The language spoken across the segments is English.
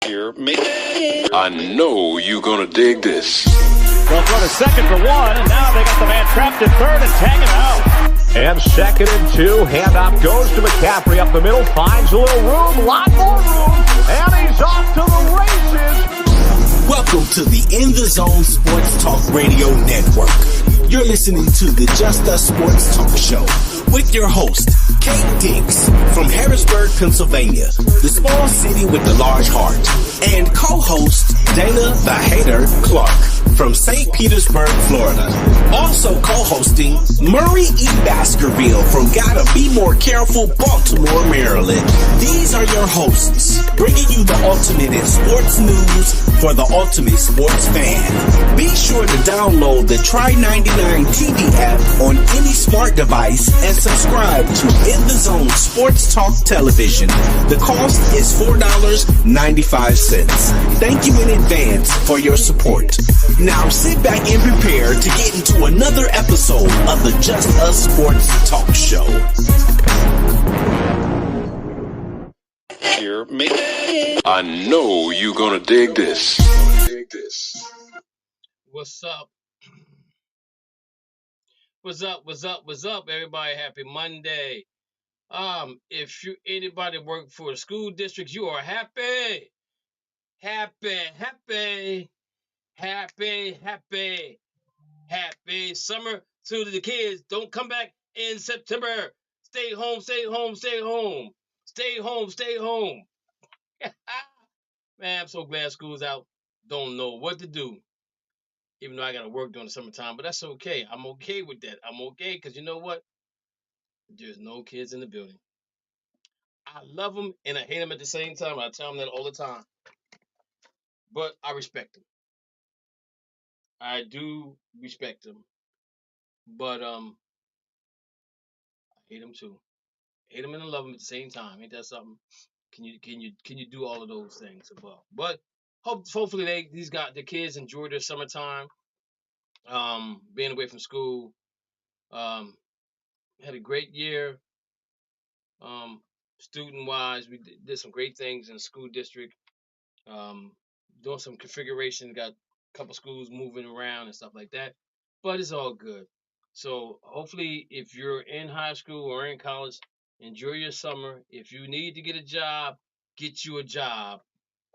I know you're gonna dig this. They'll throw to second for one, and now they got the man trapped at third and tag him out. And 2nd and 2, handoff goes to McCaffrey up the middle, finds a little room, lot more room, and he's off to the races. Welcome to the In the Zone Sports Talk Radio Network. You're listening to the Just Us Sports Talk Show with your host, Kate Diggs from Harrisburg, Pennsylvania, the small city with the large heart, and co-host Dana the Hater Clark from St. Petersburg, Florida. Also co-hosting Murray E. Baskerville from Gotta Be More Careful, Baltimore, Maryland. These are your hosts, bringing you the ultimate in sports news for the ultimate sports fan. Be sure to download the Try99 TV app on any smart device and subscribe to In the Zone Sports Talk Television. The cost is $4.95. Thank you in advance for your support. Now sit back and prepare to get into another episode of the Just Us Sports Talk Show. I know you're gonna dig this. What's up? What's up, everybody? Happy Monday. If you anybody work for the school district, you are happy. Happy summer to the kids. Don't come back in September. Stay home. Man, I'm so glad school's out. Don't know what to do. Even though I got to work during the summertime, but that's okay. I'm okay with that. I'm okay because you know what? There's no kids in the building. I love them and I hate them at the same time. I tell them that all the time. But I respect them. I do respect them. But I hate them too. Hate them and I love them at the same time. Ain't that something? Can you do all of those things above? But hopefully the kids enjoy their summertime. Being away from school. Had a great year. Student wise, we did some great things in the school district. Doing some configuration, got a couple schools moving around and stuff like that. But it's all good. So hopefully if you're in high school or in college, enjoy your summer. If you need to get a job, get you a job.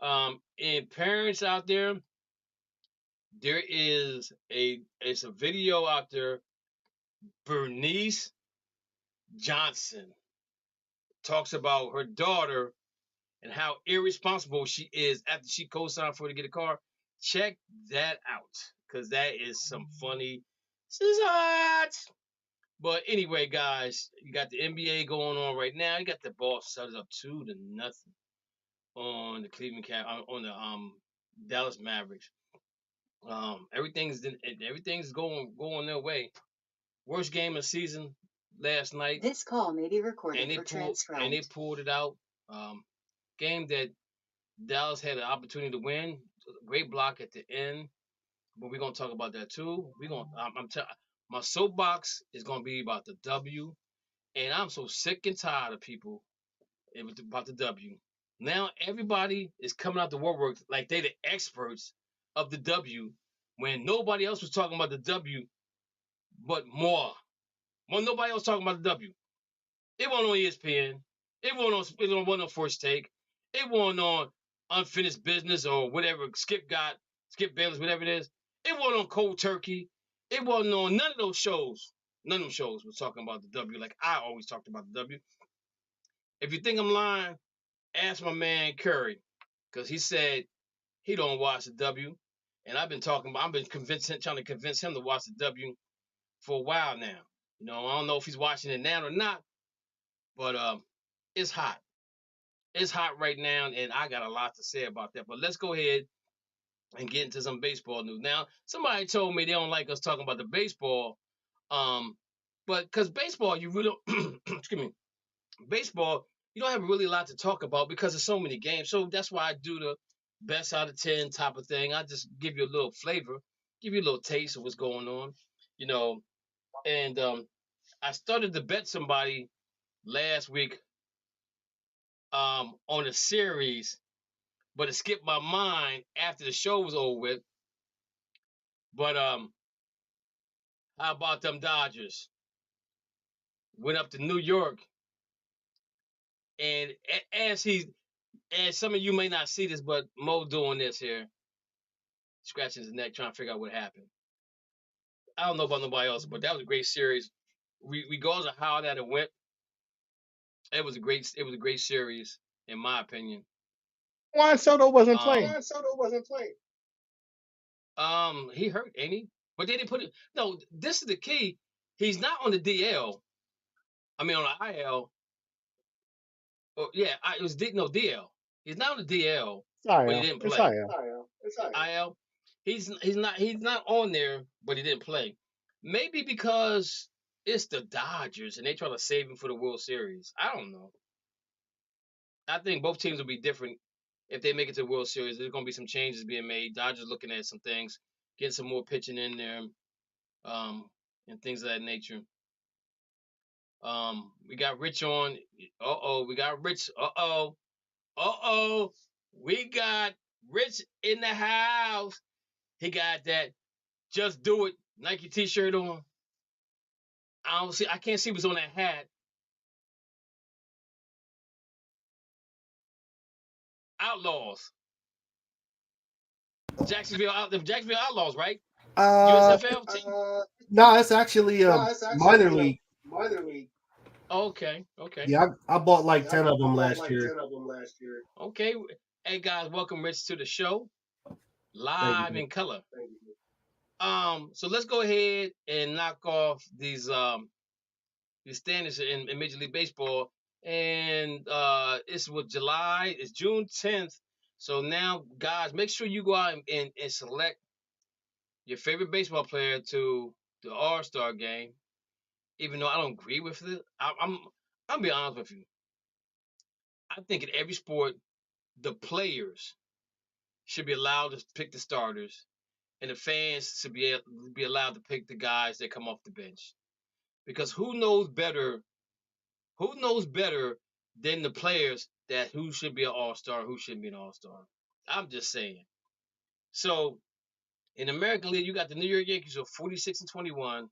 And parents out there, it's a video out there. Bernice Johnson talks about her daughter and how irresponsible she is after she co-signed for her to get a car. Check that out, because that is some funny shit. But anyway, guys, you got the NBA going on right now. You got the ball set up 2-0 on the on the Dallas Mavericks. Everything's going their way. Worst game of the season last night. This call may be recorded for transcribed. And they pulled it out. Game that Dallas had an opportunity to win. Great block at the end. But we're gonna talk about that too. My soapbox is gonna be about the W, and I'm so sick and tired of people about the W. Now everybody is coming out the woodwork like they the experts of the W, when nobody else was talking about the W, but more. Well, nobody else talking about the W. It wasn't on ESPN. It wasn't on First Take. It wasn't on Unfinished Business or whatever Skip Bayless, whatever it is. It wasn't on Cold Turkey. It wasn't on none of those shows. None of them shows was talking about the W like I always talked about the W. If you think I'm lying, ask my man Curry, because he said he don't watch the W, and I've been trying to convince him to watch the W for a while now. You know, I don't know if he's watching it now or not, but it's hot. It's hot right now, and I got a lot to say about that. But let's go ahead and get into some baseball news. Now, somebody told me they don't like us talking about the baseball, but because baseball, you really don't, excuse me, baseball, you don't have really a lot to talk about because there's so many games. So that's why I do the best out of 10 type of thing. I just give you a little flavor, give you a little taste of what's going on, you know. And I started to bet somebody last week on a series but it skipped my mind after the show was over with. But how about them Dodgers? Went up to New York, and as some of you may not see this, but Mo doing this here, scratching his neck, trying to figure out what happened. I don't know about nobody else, but that was a great series. Regardless of how that it went, it was a great series in my opinion. Juan Soto wasn't playing. He hurt, ain't he? But they didn't put it. No, this is the key. He's not on the DL. I mean, on the IL. Oh, yeah, it was DL. He's not on the DL, but he didn't It's play. IL. IL. He's not on there, but he didn't play. Maybe because it's the Dodgers and they try to save him for the World Series. I don't know. I think both teams will be different if they make it to the World Series. There's going to be some changes being made. Dodgers looking at some things, getting some more pitching in there, and things of that nature. We got Rich on. We got Rich. We got Rich in the house. He got that Just Do It Nike t-shirt on. I can't see what's on that hat. Outlaws. Jacksonville Outlaws, right? USFL team. No, it's actually minor league. Okay. Yeah, I bought like 10 of them last year. Okay. Hey guys, welcome Rich to the show. Live in color. So let's go ahead and knock off these standings in Major League Baseball. And it's July, it's June 10th. So now, guys, make sure you go out and select your favorite baseball player to the All-Star game. Even though I don't agree with it, I'll be honest with you. I think in every sport, the players should be allowed to pick the starters, and the fans should be allowed to pick the guys that come off the bench. Because who knows better than the players that who should be an all-star, who shouldn't be an all-star? I'm just saying. So in American League, you got the New York Yankees of 46-21,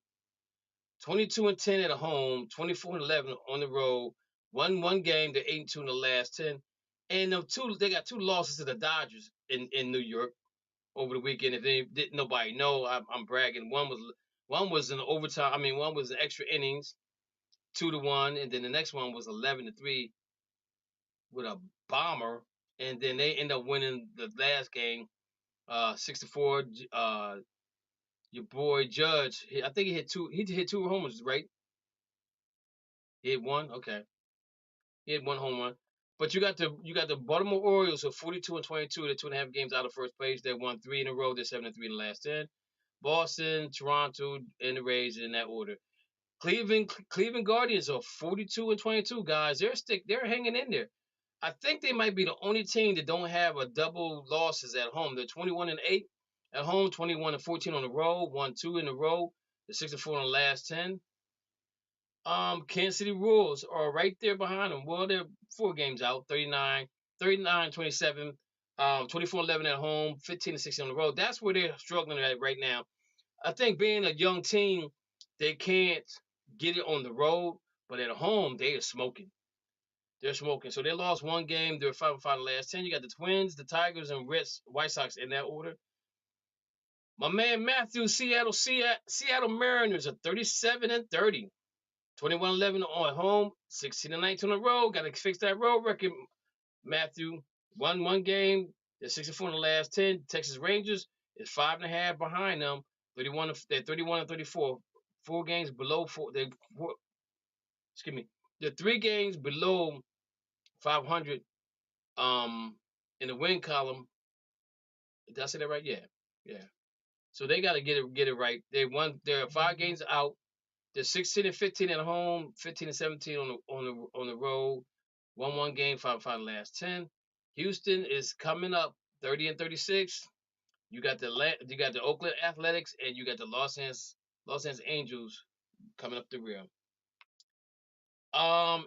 22-10 at home, 24-11 on the road, won one game, they're 8-2 in the last 10. And they got two losses to the Dodgers in New York over the weekend. If they didn't nobody know, I'm bragging. One was in overtime. I mean, one was in extra innings, 2-1, and then the next one was 11-3 with a bomber, and then they end up winning the last game, 6-4. Your boy Judge, I think he hit two homers, right? He hit one, okay. He had one home run. But you got the Baltimore Orioles of 42-22. They're 2.5 games out of first place. They won 3 in a row. They're 7-3 in the last 10. Boston, Toronto, and the Rays in that order. Cleveland Guardians are 42-22, guys. They're hanging in there. I think they might be the only team that don't have a double losses at home. They're 21-8 at home, 21-14 on the road, 1-2 in a row. They're 6-4 in the last 10. Kansas City Royals are right there behind them. Well, they're 4 games out, 39-27, 24-11 at home, 15-16 on the road. That's where they're struggling at right now. I think being a young team, they can't get it on the road, but at home, they are smoking. They're smoking. So they lost one game. They're 5-5 the last 10. You got the Twins, the Tigers, and White Sox in that order. My man Matthew, Seattle Mariners are 37-30. 21-11 on home, 16-19 on the road. Got to fix that road record, Matthew. Won one game. They're 64 in the last 10. Texas Rangers is 5.5 behind them. They're 31-34. 4 games below They're 3 games below 500. In the win column. Did I say that right? Yeah. So they got to get it right. They're 5 games out. They're 16-15 at home, 15-17 on the road. 1 game, 5-5 last 10. Houston is coming up 30-36. You got the Oakland Athletics and you got the Los Angeles Angels coming up the rear. In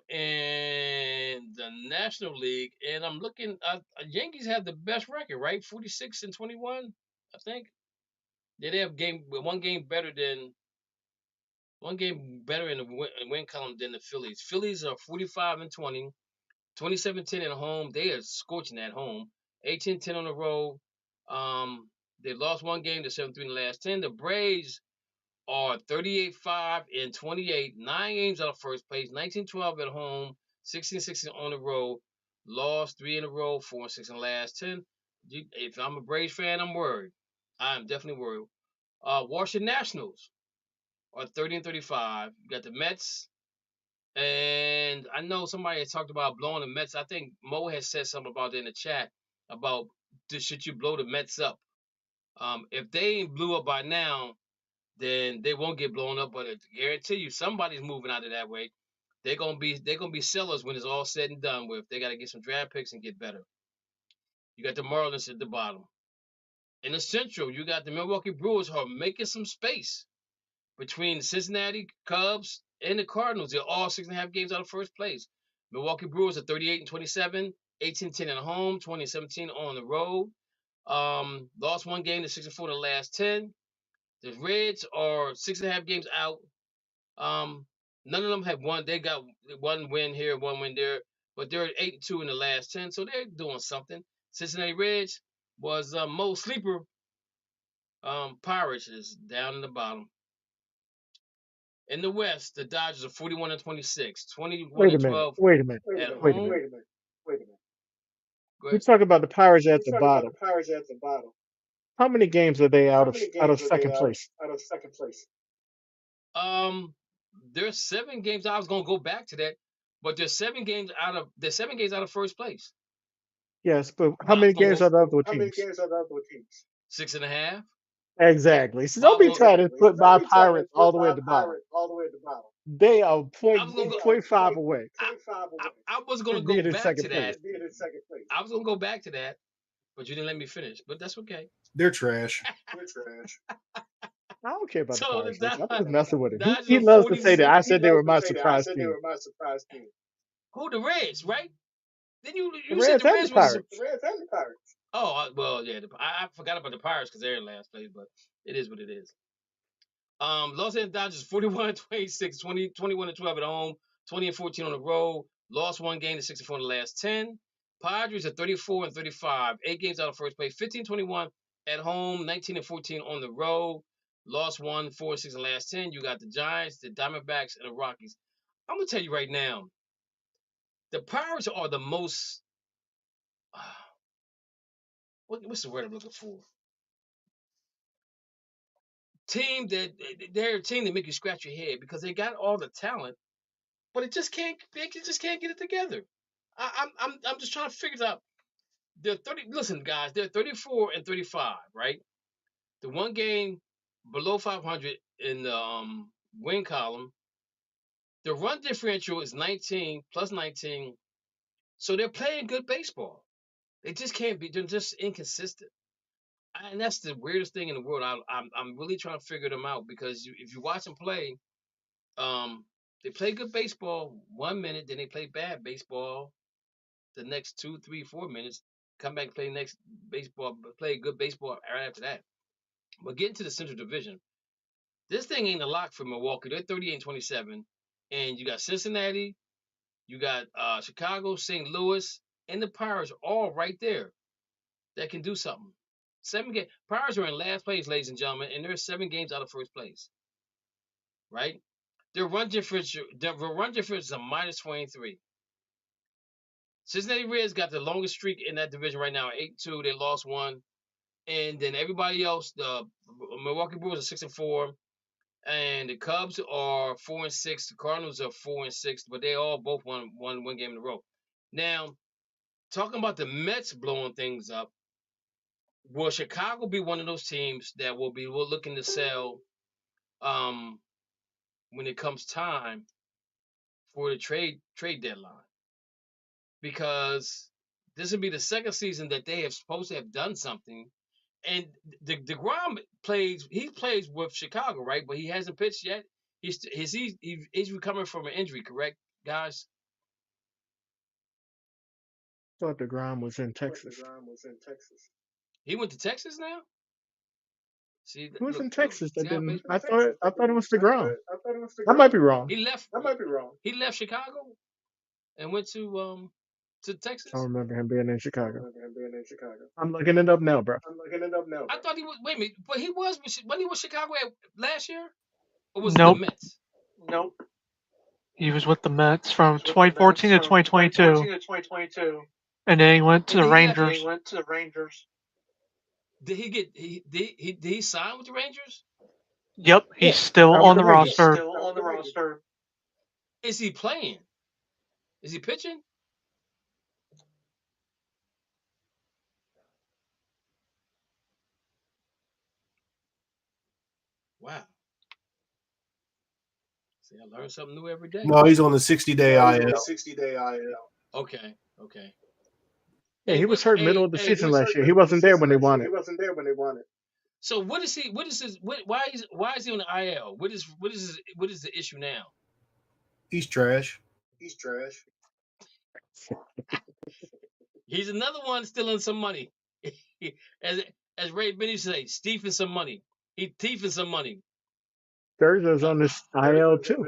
the National League, and I'm looking. Yankees have the best record, right? 46-21, I think. Yeah, they have one game better in the win column than the Phillies. Phillies are 45-20, 27-10 at home. They are scorching at home. 18-10 on the road. They lost one game to 7-3 in the last 10. The Braves are 38-5-28, 9 games out of first place, 19-12 at home, 16-16 on the road, lost 3 in a row, 4-6 in the last 10. If I'm a Braves fan, I'm worried. I'm definitely worried. Washington Nationals are 30-35. You got the Mets, and I know somebody has talked about blowing the Mets. I think Mo has said something about it in the chat about should you blow the Mets up. If they ain't blew up by now, then they won't get blown up. But I guarantee you, somebody's moving out of that way. They're gonna be sellers when it's all said and done with. They got to get some draft picks and get better. You got the Marlins at the bottom. In the Central, you got the Milwaukee Brewers who are making some space between the Cincinnati Cubs and the Cardinals. They're all 6.5 games out of first place. Milwaukee Brewers are 38-27, 18-10 at home, 20-17 on the road. Lost one game to 6-4 in the last 10. The Reds are 6.5 games out. None of them have won. They got one win here, one win there, but they're 8-2 in the last 10, so they're doing something. Cincinnati Reds was Mo Sleeper. Pirates is down in the bottom. In the West, the Dodgers are 41-26, 21-12 Wait a minute. at home. Wait a minute. We talk about the Pirates at the bottom. How many games are they out of second place? There's 7 games. I was gonna go back to that, but there's 7 games out of first place. Yes, but how many games are the other teams? 6.5. Exactly. So don't be trying to put my Pirates all the way at the bottom. They are 0.5 away. I was gonna go back to that. I was gonna go back to that, but you didn't let me finish. But that's okay. They're trash. I don't care about So the the Pirates. I'm Dodgers- just messing with him. Dodgers He are loves to say that. 46 I said they were my surprise team. Who, the Reds, right? Then you The said Reds the and Reds the was. Pirates. Oh well, yeah. I forgot about the Pirates because they're in last place, but it is what it is. Los Angeles Dodgers 41-26, 21-12 at home, 20-14 on the road. Lost one game to 64 in the last 10. Padres are 34-35, 8 games out of first place, 15-21 at home, 19-14 on the road. Lost 1, 4-6 in the last 10. You got the Giants, the Diamondbacks, and the Rockies. I'm gonna tell you right now, the Pirates are the most. What's the word I'm looking for? They're a team that make you scratch your head because they got all the talent, but they just can't get it together. I'm just trying to figure it out. They're 30. Listen, guys, they're 34-35, right? The one game below 500 in the win column. The run differential is 19 plus 19, so they're playing good baseball. They just can't be. They're just inconsistent. And that's the weirdest thing in the world. I'm really trying to figure them out because if you watch them play, they play good baseball 1 minute, then they play bad baseball the next 2, 3, 4 minutes. Come back, play next baseball, play good baseball right after that. But getting to the Central Division, this thing ain't a lock for Milwaukee. They're 38-27, and you got Cincinnati, you got Chicago, St. Louis, and the Pirates all right there that can do something. 7 games. Pirates are in last place, ladies and gentlemen, and they're 7 games out of first place. Right? Their run difference is a minus 23. Cincinnati Reds got the longest streak in that division right now, 8-2. They lost 1, and then everybody else, the Milwaukee Brewers are 6-4, and the Cubs are 4-6. The Cardinals are 4-6, but they all both won one game in a row. Now, talking about the Mets blowing things up. Will Chicago be one of those teams that will be looking to sell when it comes time for the trade deadline? Because this will be the second season that they have supposed to have done something. And DeGrom plays with Chicago, right? But he hasn't pitched yet. He's recovering from an injury, correct, guys? I thought DeGrom was in Texas. He went to Texas now. See, Who was look, in Texas that see how didn't? baseball- I thought it was DeGrom. I might be wrong. He left. He left Chicago and went to Texas. I don't remember him being in Chicago. I'm looking it up now, bro. I thought he was. Wait a minute, but he was when he was Chicago last year, or was Nope. it the Mets? He was with the Mets from 2014 to 2022, and then he went to the Rangers. Did he get did he sign with the Rangers? Yep, he's still I'm on with the the Rangers. roster. Is he playing? Is he pitching? Wow. See, I learn something new every day. No, he's on the 60-day IL. Okay. Yeah, he was hurt middle of the season last year. He wasn't there when they won it. So what is he? What is his? Why is he on the IL? What is the issue now? He's trash. He's another one stealing some money. as Ray Benny say, stealing some money. He thieving some money. Scherzer's on this IL too.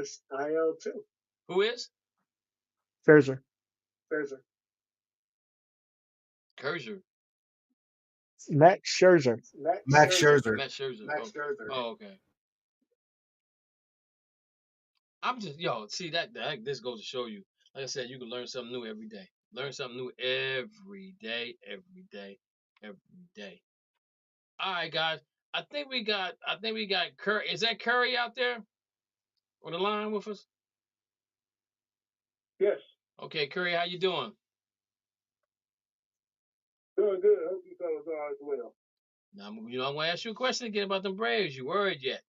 Who is? Scherzer. Kerzer. Max Scherzer. Max Scherzer. Matt Scherzer. Oh, okay. I'm just see that this goes to show you. Like I said, you can learn something new every day. Learn something new every day. All right, guys. I think we got Curry. Is that Curry out there on the line with us? Yes. Okay, Curry, how you doing? Doing good. I hope you fellas are as well. Now, I'm going to ask you a question again about them Braves. You worried yet?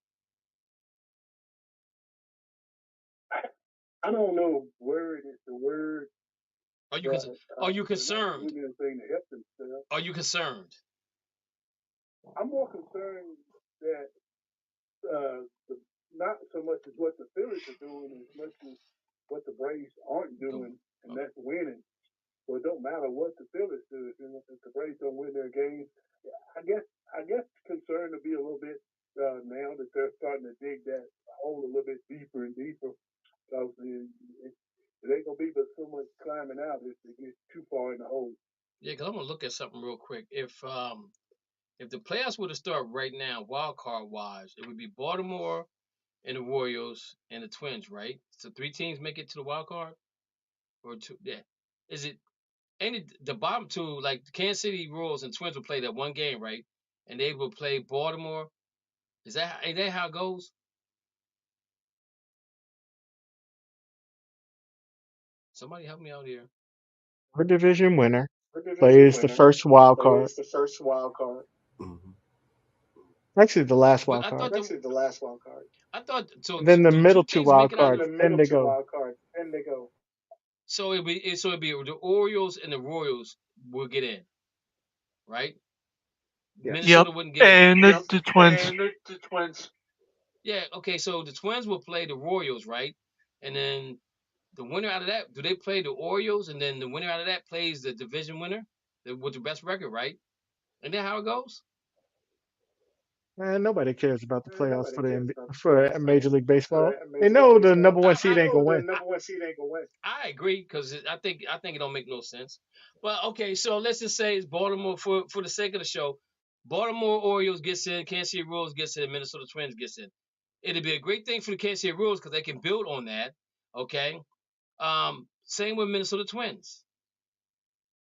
I don't know. Worried is the word. Are you concerned? Themselves. Are you concerned? I'm more concerned that not so much as what the Phillies are doing as much as what the Braves aren't doing, and that's winning. So it don't matter what the Phillies do if the Braves don't win their games. I guess concerned to be a little bit now that they're starting to dig that hole a little bit deeper and deeper. Because it ain't gonna be but so much climbing out if they get too far in the hole. Yeah, because I'm gonna look at something real quick. If the playoffs were to start right now, wild card wise, it would be Baltimore and the Royals and the Twins, right? So 3 teams make it to the wild card, or 2? Yeah. Is it the bottom 2, like the Kansas City Royals and Twins will play that one game, right? And they will play Baltimore. Is that how it goes? Somebody help me out here. Our division winner plays the first wild card. Mm-hmm. Actually, the last wild card. I thought so. Then the middle 2 teams wild make it out cards. of- Then they go. So it'd be the Orioles and the Royals will get in, right? Yeah. Minnesota wouldn't get And in. the Twins. Yeah, okay, so the Twins will play the Royals, right? And then the winner out of that, do they play the Orioles? And then the winner out of that plays the division winner with the best record, right? And then how it goes? Man, nobody cares about the playoffs for Major League Baseball. They know the number 1 seed ain't gonna win. I agree because I think it don't make no sense. But okay, so let's just say it's Baltimore for the sake of the show. Baltimore Orioles gets in, Kansas City Royals gets in, Minnesota Twins gets in. It'd be a great thing for the Kansas City Royals because they can build on that. Okay. Same with Minnesota Twins.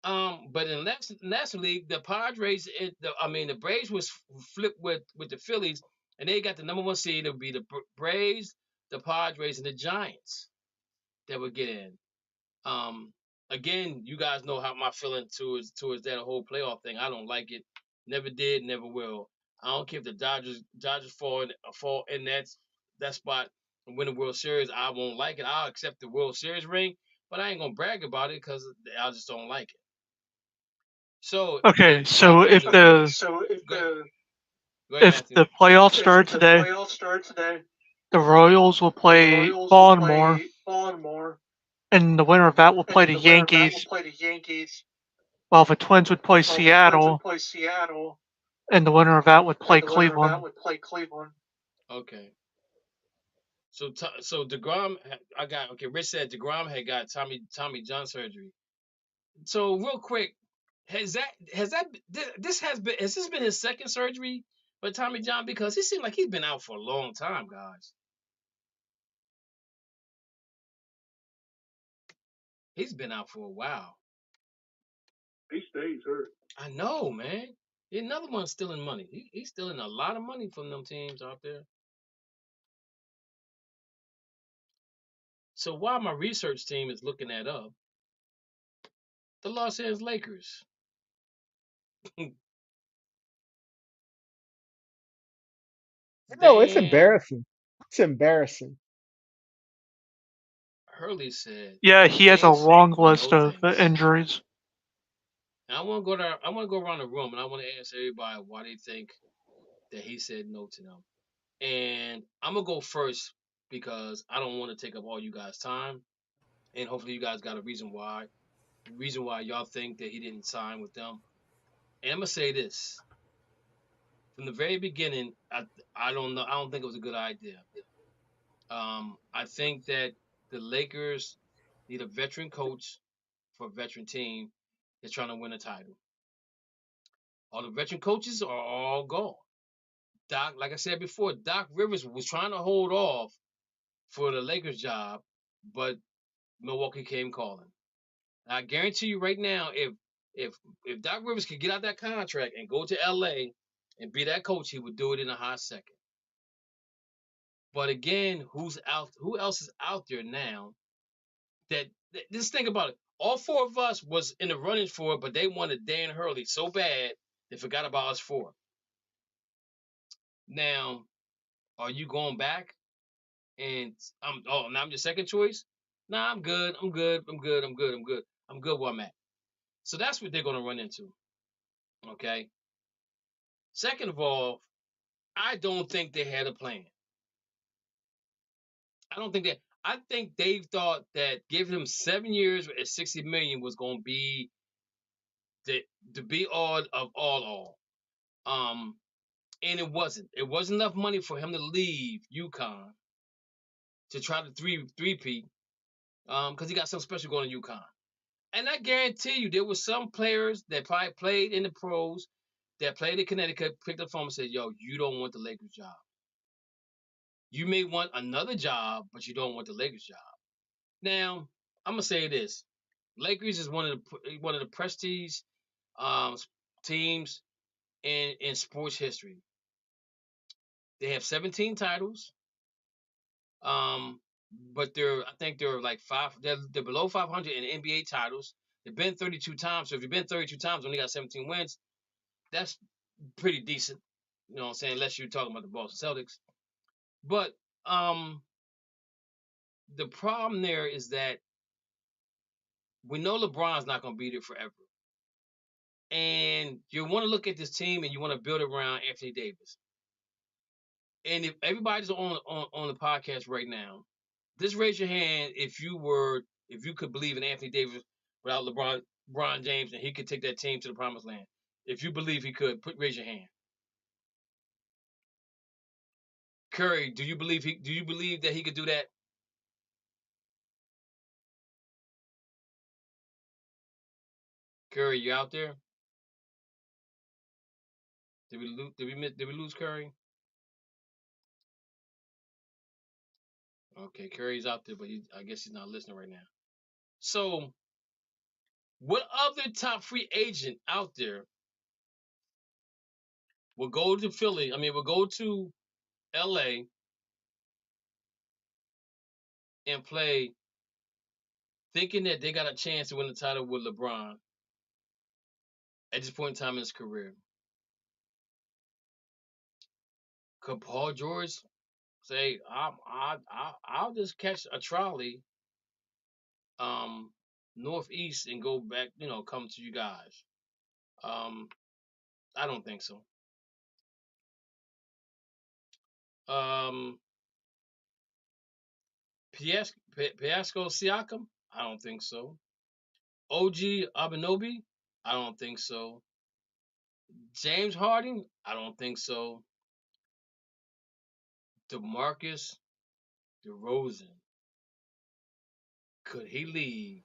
But in the National League, the Padres, the Braves was flipped with the Phillies, and they got the number 1 seed. It would be the Braves, the Padres, and the Giants that would get in. Again, you guys know how my feeling towards that whole playoff thing. I don't like it. Never did, never will. I don't care if the Dodgers fall in that spot and win the World Series. I won't like it. I'll accept the World Series ring, but I ain't gonna brag about it because I just don't like it. So okay, so if the playoffs start today, the Royals will play Baltimore, And the winner of that will play the Yankees, while the Twins would play Seattle, and the winner of that would play Cleveland. Okay. So DeGrom, Rich said DeGrom had got Tommy John surgery. So real quick, has this been his second surgery for Tommy John? Because he seemed like he's been out for a long time, guys. He's been out for a while. He stays hurt. I know, man. Another one's stealing money. He's stealing a lot of money from them teams out there. So while my research team is looking that up, the Los Angeles Lakers. No, it's embarrassing. It's embarrassing. Hurley said. Yeah, he has a long list of injuries. And I want to go around the room, and I want to ask everybody why they think that he said no to them. And I'm gonna go first because I don't want to take up all you guys' time, and hopefully you guys got a reason why. The reason why y'all think that he didn't sign with them. And I'm gonna say this: from the very beginning, I don't know. I don't think it was a good idea. I think that the Lakers need a veteran coach for a veteran team that's trying to win a title. All the veteran coaches are all gone. Doc, like I said before, Doc Rivers was trying to hold off for the Lakers job, but Milwaukee came calling. I guarantee you right now, if Doc Rivers could get out that contract and go to LA and be that coach, he would do it in a hot second. But again, who else is out there now that just think about it. All four of us was in the running for it, but they wanted Dan Hurley so bad they forgot about us four. Now, are you going back? And now I'm your second choice? Nah, I'm good. I'm good where I'm at. So that's what they're gonna run into. Okay. Second of all, I don't think they had a plan. I think they thought that giving him 7 years at $60 million was gonna be the be all of all. And it wasn't. It wasn't enough money for him to leave UConn to try to three-peat. Because he got something special going to UConn. And I guarantee you, there were some players that probably played in the pros, that played in Connecticut, picked up the phone and said, yo, you don't want the Lakers job. You may want another job, but you don't want the Lakers job. Now, I'm going to say this. Lakers is one of the prestige teams in sports history. They have 17 titles. But I think they're like they're below 500 in NBA titles. They've been 32 times. So if you've been 32 times, only got 17 wins, that's pretty decent. You know what I'm saying? Unless you're talking about the Boston Celtics. But the problem there is that we know LeBron's not going to be there forever. And you want to look at this team and you want to build it around Anthony Davis. And if everybody's on the podcast right now, just raise your hand if you could believe in Anthony Davis without LeBron James and he could take that team to the promised land. If you believe he could, raise your hand. Curry, do you believe that he could do that? Curry, you out there? Did we lose Curry? Okay, Curry's out there, but I guess he's not listening right now. So, what other top free agent out there will go to Philly? I mean, will go to LA and play, thinking that they got a chance to win the title with LeBron at this point in time in his career? Could Paul George say, I'll just catch a trolley northeast and go back, come to you guys? I don't think so. Piasco Siakam, I don't think so. OG Anunoby? I don't think so. James Harden? I don't think so. DeMarcus DeRozan. Could he leave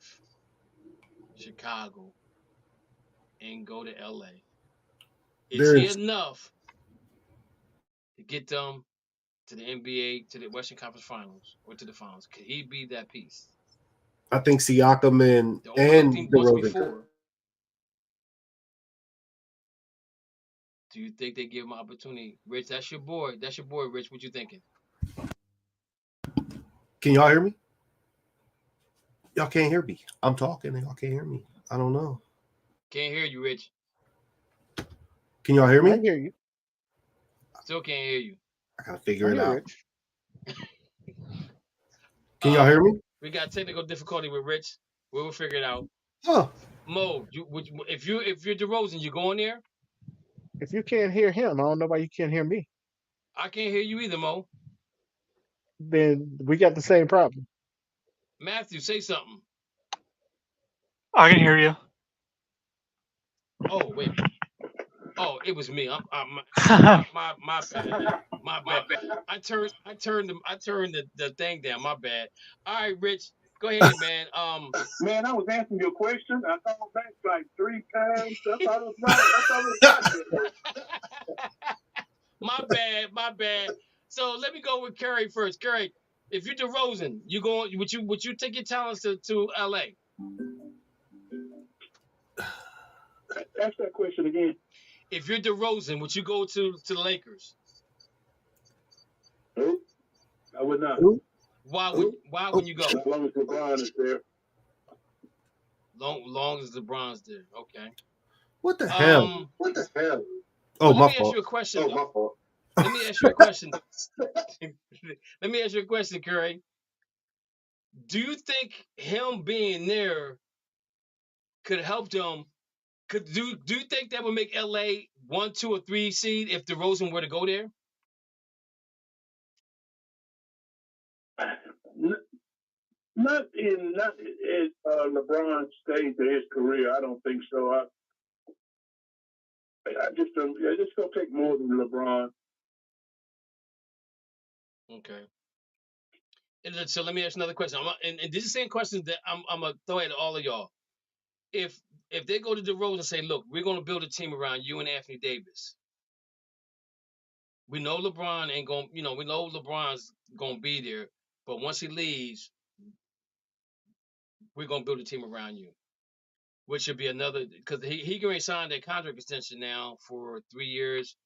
Chicago and go to LA? Is he enough to get them to the NBA, to the Western Conference Finals, or to the Finals? Could he be that piece? I think Siakam and once before. Do you think they give him an opportunity? Rich, that's your boy. That's your boy, Rich. What you thinking? Can y'all hear me? Y'all can't hear me. I'm talking and y'all can't hear me. I don't know. Can't hear you, Rich. Can y'all hear me? I hear you. Still can't hear you. I gotta figure it out. Rich. Can y'all hear me? We got technical difficulty with Rich. We'll figure it out. Huh. Mo, if you're DeRozan, you going there? If you can't hear him, I don't know why you can't hear me. I can't hear you either, Mo. Then we got the same problem. Matthew, say something. I can hear you. Oh, wait. Oh, it was me. My bad. My bad. I turned the thing down. My bad. All right, Rich, go ahead, man. Man, I was answering your question. I called back like 3 times. I thought it was My bad. So let me go with Curry first. Curry, if you're DeRozan, would you take your talents to LA? Ask that question again. If you're DeRozan, would you go to the Lakers? Who? I would not. Why wouldn't you go? As long as LeBron is there. Long as LeBron's there. Okay. What the hell? Oh, my fault. Let me ask you a question. Oh, my fault. Let me ask you a question. Let me ask you a question, Curry. Do you think him being there could help them? Do you think that would make LA 1, 2, or 3 seed if DeRozan were to go there? Not at LeBron's stage of his career. I don't think so. I just don't. It's gonna take more than LeBron. Okay. And so let me ask another question. And this is the same question that I'm gonna throw at all of y'all. If they go to DeRozan and say, look, we're gonna build a team around you and Anthony Davis. We know LeBron ain't gonna, we know LeBron's gonna be there, but once he leaves, we're gonna build a team around you. Which should be another, because he can sign that contract extension now for 3 years,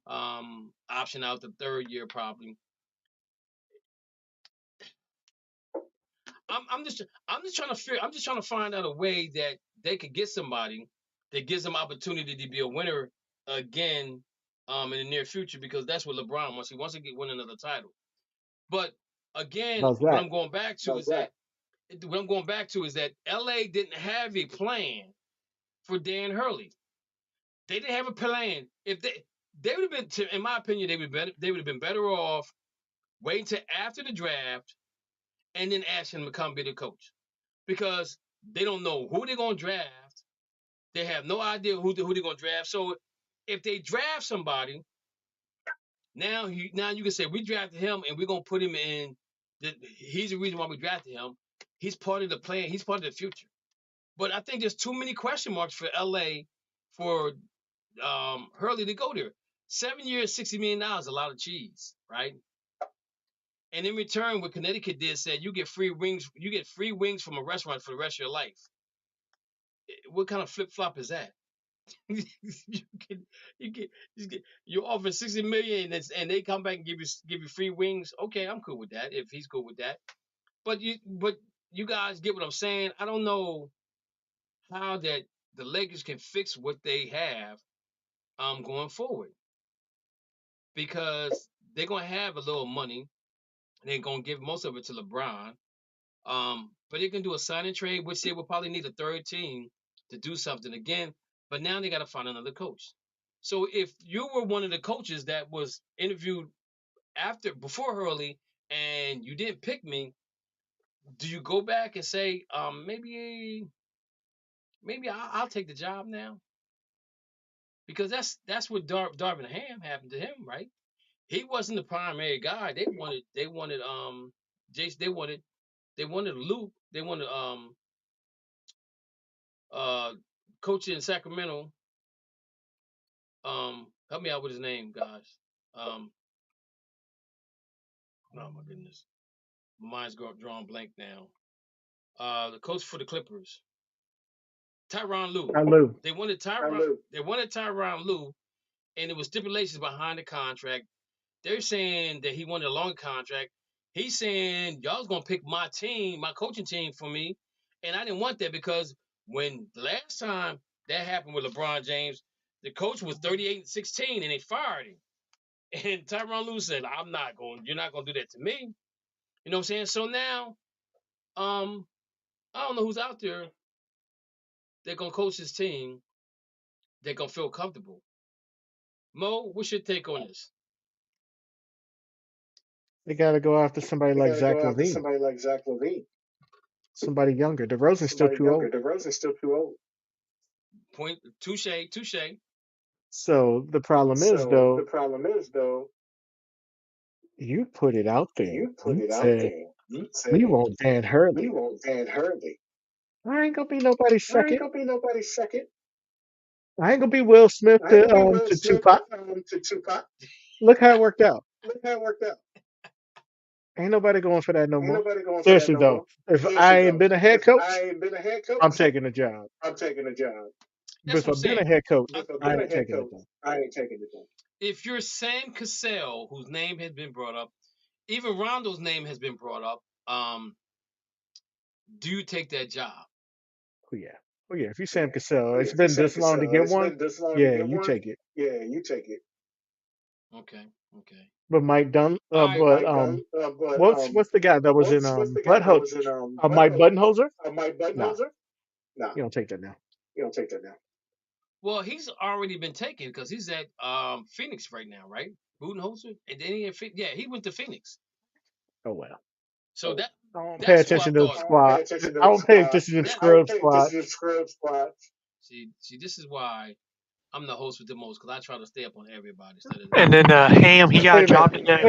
option out the 3rd year probably. I'm just trying to find out a way that they could get somebody that gives them opportunity to be a winner again in the near future, because that's what LeBron wants. He wants to win another title. But again, what I'm going back to is that LA didn't have a plan for Dan Hurley. They didn't have a plan. If they would have been, in my opinion, they would have been better off waiting till after the draft and then asking him to come be the coach, because they don't know who they're going to draft. They have no idea who they're going to draft. So if they draft somebody, now you can say we drafted him and we're going to put him in. He's the reason why we drafted him. He's part of the plan. He's part of the future. But I think there's too many question marks for LA for Hurley to go there. 7 years, $60 million, a lot of cheese, right? And in return, what Connecticut did said you get free wings. You get free wings from a restaurant for the rest of your life. What kind of flip flop is that? you offer $60 million and they come back and give you free wings. Okay, I'm cool with that if he's cool with that. But you guys get what I'm saying. I don't know how that the Lakers can fix what they have going forward, because they're gonna have a little money. They're gonna give most of it to LeBron. But they can do a sign and trade, which they will probably need a 3rd team to do something again. But now they got to find another coach. So if you were one of the coaches that was interviewed before Hurley and you didn't pick me, do you go back and say, maybe I'll take the job now? Because that's what Darvin Ham happened to him, right? He wasn't the primary guy. They wanted Jace. They wanted Luke. They wanted coach in Sacramento. Help me out with his name, guys. Oh my goodness, my mind's drawn blank now. The coach for the Clippers, Tyronn Lue. They wanted Tyronn. They wanted Tyronn Lue, and there was stipulations behind the contract. They're saying that he wanted a long contract. He's saying y'all's gonna pick my team, my coaching team for me, and I didn't want that because when the last time that happened with LeBron James, the coach was 38-16 and they fired him. And Tyronn Lue said, "I'm not going. You're not gonna do that to me." You know what I'm saying? So now, I don't know who's out there. They're gonna coach his team. They're gonna feel comfortable. Mo, what's your take on this? They got to go after somebody like Zach LaVine. Somebody younger. DeRozan's still too old. Point. Touche. So the problem is, though, you put it out there. You said, we want Dan Hurley. I ain't gonna be nobody's second. I ain't gonna be Will Smith to Tupac. Look how it worked out. Ain't nobody going for that no more. Seriously though, if I ain't been a head coach, I'm taking the job. But if I've been a head coach, I ain't taking the job. If you're Sam Cassell, whose name has been brought up, even Rondo's name has been brought up, do you take that job? Oh yeah. If you Sam Cassell, it's been this long to get one. Yeah, you take it. Okay. But Mike Dunn, what's the guy that was in Butthole? Mike Budenholzer? No, you don't take that now. Well, he's already been taken because he's at Phoenix right now, right? Budenholzer, and then he went to Phoenix. Oh well. So I don't pay attention to the squad. I don't pay attention to the scrub squad. See, this is why I'm the host with the most, because I try to stay up on everybody. And then Ham, he got a job today.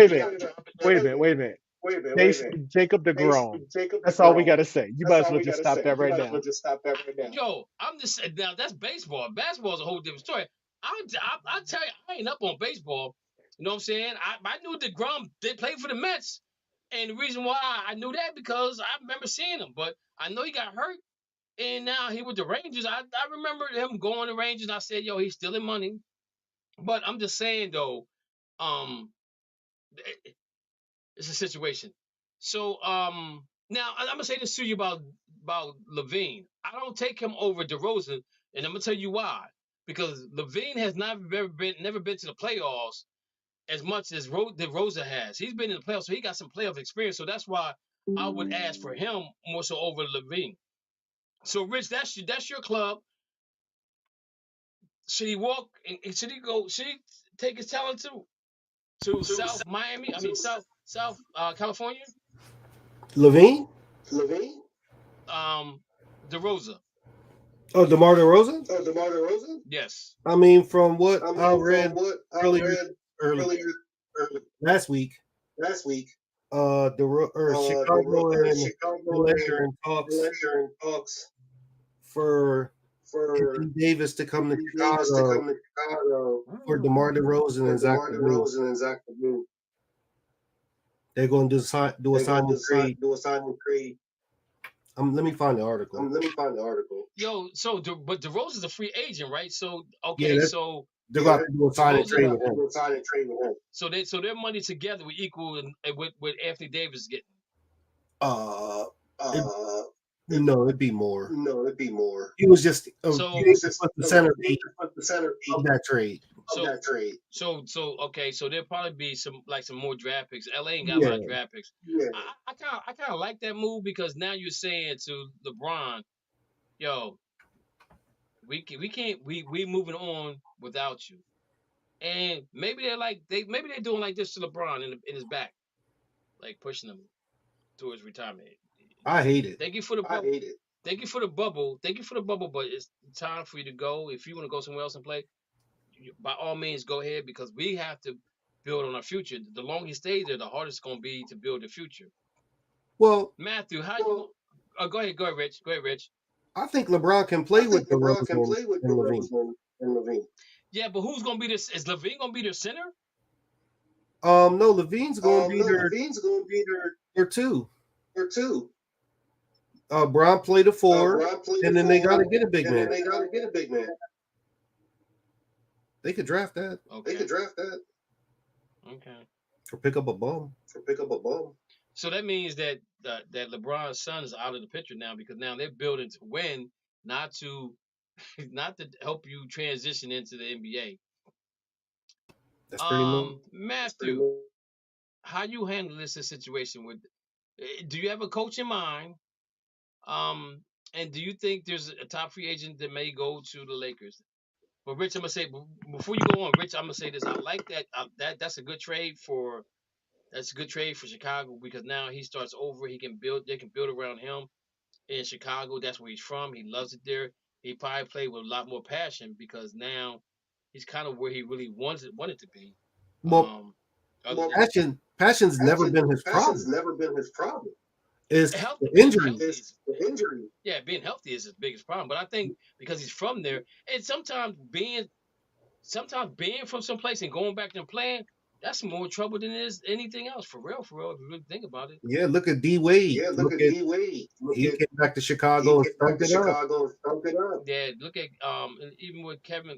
Wait a minute. Jacob DeGrom. That's all we got to say. You might as well just stop that right now. Yo, I'm just saying, now that's baseball. Basketball is a whole different story. I'll tell you, I ain't up on baseball. You know what I'm saying? I knew DeGrom, they played for the Mets. And the reason why I knew that because I remember seeing him. But I know he got hurt. And now he with the Rangers. I remember him going to Rangers. And I said, yo, he's stealing money. But I'm just saying, though, it's a situation. So now I'm gonna say this to you about LaVine. I don't take him over DeRozan, and I'm gonna tell you why. Because LaVine has never been to the playoffs as much as DeRozan has. He's been in the playoffs, so he got some playoff experience. So that's why I would ask for him more so over LaVine. So Rich, that's your club. Should he walk? Should he go? Should he take his talent to South Miami? I mean South California. LaVine? DeRozan. Oh, DeMar DeRozan? Yes. I mean, from what I read earlier last week, Chicago and Pleasure in talks for Anthony Davis to come to Chicago for DeMar DeRozan and Zach LaVine. They're going to do a signing trade. Let me find the article. Yo, but DeRozan's a free agent, right? So okay, so they're about to do a signing trade with him. So their money together would equal with Anthony Davis getting. No, it'd be more. He was just the centerpiece of that trade. So okay, so there'll probably be some more draft picks. LA ain't got a lot of draft picks. Yeah. I kind of like that move because now you're saying to LeBron, yo, we moving on without you. And maybe they're doing like this to LeBron in his back, like pushing him towards retirement. I hate it. Thank you for the bubble. Thank you for the bubble. Thank you for the bubble. But it's time for you to go. If you want to go somewhere else and play, by all means, go ahead because we have to build on our future. The longer you stay there, the harder it's going to be to build the future. Well, Matthew, how you? Go ahead, Rich. Go ahead, Rich. I think LeBron can play with DeRozan and Levine. Yeah, but who's going to be this? Is Levine going to be their center? No, Levine's going to be their two. Bron played the four, and then they got to get a big man. They could draft that. Okay. Okay. Or pick up a bum. So that means that that LeBron's son is out of the picture now because now they're building to win, not to help you transition into the NBA. That's pretty much. Matthew, how you handle this situation with? Do you have a coach in mind? And do you think there's a top free agent that may go to the Lakers? But Rich, I'm gonna say before you go on, Rich, I'm gonna say this. I like that. That's a good trade for. That's a good trade for Chicago because now he starts over. He can build. They can build around him in Chicago. That's where he's from. He loves it there. He probably played with a lot more passion because now he's kind of where he really wanted to be. Well, passion's never been his problem. It's the injury. Yeah, being healthy is his biggest problem. But I think because he's from there, and sometimes being from someplace and going back and playing, that's more trouble than it is anything else. For real, if you really think about it. Yeah, look at D Wade. He came back to Chicago and stumped it up. Yeah, look at even with Kevin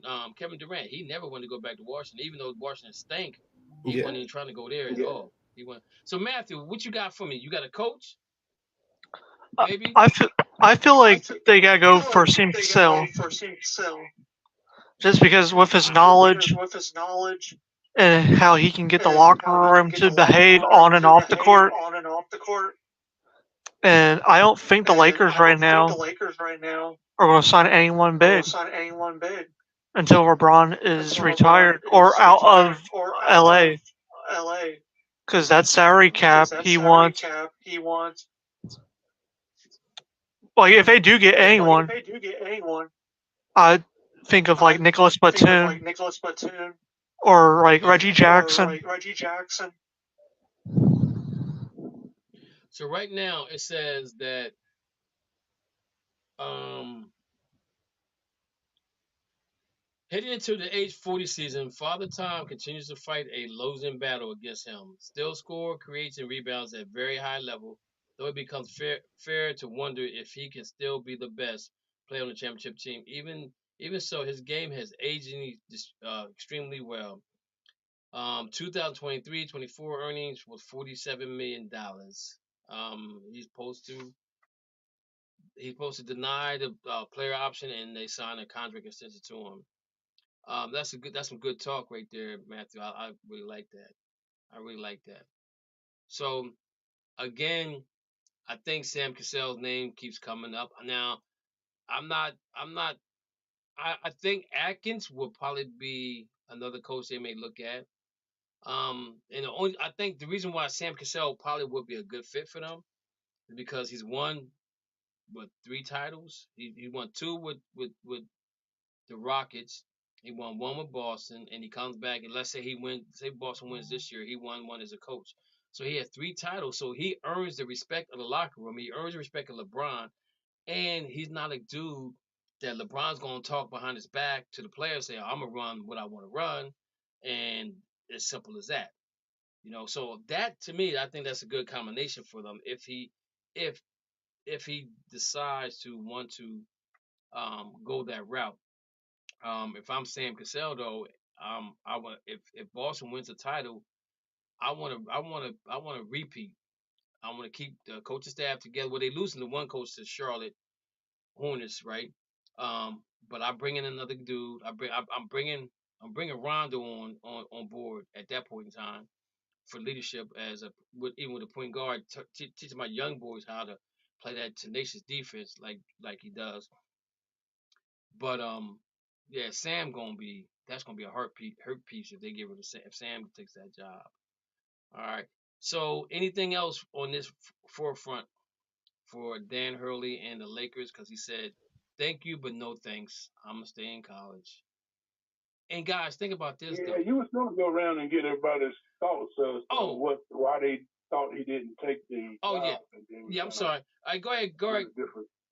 Durant, he never wanted to go back to Washington, even though Washington stank. He wasn't even trying to go there at all. He went. So Matthew, what you got for me? You got a coach? Maybe? I feel like they gotta go for Sam Cassell. Just because with his knowledge and how he can get the locker room to behave on and off the court. And I don't think the Lakers right now are going to sign anyone big until LeBron is retired or out of LA. Because that salary cap he wants. Like if they do get anyone, I think of like Nicholas Batum or like Reggie Jackson. So right now it says that heading into the age 40 season, Father Time continues to fight a losing battle against him. Still score, creates, and rebounds at very high level, though it becomes fair to wonder if he can still be the best player on the championship team. Even so, his game has aged extremely well. 2023-24 earnings was $47 million. He's supposed to deny the player option, and they sign a contract extension to him. That's some good talk right there, Matthew. I really like that. So again, I think Sam Cassell's name keeps coming up. Now, I think Atkins will probably be another coach they may look at. And I think the reason why Sam Cassell probably would be a good fit for them is because he's won 3 titles. He won 2 with the Rockets. He won 1 with Boston, and he comes back and let's say say Boston wins this year, he won 1 as a coach. So he has 3 titles. So he earns the respect of the locker room. He earns the respect of LeBron, and he's not a dude that LeBron's gonna talk behind his back to the players, say, "I'm gonna run what I want to run," and as simple as that. So that to me, I think that's a good combination for them if he decides to want to go that route. If I'm Sam Cassell though, I want if Boston wins the title, I want to repeat. I want to keep the coaching staff together. Well, they losing the one coach to Charlotte Hornets, right? But I bring in another dude. I'm bringing Rondo on board at that point in time for leadership even with a point guard, teaching my young boys how to play that tenacious defense like he does. But yeah, Sam that's gonna be a hurt piece if they get rid of Sam. If Sam takes that job. All right. So anything else on this forefront for Dan Hurley and the Lakers because he said, "Thank you, but no thanks. I'm gonna stay in college." And guys, think about this though. Yeah, you was going to go around and get everybody's thoughts as to why they thought he didn't take the job. Yeah. And then Yeah, I'm sorry. All right, go ahead.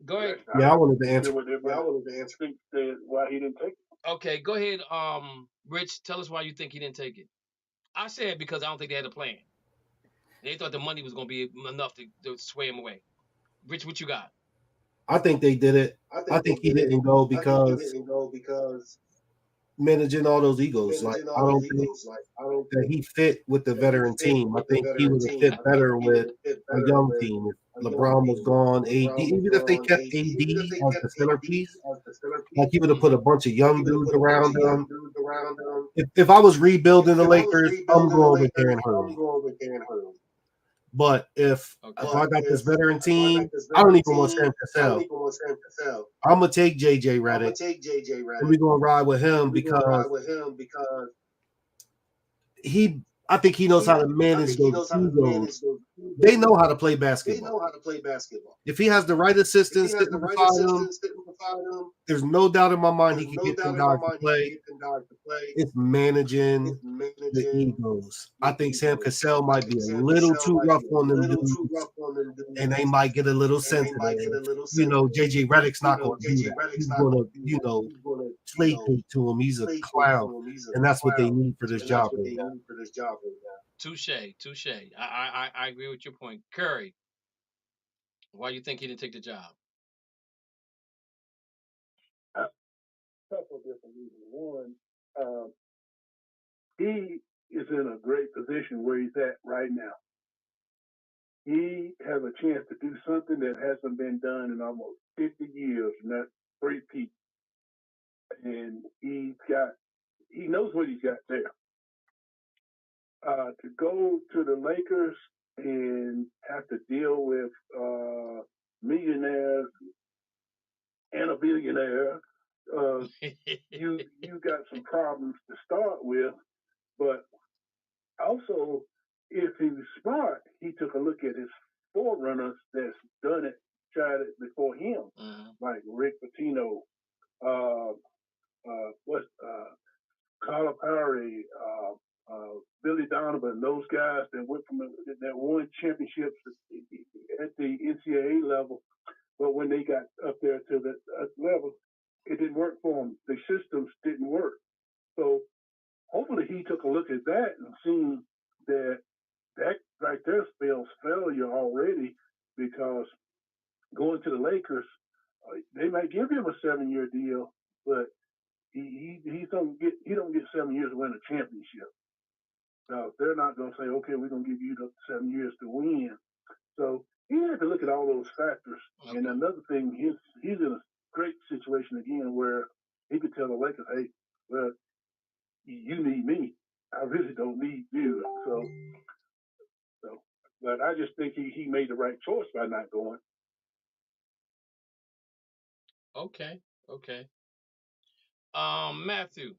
Go ahead. Yeah, I wanted to answer. Why he didn't take it. Okay, go ahead. Rich, tell us why you think he didn't take it. I said because I don't think they had a plan. They thought the money was going to be enough to sway him away. Rich, what you got? I think they did it. I think he didn't go because managing all those egos. Like I don't think that he fit with the veteran team. I think he would have fit better with a young team. If LeBron was gone, AD, even if they kept AD as the centerpiece, like he would have put a bunch of young dudes around him. If I was rebuilding the Lakers, I'm going with Darren Hurley. But if I got this veteran team, I don't even want Sam Cassell. I'm gonna take JJ Redick, and we're gonna ride with him because I think he knows how to manage those egos. They know how to play basketball. If he has the right assistants sitting beside him, there's no doubt in my mind he can get them guys to play. It's managing the egos. I think Sam Cassell might be a little too rough on them dudes, and they might get a little sensitive. JJ Redick's not going to do that. He's going to, placate to him. He's a clown, and that's what they need for this job right now. Touche. I agree with your point. Curry, why you think he didn't take the job? A couple of different reasons. One, he is in a great position where he's at right now. He has a chance to do something that hasn't been done in almost 50 years, and that's three-peat. And he knows what he's got there. To go to the Lakers and have to deal with millionaires and a billionaire, you got some problems to start with. But also, if he was smart, he took a look at his forerunners that's tried it before him, like Rick Pitino, Calipari, Billy Donovan, those guys that went from that won championships at the NCAA level, but when they got up there to the level, it didn't work for them. The systems didn't work. So hopefully he took a look at that and seen that right there spells failure already, because going to the Lakers, they might give him a 7-year deal, but he don't get 7 years to win a championship. Now they're not going to say, okay, we're going to give you the 7 years to win. So he had to look at all those factors. Okay. And another thing, he's in a great situation again where he could tell the Lakers, hey, well, you need me. I really don't need you. So but I just think he made the right choice by not going. Okay. Matthew.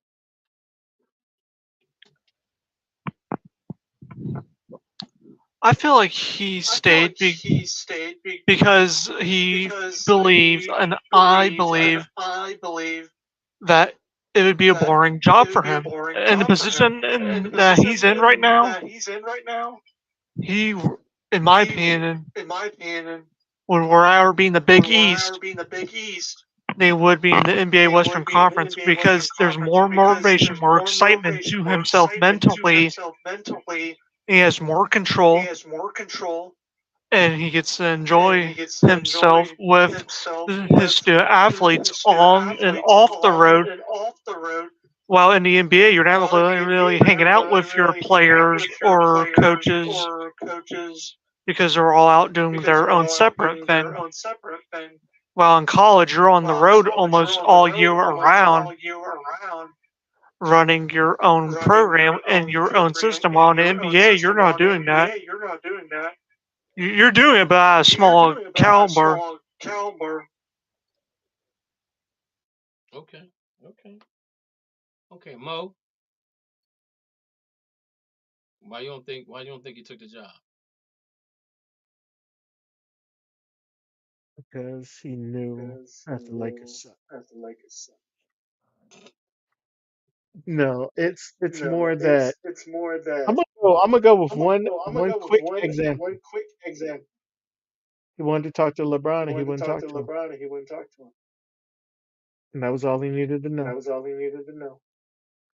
I feel like he stayed because he believes, and I believe that it would be a boring job for him. And the position that he's in right now, he, in my opinion, would rather be in the Big East they would be in the NBA Western Conference because there's more motivation, more excitement to himself mentally. He has more control, and he gets to enjoy himself with his student athletes on and off the road. While in the NBA, you're not really hanging out with your players or coaches because they're all out doing their own separate thing. While in college, you're on the road almost all year around, running your own program and your own system. While in the NBA, you're not doing that. You're doing it by a small caliber. Okay, Mo. Why you don't think he took the job? because he knew that the Lakers suck. No, it's more that I'm gonna go with one quick example. He wanted to talk to LeBron and he wouldn't talk to him. And that was all he needed to know.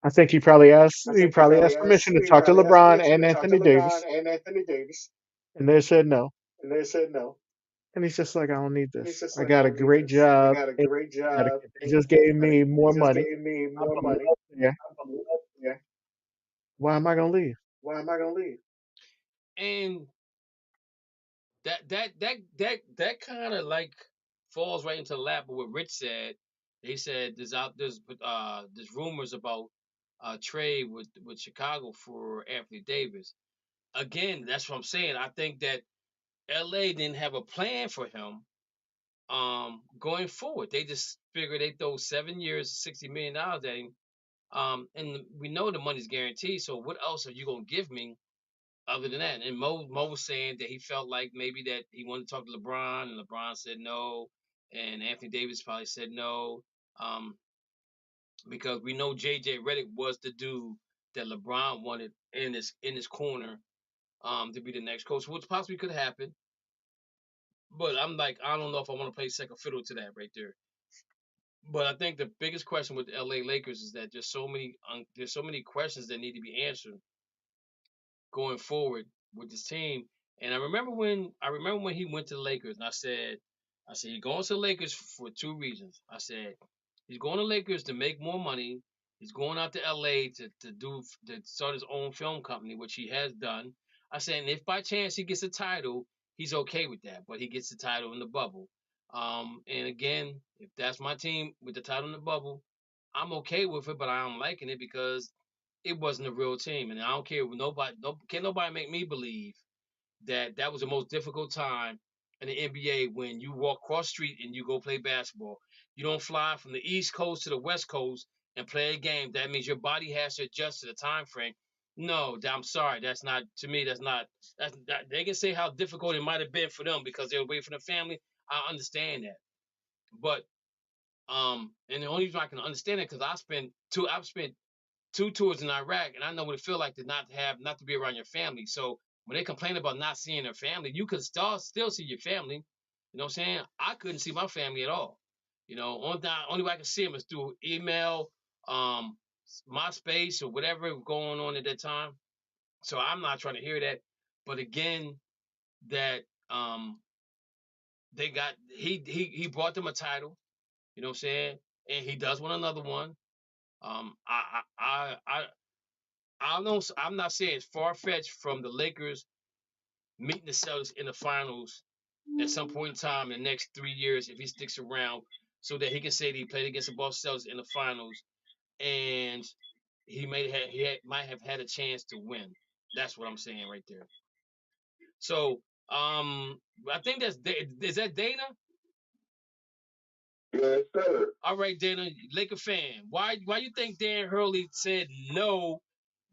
I think he probably asked permission to talk to LeBron and Anthony Davis, and they said no. And he's just like, I don't need this. I got a great job in Connecticut. They just gave me more money. I'm gonna love there. Why am I gonna leave? And that kind of like falls right into the lap of what Rich said. They said there's rumors about trade with Chicago for Anthony Davis. Again, that's what I'm saying. I think that LA didn't have a plan for him going forward. They just figured they throw 7 years, $60 million at him. And we know the money's guaranteed. So what else are you gonna give me other than that? And Mo was saying that he felt like maybe that he wanted to talk to LeBron, and LeBron said no, and Anthony Davis probably said no, because we know JJ Redick was the dude that LeBron wanted in his corner, to be the next coach, which possibly could happen. But I'm like, I don't know if I want to play second fiddle to that right there. But I think the biggest question with the LA Lakers is that there's so many questions that need to be answered going forward with this team. And I remember when he went to the Lakers, and I said he's going to the Lakers for two reasons. I said he's going to Lakers to make more money. He's going out to LA to start his own film company, which he has done. I said, and if by chance he gets a title, he's okay with that. But he gets the title in the bubble. And again, if that's my team with the title in the bubble, I'm okay with it, but I'm liking it because it wasn't a real team, and I don't care. Can't nobody make me believe that was the most difficult time in the NBA when you walk cross street and you go play basketball. You don't fly from the East Coast to the West Coast and play a game. That means your body has to adjust to the time frame. No, I'm sorry. That's not to me. They can say how difficult it might have been for them because they're away from their family. I understand that, but and the only reason I can understand it because I've spent two tours in Iraq, and I know what it feels like to not to be around your family. So when they complain about not seeing their family, you could still see your family. You know what I'm saying? I couldn't see my family at all. Only way I could see them is through email, um, MySpace, or whatever was going on at that time. So I'm not trying to hear that. But again, that they got he brought them a title. You know what I'm saying? And he does want another one. I don't know. I'm not saying it's far fetched from the Lakers meeting the Celtics in the finals at some point in time in the next 3 years if he sticks around, so that he can say that he played against the Boston Celtics in the finals, and might have had a chance to win. That's what I'm saying right there. So I think is that Dana? Yes, sir. All right, Dana, Laker fan. Why you think Dan Hurley said no?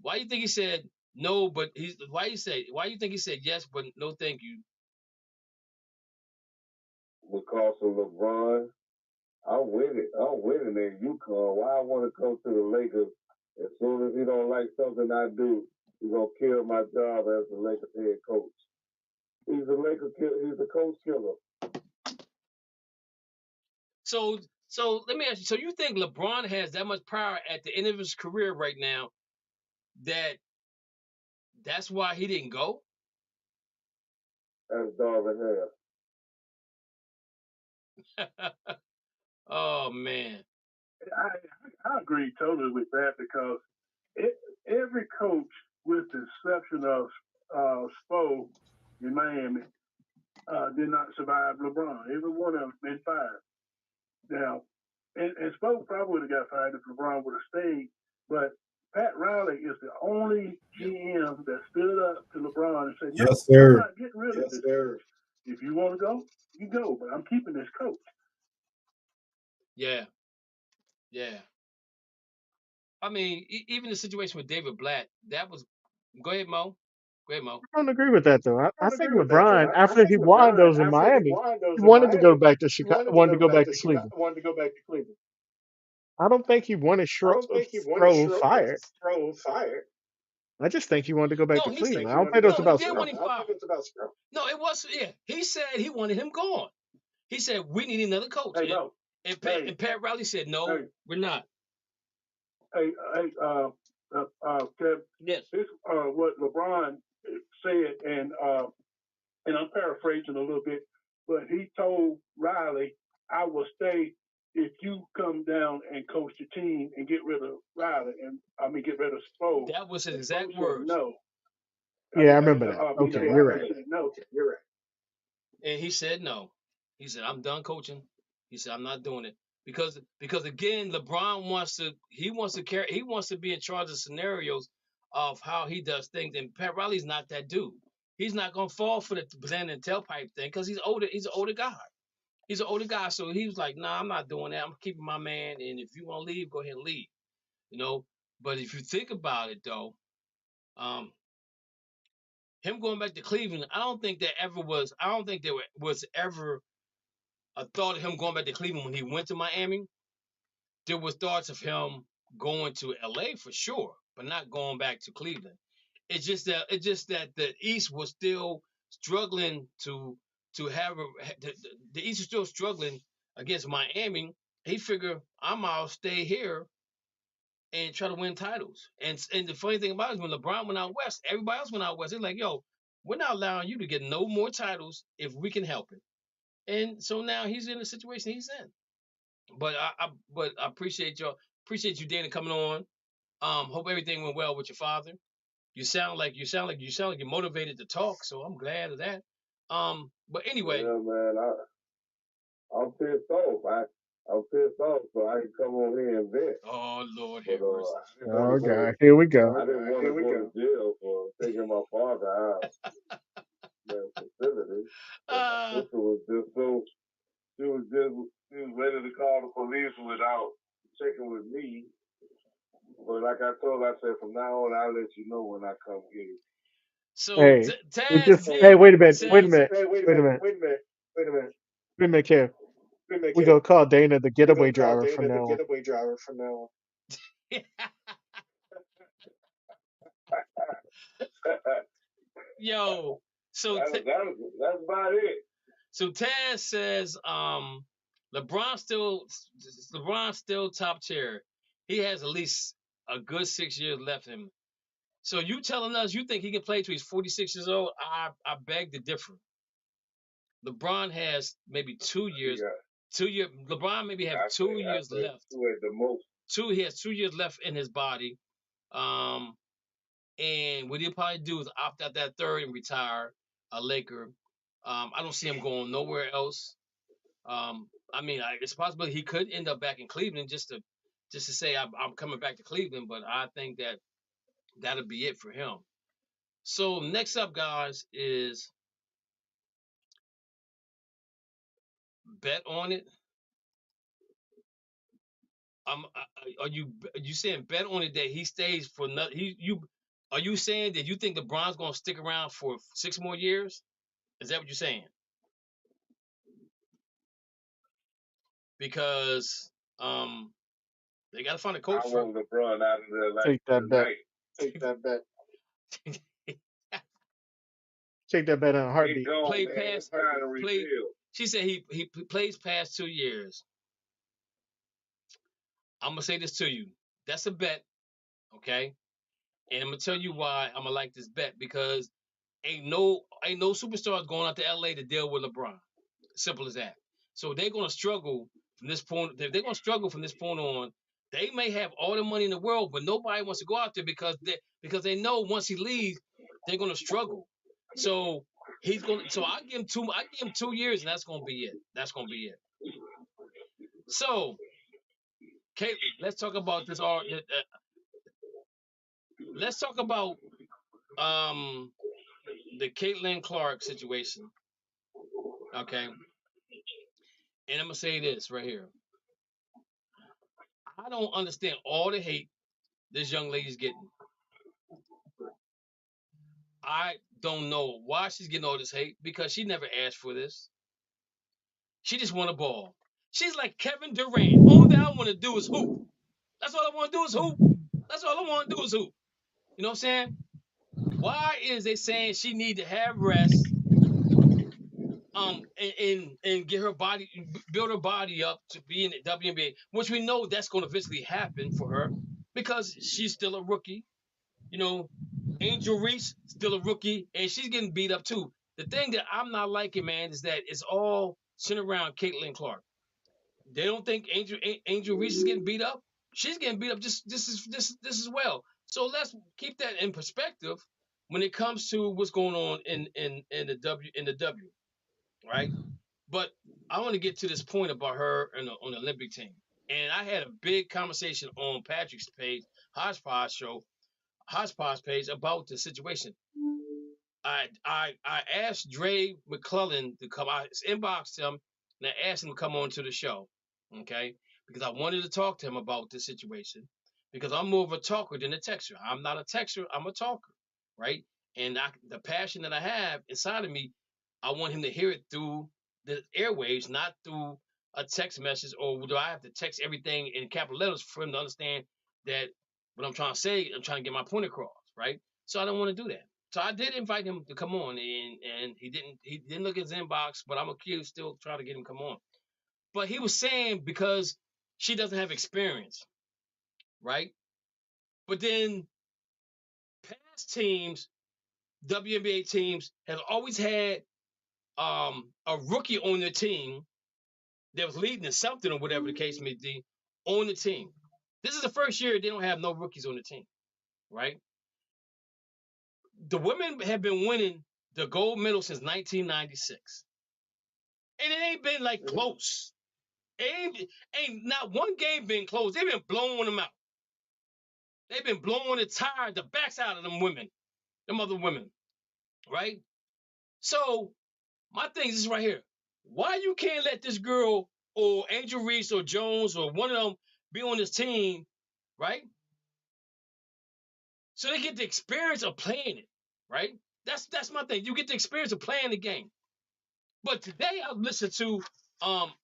Why you think he said no, but why you think he said yes, but no thank you? Because of LeBron, I'm winning in UConn. Why I want to come to the Lakers? As soon as he don't like something I do, he's gonna kill my job as the Lakers head coach. He's a coach killer. So let me ask you. So you think LeBron has that much power at the end of his career right now that's why he didn't go? That's Darvin Ham. Oh man. I agree totally with that because every coach, with the exception of Spo in Miami, did not survive LeBron. Every one of them been fired. Now, and Spo probably would have got fired if LeBron would have stayed, but Pat Riley is the only GM that stood up to LeBron and said, "No, yes, sir. I'm not getting rid of this. Sir. If you want to go, you go, but I'm keeping this coach." Yeah. I mean, even the situation with David Blatt, that was. Go ahead, Mo. Go ahead, Mo. I don't agree with that though. I don't think agree with that though. LeBron, I after think he won LeBron, those in after he Miami, won those he in wanted to go Miami, back to he Chicago, wanted to wanted to go go back back to to Chicago, Cleveland. wanted to go back to Cleveland. I don't think he wanted I don't think he wanted fired. Stroh fired. I just think he wanted to go back No, to he said Cleveland. I don't think it was no. He about did Stroh. want him fired. It's about Stroh. No, it was. Yeah, he said he wanted him gone. He said we need another coach. Hey, no. And Pat Riley said no, we're not. Hey, Kev, Yes. this what LeBron said, and I'm paraphrasing a little bit, but he told Riley, "I will stay if you come down and coach the team and get rid of Riley, and get rid of Sproul." That was his exact Sproul words. said no. Yeah, I remember that. Okay, you're right. Said, no, you're right. And he said no. He said, I'm done coaching. He said, I'm not doing it. Because again, LeBron wants to be in charge of scenarios of how he does things. And Pat Riley's not that dude. He's not gonna fall for the banana and tailpipe thing because he's older. He's an older guy. He's an older guy. So he was like, nah, I'm not doing that. I'm keeping my man. And if you want to leave, go ahead and leave. You know. But if you think about it though, him going back to Cleveland, I don't think there was ever a thought of him going back to Cleveland when he went to Miami. There was thoughts of him going to LA for sure, but not going back to Cleveland. It's just that the East was still struggling to have the East is still struggling against Miami. He figured I'll stay here and try to win titles. And the funny thing about it is when LeBron went out west, everybody else went out west. They're like, yo, we're not allowing you to get no more titles if we can help it. And so now he's in the situation he's in. But I appreciate you, Dana, coming on. Hope everything went well with your father. You sound like you're motivated to talk, so I'm glad of that. But anyway. Yeah, man, I'm pissed off. I'm pissed off, so I can come on here and vent. Oh Lord, have mercy. Oh God, here we go. I didn't want to go to jail for taking my father out of the facility. My sister was just so she was ready to call the police without checking with me. But like I told her, I said from now on I'll let you know when I come get you. So Hey, Taz, hey, wait a minute, Taz, wait a minute, Kev. We gonna call Dana the getaway driver from now on. Yo, so that's about it. So Taz says, LeBron's still top tier. He has at least a good 6 years left in him. So you telling us you think he can play till he's 46 years old? I beg to differ. LeBron has maybe 2 years. LeBron maybe have 2 years left. At the most. He has 2 years left in his body. And what he'll probably do is opt out that third and retire a Laker. I don't see him going nowhere else. I mean, it's possible he could end up back in Cleveland just to say I'm coming back to Cleveland, but I think that'll be it for him. So next up, guys, is bet on it. Are you saying bet on it that he stays for another? Are you saying that you think LeBron's gonna stick around for 6 more years? Is that what you're saying? Because they gotta find a coach. I want LeBron out of there like Take that bet. Take that bet. Take that bet on a heartbeat. She said he plays past 2 years. I'm gonna say this to you. That's a bet, okay? And I'm gonna tell you why I'm gonna like this bet because ain't no superstars going out to LA to deal with LeBron. Simple as that. So they're gonna struggle from this point. If they're gonna struggle from this point on, they may have all the money in the world, but nobody wants to go out there because they know once he leaves, they're gonna struggle. So he's gonna. So I give him 2 years, and that's gonna be it. So, Kate, let's talk about this. Let's talk about the Caitlin Clark situation. Okay, and I'm gonna say this right here. I don't understand all the hate this young lady's getting. I don't know why she's getting all this hate because she never asked for this. She just want a ball. She's like Kevin Durant. All that I want to do is hoop. That's all I want to do is hoop. That's all I want to do is hoop. You know what I'm saying? Why is they saying she need to have rest, and get her body, build her body up to be in the WNBA, which we know that's going to eventually happen for her because she's still a rookie. You know, Angel Reese still a rookie, and she's getting beat up too. The thing that I'm not liking, man, is that it's all centered around Caitlin Clark. They don't think Angel Reese is getting beat up. She's getting beat up just as well. So let's keep that in perspective when it comes to what's going on in the W, right? But I want to get to this point about her on the Olympic team. And I had a big conversation on Patrick's page, Hodgepodge page about the situation. I asked Dre McClellan to come. I inboxed him and I asked him to come on to the show, okay? Because I wanted to talk to him about this situation. Because I'm more of a talker than a texter. I'm not a texter. I'm a talker, right? And the passion that I have inside of me, I want him to hear it through the airwaves, not through a text message, or do I have to text everything in capital letters for him to understand that what I'm trying to say, I'm trying to get my point across, right? So I don't want to do that. So I did invite him to come on, and he didn't look at his inbox, but I'm accused still trying to get him to come on. But he was saying because she doesn't have experience, right? But then past teams, WNBA teams, have always had a rookie on their team that was leading to something or whatever the case may be on the team. This is the first year they don't have no rookies on the team, right? The women have been winning the gold medal since 1996. And it ain't been like close. Ain't not one game been close. They've been blowing them out. They've been blowing the tire, the backs out of them women, them other women, right? So my thing is right here. Why you can't let this girl or Angel Reese or Jones or one of them be on this team, right? So they get the experience of playing it, right? That's my thing. You get the experience of playing the game. But today I listened to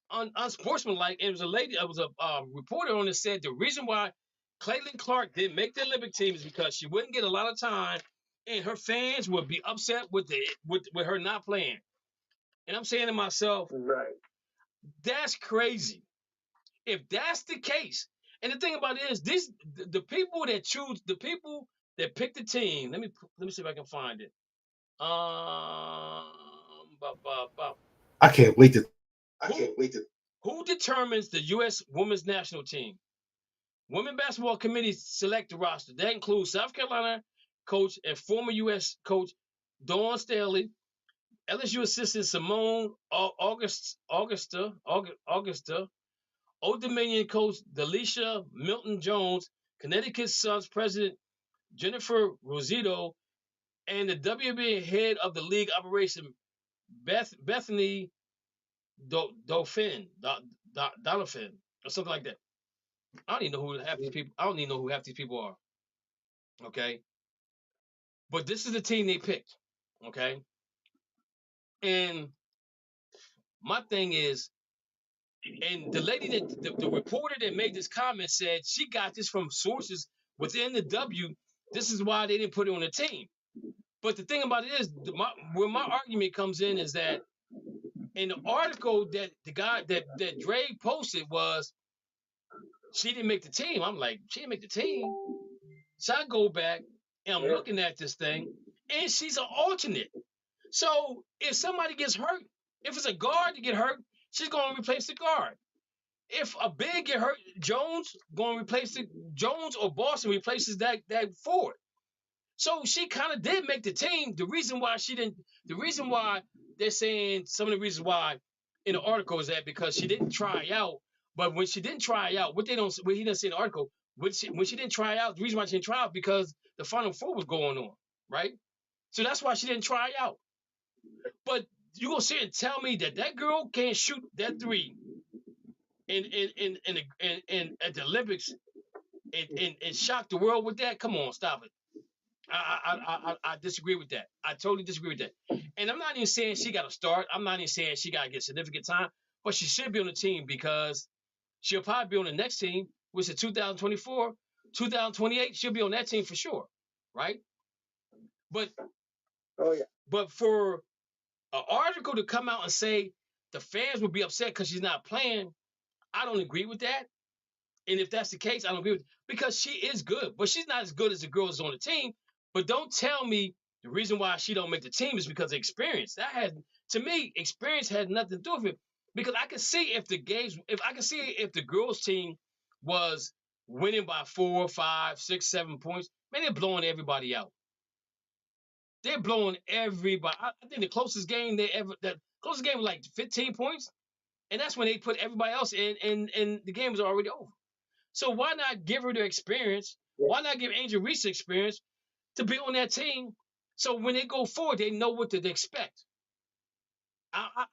Unsportsmanlike, and it was a lady, it was a reporter on it said the reason why Caitlin Clark didn't make the Olympic team is because she wouldn't get a lot of time, and her fans would be upset with her not playing. And I'm saying to myself, right, that's crazy. If that's the case, and the thing about it is, the people that choose, the people that pick the team. Let me see if I can find it. I can't wait to. Who determines the U.S. women's national team? Women basketball committees select the roster. That includes South Carolina coach and former U.S. coach Dawn Staley, LSU assistant Simone Augusta, Old Dominion coach Delisha Milton Jones, Connecticut Suns president Jennifer Rosito, and the WNBA head of the league operation Bethany Donovan, or something like that. I don't even know who half these people. I don't even know who half these people are. Okay, but this is the team they picked. Okay, and my thing is, and the lady that the reporter that made this comment said she got this from sources within the W. This is why they didn't put it on the team. But the thing about it is, where my argument comes in is that in the article that the guy that Dre posted was she didn't make the team. I'm like, she didn't make the team. So I go back and I'm looking at this thing, and she's an alternate. So if somebody gets hurt, if it's a guard to get hurt, she's going to replace the guard. If a big get hurt, Jones going to replace the Jones, or Boston replaces that forward. So she kind of did make the team. The reason why they're saying some of the reasons why in the article is that because she didn't try out. But when she didn't try out, what he doesn't say in the article, when she didn't try out, the reason why she didn't try out because the Final Four was going on, right? So that's why she didn't try out. But you gonna sit and tell me that girl can't shoot that three in at the Olympics and shock the world with that? Come on, stop it. I disagree with that. I totally disagree with that. And I'm not even saying she got to start. I'm not even saying she got to get significant time, but she should be on the team because she'll probably be on the next team, which is 2024, 2028. She'll be on that team for sure, right? But but for an article to come out and say the fans will be upset because she's not playing, I don't agree with that. And if that's the case, I don't agree with it because she is good, but she's not as good as the girls on the team. But don't tell me the reason why she don't make the team is because of experience. That has, to me, experience had nothing to do with it. Because I can see if the girls' team was winning by 4, 5, 6, 7 points, man, they're blowing everybody out. They're blowing everybody. I think the closest game the closest game was like 15 points, and that's when they put everybody else in, and the game was already over. So why not give her the experience? Why not give Angel Reese the experience to be on that team? So when they go forward, they know what to expect. I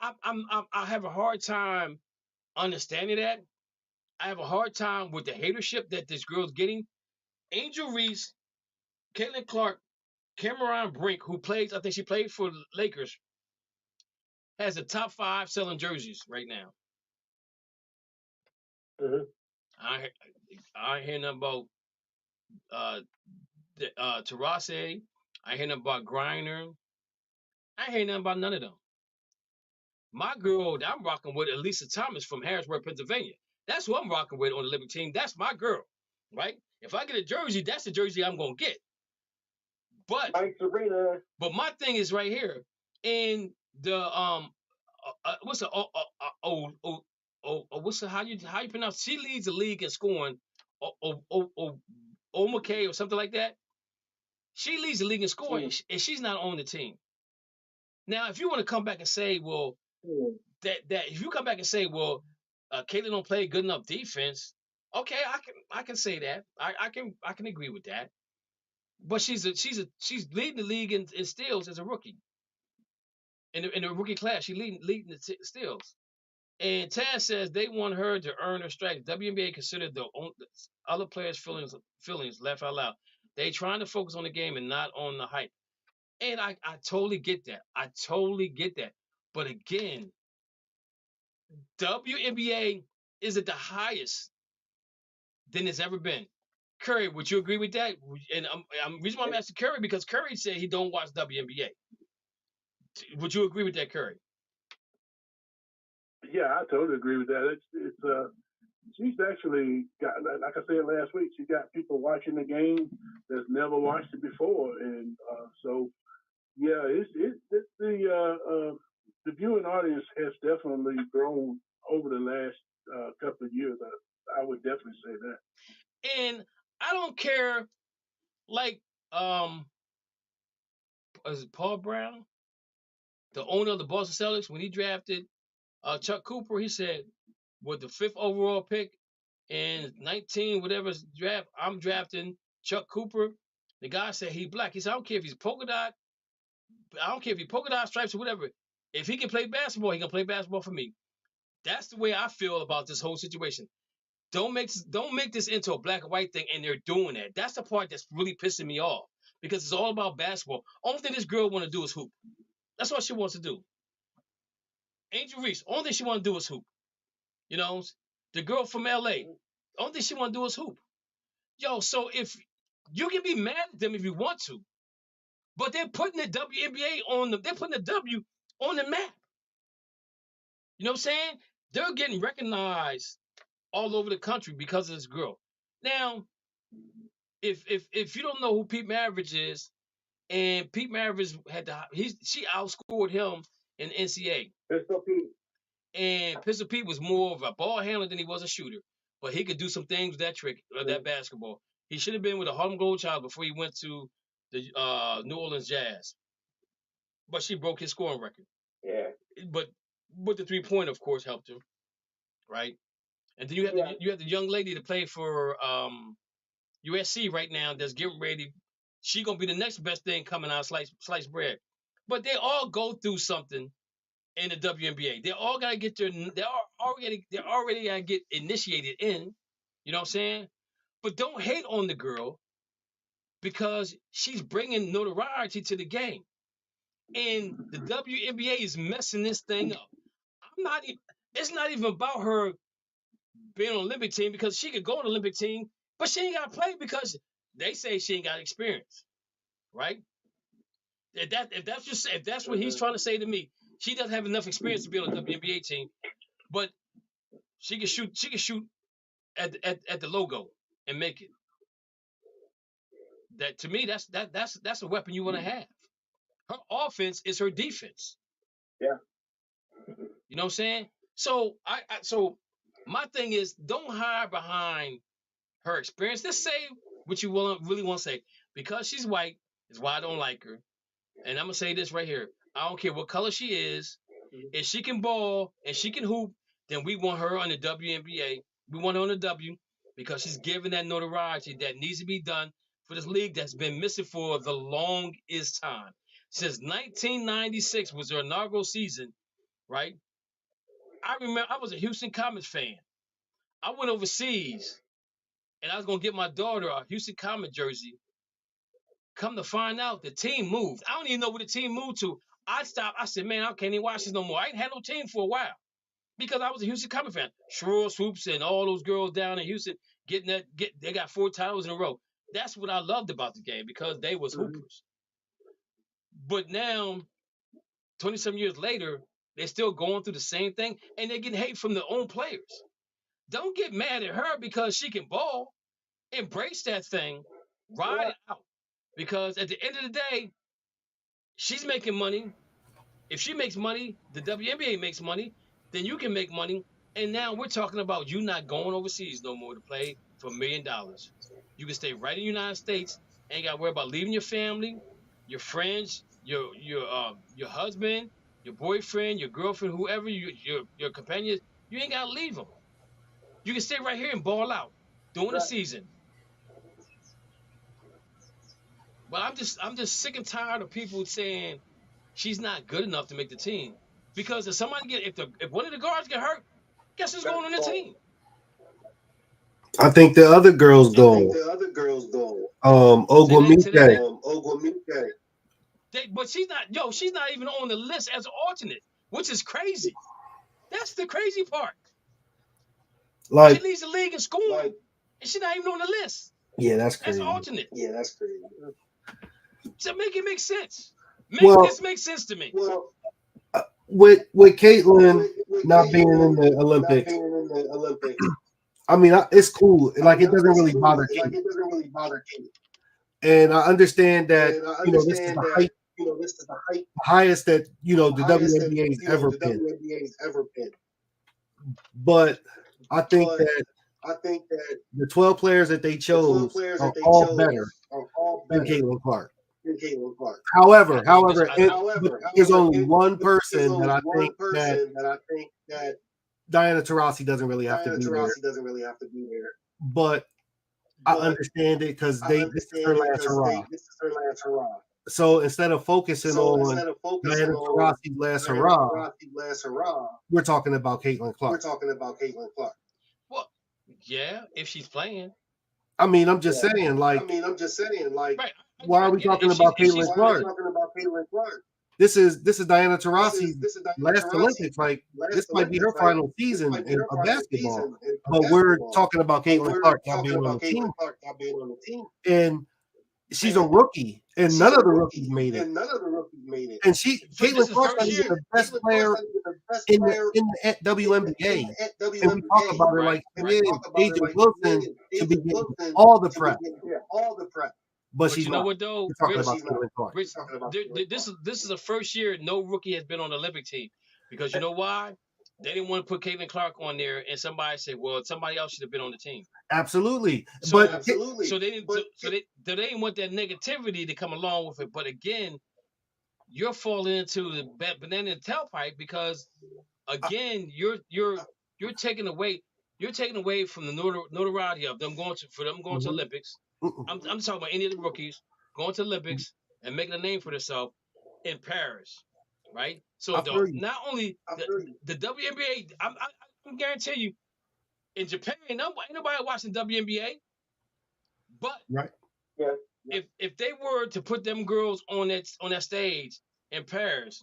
have a hard time understanding that. I have a hard time with the hatership that this girl's getting. Angel Reese, Caitlin Clark, Cameron Brink, who plays, I think she played for the Lakers, has the top 5 selling jerseys right now. Mm-hmm. I ain't hear nothing about Tarase. I ain't hear nothing about Griner. I ain't hear nothing about none of them. My girl that I'm rocking with, Elisa Thomas from Harrisburg, Pennsylvania. That's who I'm rocking with on the Olympic team. That's my girl, right? If I get a jersey, that's the jersey I'm gonna get. But my thing is right here in the what's the what's the how you pronounce? She leads the league in scoring. Omake or something like that. She leads the league in scoring, and she's not on the team. Now, if you want to come back and say, well, that if you come back and say, well, Caitlin don't play good enough defense, okay, I can say that. I can agree with that. But she's leading the league in steals as a rookie. In the rookie class, she's leading the steals. And Taz says they want her to earn her stripes. WNBA considered the other players' feelings left out loud. They trying to focus on the game and not on the hype. And I totally get that. I totally get that. But again, WNBA is at the highest than it's ever been. Curry, would you agree with that? And reason why I'm asking Curry because Curry said he don't watch WNBA. Would you agree with that, Curry? Yeah, I totally agree with that. She's actually got, like I said last week, she got people watching the game that's never watched it before, and so yeah, the viewing audience has definitely grown over the last couple of years. I would definitely say that. And I don't care, like, is it Paul Brown, the owner of the Boston Celtics, when he drafted Chuck Cooper, he said, with the 5th overall pick in 19 whatever draft, I'm drafting Chuck Cooper. The guy said he black. He said, I don't care if he's polka dot, I don't care if he polka dot stripes or whatever. If he can play basketball, he can play basketball for me. That's the way I feel about this whole situation. Don't make this into a black and white thing, and they're doing that. That's the part that's really pissing me off because it's all about basketball. Only thing this girl want to do is hoop. That's what she wants to do. Angel Reese, only thing she want to do is hoop. You know, the girl from LA, only thing she want to do is hoop. Yo, so if you can be mad at them if you want to, but they're putting the WNBA they're putting the W on the map. You know what I'm saying? They're getting recognized all over the country because of this girl. Now, if you don't know who Pete Maravich is, and Pete Maravich she outscored him in the NCAA. Pistol Pete. And Pistol Pete was more of a ball handler than he was a shooter, but he could do some things with that trick, that basketball. He should have been with the Harlem Globetrotters before he went to the New Orleans Jazz. But she broke his scoring record. Yeah. But the 3-point, of course, helped him, right? And then you have the young lady to play for USC right now that's getting ready. She gonna be the next best thing coming out of sliced bread. But they all go through something in the WNBA. They all gotta get they're already gotta get initiated in. You know what I'm saying? But don't hate on the girl because she's bringing notoriety to the game. And the WNBA is messing this thing up. It's not even about her being on the Olympic team because she could go on the Olympic team, but she ain't got to play because they say she ain't got experience, right? If that's what he's trying to say to me, she doesn't have enough experience to be on a WNBA team, but she can shoot. She can shoot at the logo and make it. That to me, that's a weapon you want to have. Her offense is her defense. Yeah. You know what I'm saying? So so my thing is, don't hide behind her experience. Just say what you really want to say. Because she's white is why I don't like her. And I'm gonna say this right here. I don't care what color she is. If she can ball and she can hoop, then we want her on the WNBA. We want her on the W because she's giving that notoriety that needs to be done for this league that's been missing for the longest time. Since 1996 was her inaugural season, right? I remember I was a Houston Comets fan. I went overseas and I was gonna get my daughter a Houston Comet jersey. Come to find out, the team moved. I don't even know where the team moved to. I stopped. I said, man, I can't even watch this no more. I ain't had no team for a while because I was a Houston Comet fan. Shrew Swoops and all those girls down in Houston they got 4 titles in a row. That's what I loved about the game because they was hoopers. But now, 27 years later, they're still going through the same thing and they're getting hate from their own players. Don't get mad at her because she can ball. Embrace that thing. Ride it out. Because at the end of the day, she's making money. If she makes money, the WNBA makes money, then you can make money. And now we're talking about you not going overseas no more to play for $1 million. You can stay right in the United States. Ain't got to worry about leaving your family, your friends, your husband, your boyfriend, your girlfriend, whoever your companion. You ain't got to leave them. You can stay right here and ball out during the season. But I'm just sick and tired of people saying she's not good enough to make the team. Because if one of the guards get hurt, guess who's going on the team? I think the other girls go. Ogwumike. But she's not even on the list as an alternate, which is crazy. That's the crazy part. Like, she leads the league in scoring, and she's not even on the list. Yeah, that's crazy. As an alternate. Yeah, that's crazy. So make it make sense. This makes sense to me. Well, with Caitlin not being in the Olympics, I mean, it's cool. Like, it doesn't really bother Kate. And I understand that, this is the highest that, the WNBA has ever been. But I think that the 12 players that they chose are all better than Caitlin Clark. However, there's only one person that I think that Diana Taurasi doesn't really have to be there. But I understand it because this is her last hurrah. So instead of focusing on Diana Taurasi's last hurrah, we're talking about Caitlin Clark. Well, yeah, if she's playing. I mean, I'm just saying, like, right. Why are we talking about Caitlin Clark? This is Diana Taurasi's last Olympics. Like, this might be her final season of basketball. But we're talking about Caitlin Clark not being on the team. And she's a rookie, and none of the rookies made it. And Caitlin Clark is the best player in the WNBA. And we talk about her like Agent Wilson should be getting all the prep. But she's you know not. what though? Rich, this is the first year no rookie has been on the Olympic team because you know why? They didn't want to put Caitlin Clark on there, and somebody said, "Well, somebody else should have been on the team." Absolutely, so they didn't. They didn't want that negativity to come along with it. But again, you're falling into the banana in the tailpipe because again, you're taking away from the notoriety of them going to Olympics. I'm talking about any of the rookies going to Olympics and making a name for themselves in Paris, right? So not only the WNBA, I'm guarantee you, in Japan, ain't nobody watching WNBA, but right. if they were to put them girls on that stage in Paris,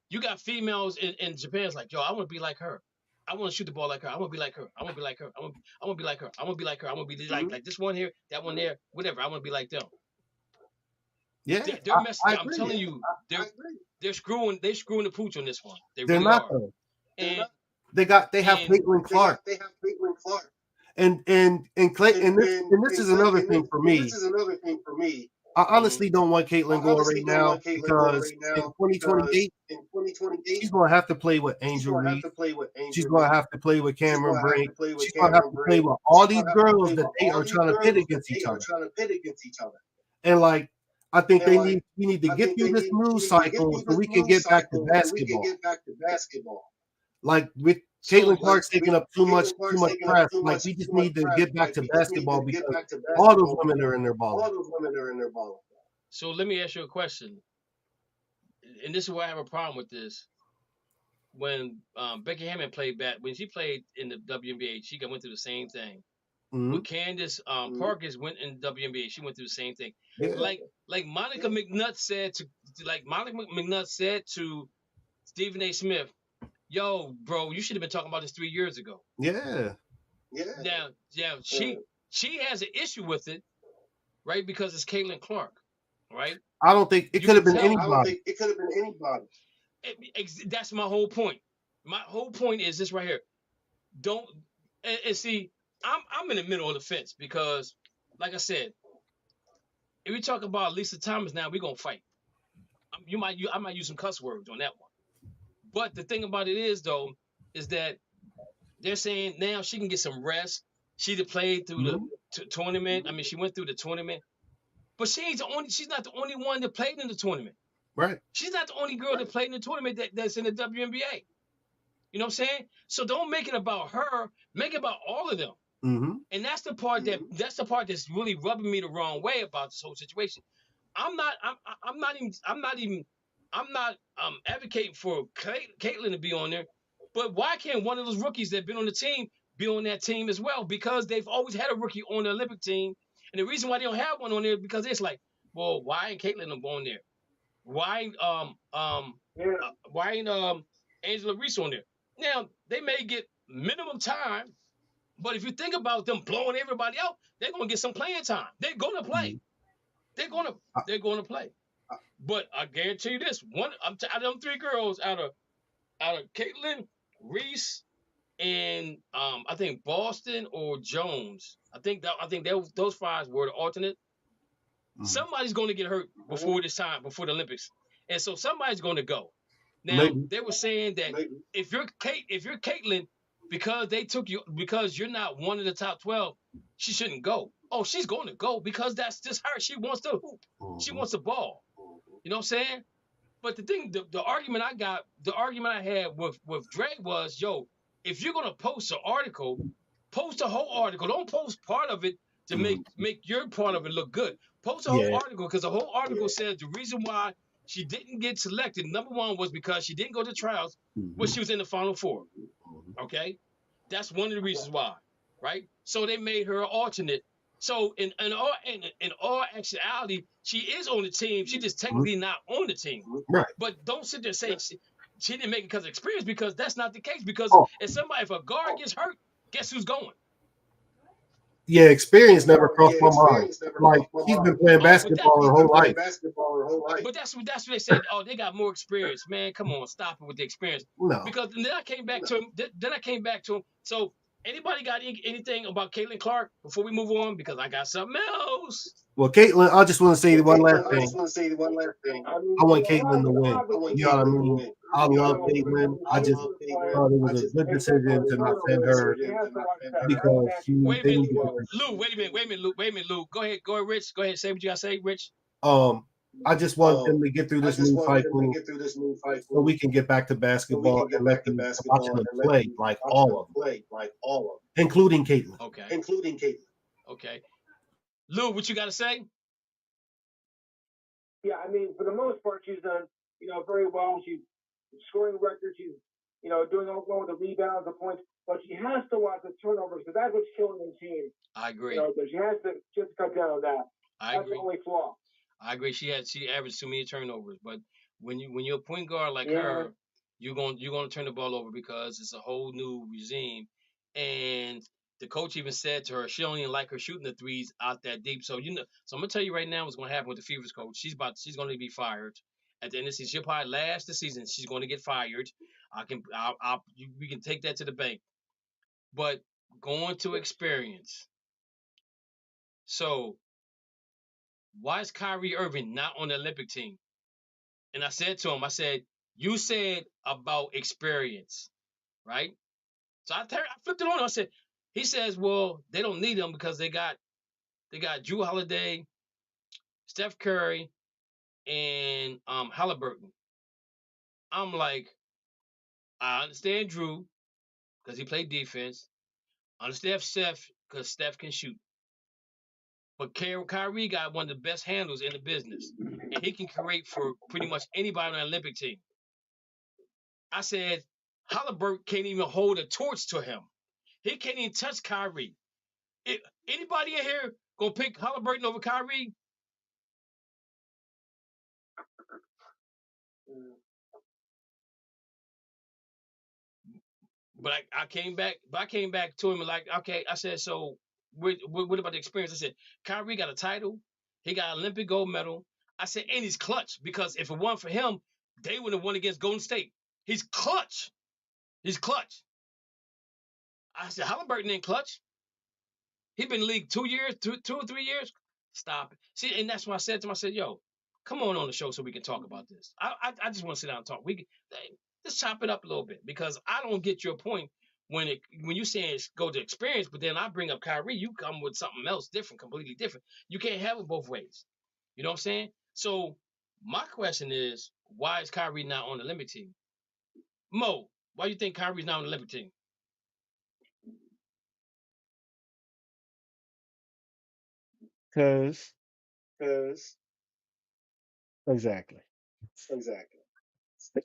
you got females in Japan's like, yo, I want to be like her. I want to shoot the ball like her. I want to be like her. I want to be like her. I want to be like her. I want to be like her. I want to be like this one here, that one there, whatever. I want to be like them. Yeah, Their message. I I'm agree. telling you, they're screwing the pooch on this one. They They're really not are. though. And they have Caitlin Clark. And this is another thing for me. I honestly don't want Caitlin going right now because in 2028, she's going to have to play with Angel Reese. She's going to have to play with Cameron Brink. She's going to have to play with all these girls that they are trying to pit against each other. And like, I think we need to get through this news cycle so we can get back to basketball. Like with Caitlin Clark taking up too much press, like we just need to get back to basketball because all those women are in their ball. So let me ask you a question, and this is why I have a problem with this. When Becky Hammond played back, when she played in the WNBA, she went through the same thing. When Candace Parkers went in the WNBA, she went through the same thing. Yeah. Like Monica McNutt said to Stephen A. Smith, yo, bro, you should have been talking about this 3 years ago. Yeah. Now, she has an issue with it, right? Because it's Caitlin Clark, right? I don't think it could have been anybody. That's my whole point. My whole point is this right here. Don't and see, I'm in the middle of the fence because, like I said, if we talk about Lisa Thomas now, we're gonna fight. I might use some cuss words on that one. But the thing about it is though, is that they're saying now she can get some rest. She'd have played through the tournament. I mean, she went through the tournament, but she's not the only one that played in the tournament. Right. She's not the only girl that played in the tournament that's in the WNBA. You know what I'm saying? So don't make it about her. Make it about all of them. Mm-hmm. And that's the part that's really rubbing me the wrong way about this whole situation. I'm not advocating for Caitlin to be on there, but why can't one of those rookies that have been on the team be on that team as well? Because they've always had a rookie on the Olympic team, and the reason why they don't have one on there is because it's like, well, why ain't Caitlin on there? Why ain't Angela Reese on there? Now they may get minimum time, but if you think about them blowing everybody out, they're gonna get some playing time. They're gonna play. They're gonna play. But I guarantee you this: out of them three girls, out of Caitlin, Reese, and I think Boston or Jones. I think those five were the alternate. Somebody's going to get hurt before this time, before the Olympics, and so somebody's going to go. Now they were saying that if you're Caitlin, because you're not one of the top 12, she shouldn't go. Oh, she's going to go because that's just her. She wants to hoop. She wants the ball. You know what I'm saying? But the argument I had with Dre was, yo, if you're gonna post an article, post the whole article. Don't post part of it to make your part of it look good. Post the whole article because the whole article says the reason why she didn't get selected, number one, was because she didn't go to trials when she was in the Final Four. Okay, that's one of the reasons why, right? So they made her an alternate. So in all actuality, she is on the team. She just technically not on the team. Right. But don't sit there saying she didn't make it because of experience, because that's not the case. Because if a guard gets hurt, guess who's going? Yeah, experience never crossed my mind. Like she's been playing basketball her whole life. But that's what they said. Oh, they got more experience, man. Come on, stop it with the experience. No. Because then I came back to him. So anybody got anything about Caitlin Clark before we move on? Because I got something else. Well, Caitlin, I just want to say one last thing. I want Caitlin to win. You know what I mean? I love Caitlin. I just thought it was a good decision to not send her because she. Wait a minute, Lou. Go ahead, Rich. Go ahead, say what you gotta say, Rich. I just want them to get through this new cycle so we can get back to basketball and let them watch them play like all of them, including Caitlin. Okay. Lou, what you got to say? Yeah, I mean, for the most part, she's done, very well. She's scoring records. She's, doing all well with the rebounds, the points. But she has to watch the turnovers because that's what's killing the team. I agree. So she has to cut down on that. I agree. That's the only flaw. I agree. She averaged too many turnovers, but when you're a point guard like her, you're gonna turn the ball over because it's a whole new regime. And the coach even said to her she don't even like her shooting the threes out that deep. So so I'm gonna tell you right now what's gonna happen with the Fevers coach. She's gonna be fired at the end of the season. She'll probably last the season. She's gonna get fired. We can take that to the bank. But going to experience. So why is Kyrie Irving not on the Olympic team? And I said to him, you said about experience, right? So I flipped it on him. He says, well, they don't need him because they got Drew Holiday, Steph Curry, and Halliburton. I'm like, I understand Drew because he played defense. I understand Steph because Steph can shoot. But Kyrie got one of the best handles in the business, and he can create for pretty much anybody on the Olympic team. I said, Halliburton can't even hold a torch to him. He can't even touch Kyrie. Anybody in here gonna pick Halliburton over Kyrie? But I came back to him and like, okay, I said, so what about the experience? I said, Kyrie got a title, he got an Olympic gold medal. I said, and he's clutch because if it weren't for him, they would have won against Golden State. He's clutch. He's clutch. I said, Halliburton ain't clutch. He been in the league 2 years, two or 3 years. Stop it. See, and that's why I said to him, I said, yo, come on the show so we can talk about this. I just want to sit down and talk. Let's chop it up a little bit because I don't get your point when you saying go to experience, but then I bring up Kyrie, you come with something else different, completely different. You can't have it both ways. You know what I'm saying? So my question is, why is Kyrie not on the Olympic team? Mo, why do you think Kyrie's not on the Olympic team? Because exactly.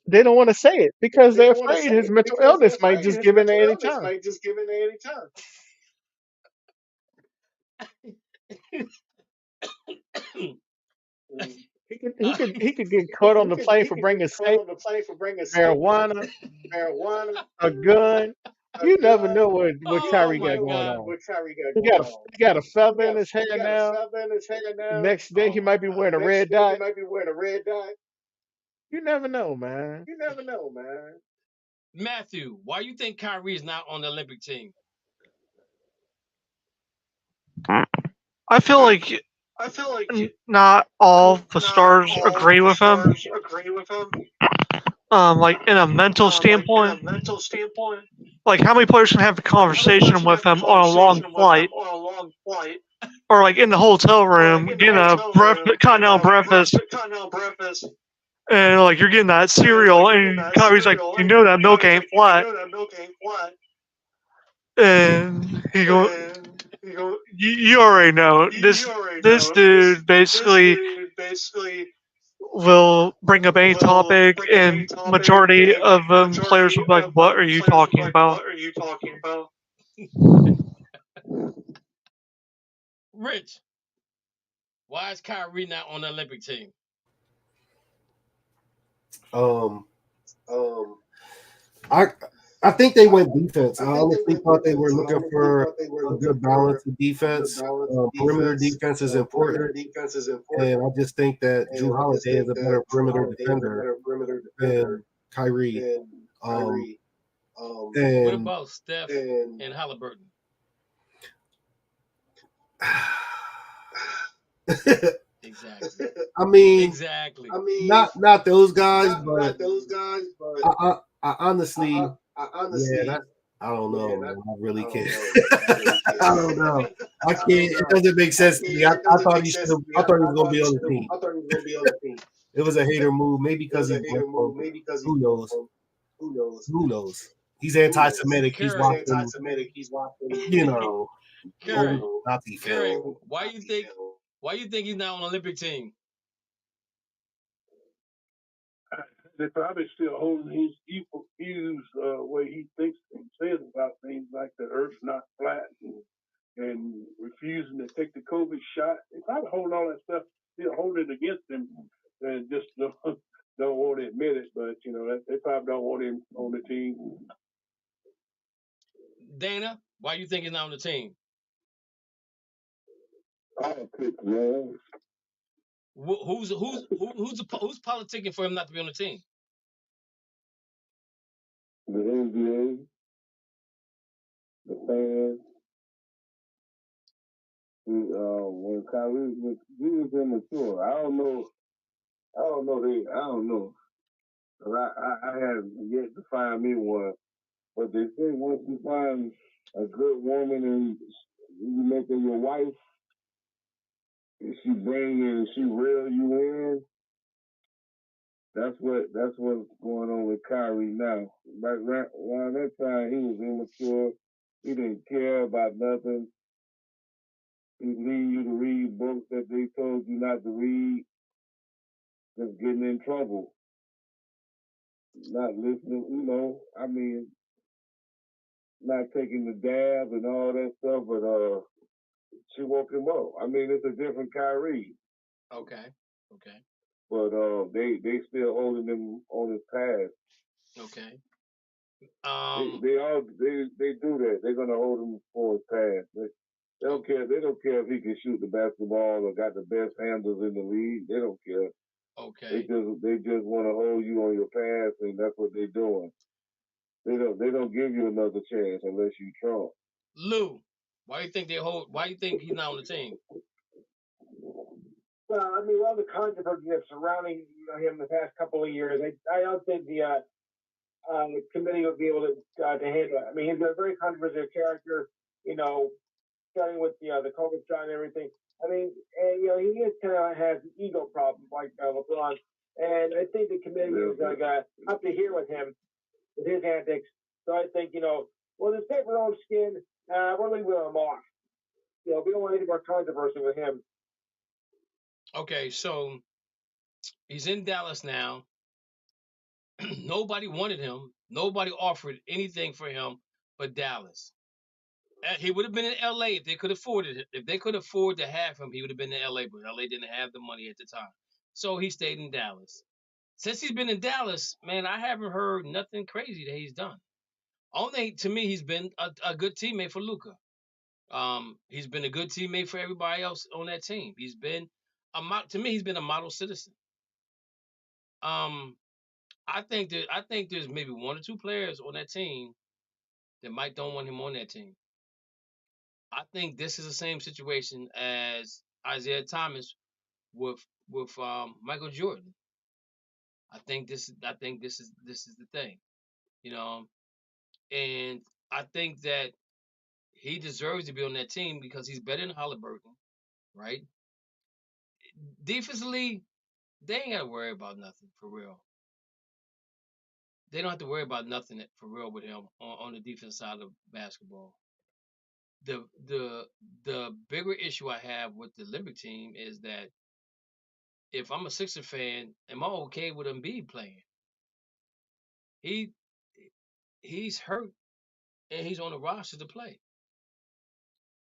They don't want to say it because they're afraid his mental illness might just give in at any time. He could get caught on the plane for bringing safe marijuana, a gun. You never know what Kyrie got going on. He got a feather in his hair now. Next day he might be wearing a red dot. You never know, man. Matthew, why you think Kyrie is not on the Olympic team? I feel like not all the stars agree with him. Like in a mental standpoint, like how many players can have a conversation with him on a long flight, or like in the hotel room getting a continental breakfast, and like you're getting that cereal, and Kyrie's like, you know that milk ain't flat, and he go, you already know this dude basically will bring up any topic, and majority of players will be like, "What are you talking about?" Rich, why is Kyrie not on the Olympic team? I think they went defense. I honestly thought they were looking for a good balance of defense. Perimeter defense is important, and I just think that Drew Holiday is a better perimeter defender than Kyrie. And what about Steph and Halliburton? Exactly. I mean, not those guys, but I honestly, yeah, I don't know, man. I really can't. I don't know. I can't. It doesn't make sense to me. I thought he should. I thought he was gonna be on the team. It was a hater move, maybe because he's black. Who knows? Who knows? He's anti-Semitic. He's watching. You know, Nazi film. Why you think he's not on the Olympic team? They're probably still holding his views, way he thinks and says about things like the Earth's not flat and refusing to take the COVID shot. They probably hold all that stuff, hold it against him, and just don't want to admit it. But they probably don't want him on the team. Dana, why you think he's not on the team? I don't pick, man. Who's politicking for him not to be on the team? The NBA, the fans. When Kyrie he was immature. I don't know. I haven't yet to find me one. But they say once you find a good woman and you make her your wife, and she bring you and she reel you in, that's what's going on with Kyrie now. Around that time, he was immature. He didn't care about nothing. He'd lead you to read books that they told you not to read. Just getting in trouble. Not listening, not taking the dab and all that stuff, but she woke him up. It's a different Kyrie. Okay. But they still holding him on his past. Okay. They do that. They're gonna hold him for his past. They don't care. They don't care if he can shoot the basketball or got the best handles in the league. They don't care. Okay. They just want to hold you on your past, and that's what they're doing. They don't give you another chance unless you Trump. Lou, why do you think he's not on the team? Well, all the controversy that's surrounding him the past couple of years, I don't think the committee will be able to handle it. He's a very controversial character, starting with the COVID shot and everything. And he is kind of has an ego problem like LeBron, and I think the committee is up to here with him, with his antics. So I think we'll just take our own skin. We're leaving him off. We don't want any more controversy with him. Okay, so he's in Dallas now. Nobody wanted him. Nobody offered anything for him but Dallas. He would have been in LA if they could afford it. If they could afford to have him, he would have been in LA, but LA didn't have the money at the time. So he stayed in Dallas. Since he's been in Dallas, man, I haven't heard nothing crazy that he's done. Only to me, he's been a good teammate for Luka. He's been a good teammate for everybody else on that team. He's been he's been a model citizen. I think there's maybe one or two players on that team that might don't want him on that team. I think this is the same situation as Isaiah Thomas with Michael Jordan. I think this is the thing, and I think that he deserves to be on that team because he's better than Halliburton, right? Defensively, they ain't got to worry about nothing for real. They don't have to worry about nothing for real with him on the defense side of basketball. The bigger issue I have with the Olympic team is that if I'm a Sixer fan, am I okay with Embiid playing? He's hurt and he's on the roster to play.